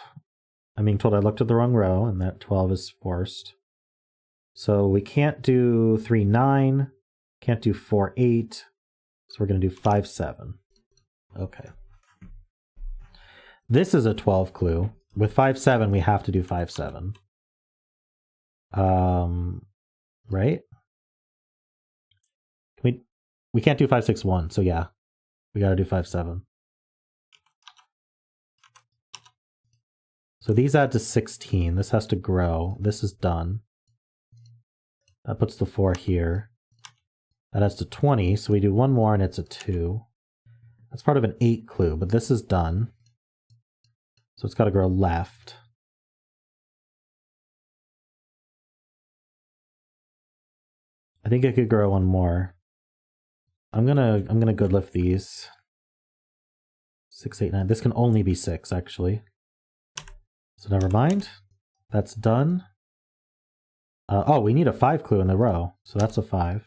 A: I'm being told I looked at the wrong row, and that 12 is forced. So we can't do 3, 9. Can't do 4, 8. So we're going to do 5, 7. Okay. This is a 12 clue. With 5, 7, we have to do 5, 7. Right? We can't do 5, 6, 1. So yeah, we got to do 5, 7. So these add to 16. This has to grow. This is done. That puts the 4 here. That adds to 20. So we do one more and it's a 2. That's part of an 8 clue, but this is done. So it's got to grow left. I think I could grow one more. I'm gonna good lift these. 6, 8, 9. This can only be 6 actually. So never mind. That's done. Oh, we need a 5 clue in the row. So that's a 5.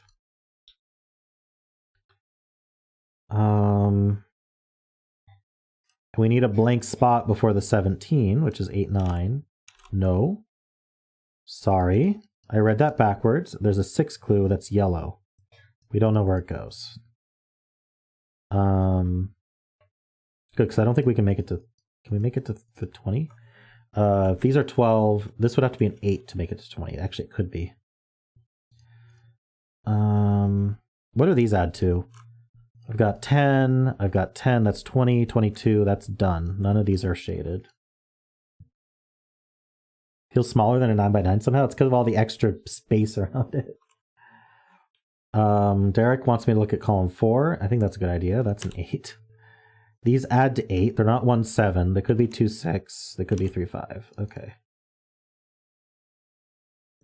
A: We need a blank spot before the 17, which is 8, 9. No. Sorry. I read that backwards. There's a 6 clue that's yellow. We don't know where it goes. Good, because I don't think we can make it to... Can we make it to 20? If these are 12, this would have to be an 8 to make it to 20. Actually, it could be. What do these add to? I've got 10, I've got 10, that's 20, 22, that's done. None of these are shaded. Feels smaller than a 9x9 somehow. It's because of all the extra space around it. Derek wants me to look at column 4. I think that's a good idea. That's an 8. These add to 8. They're not 1, 7. They could be 2, 6. They could be 3, 5. Okay.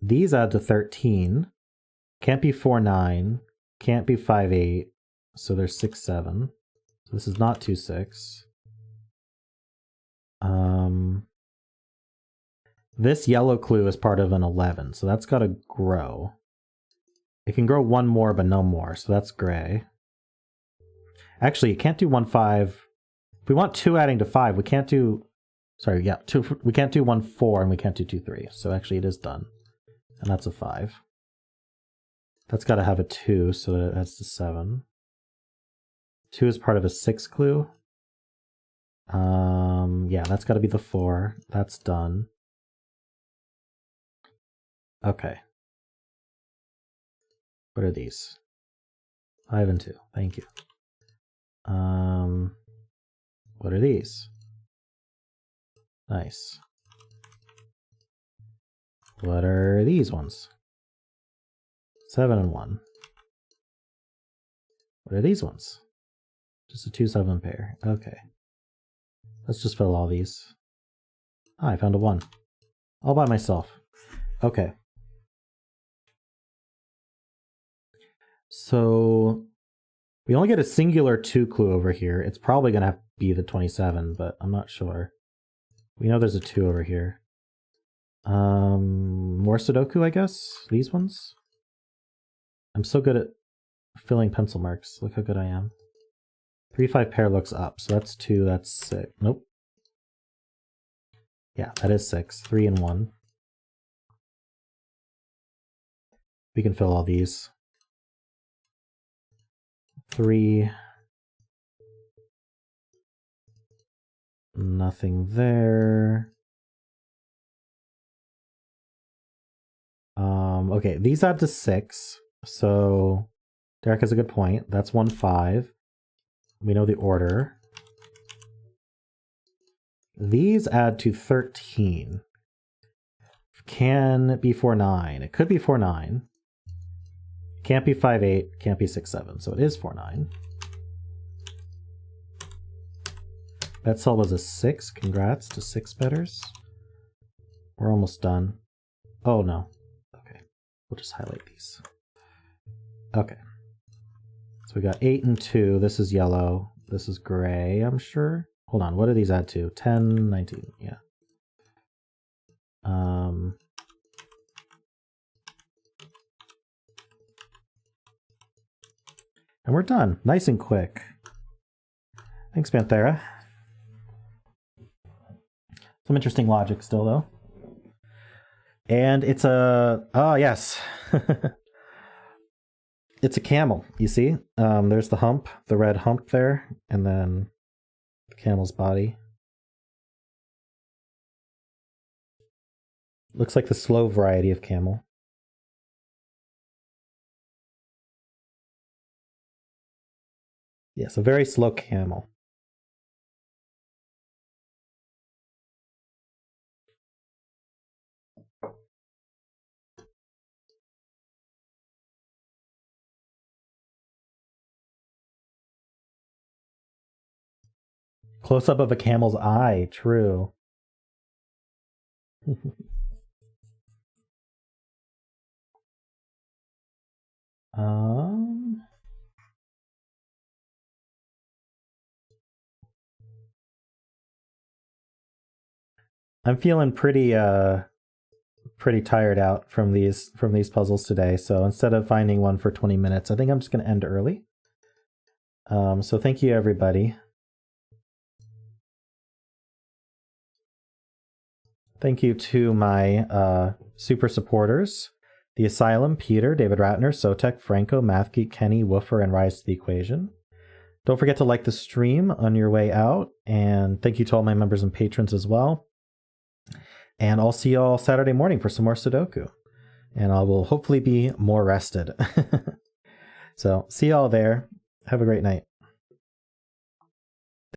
A: These add to 13. Can't be 4, 9. Can't be 5, 8. So there's 6, 7. So this is not 2, 6. This yellow clue is part of an 11. So that's got to grow. It can grow one more, but no more. So that's gray. Actually, it can't do 1, 5. If we want 2 adding to 5, we can't do... Sorry, yeah, 2. We can't do 1, 4, and we can't do 2, 3. So actually it is done. And that's a 5. That's got to have a 2, so that it adds to 7. 2 is part of a 6 clue. Yeah, that's got to be the 4. That's done. Okay. What are these? 5 and 2. Thank you. What are these? Nice. What are these ones? 7 and 1. What are these ones? Just a 2, 7 pair. Okay. Let's just fill all these. Ah, I found a 1. All by myself. Okay. So we only get a singular 2 clue over here. It's probably going to be the 27, but I'm not sure. We know there's a 2 over here. More Sudoku, I guess? These ones? I'm so good at filling pencil marks. Look how good I am. 3, 5 pair looks up, so that's 2, that's 6. Nope. Yeah, that is 6. 3 and 1. We can fill all these. 3. Nothing there. Okay, these add to 6. So Derek has a good point. That's 1, 5. We know the order. These add to 13. Can be 4, 9. It could be 4, 9. Can't be 5, 8. Can't be 6, 7. So it is 4, 9. Bet cell was a 6. Congrats to 6 betters. We're almost done. Oh no. Okay. We'll just highlight these. Okay. So we got 8 and 2. This is yellow. This is gray, I'm sure. Hold on. What do these add to? 10, 19. Yeah. And we're done. Nice and quick. Thanks, Panthera. Some interesting logic still, though. And it's a... Oh, yes. It's a camel, you see? There's the hump, the red hump there, and then the camel's body. Looks like the slow variety of camel. Yes, a very slow camel. Close-up of a camel's eye, true. I'm feeling pretty tired out from these puzzles today, so instead of finding one for 20 minutes, I think I'm just going to end early. So thank you, everybody. Thank you to my super supporters, The Asylum, Peter, David Ratner, Sotek, Franco, Mathgeek, Kenny, Woofer, and Rise to the Equation. Don't forget to like the stream on your way out, and thank you to all my members and patrons as well. And I'll see you all Saturday morning for some more Sudoku. And I will hopefully be more rested. So see you all there. Have a great night.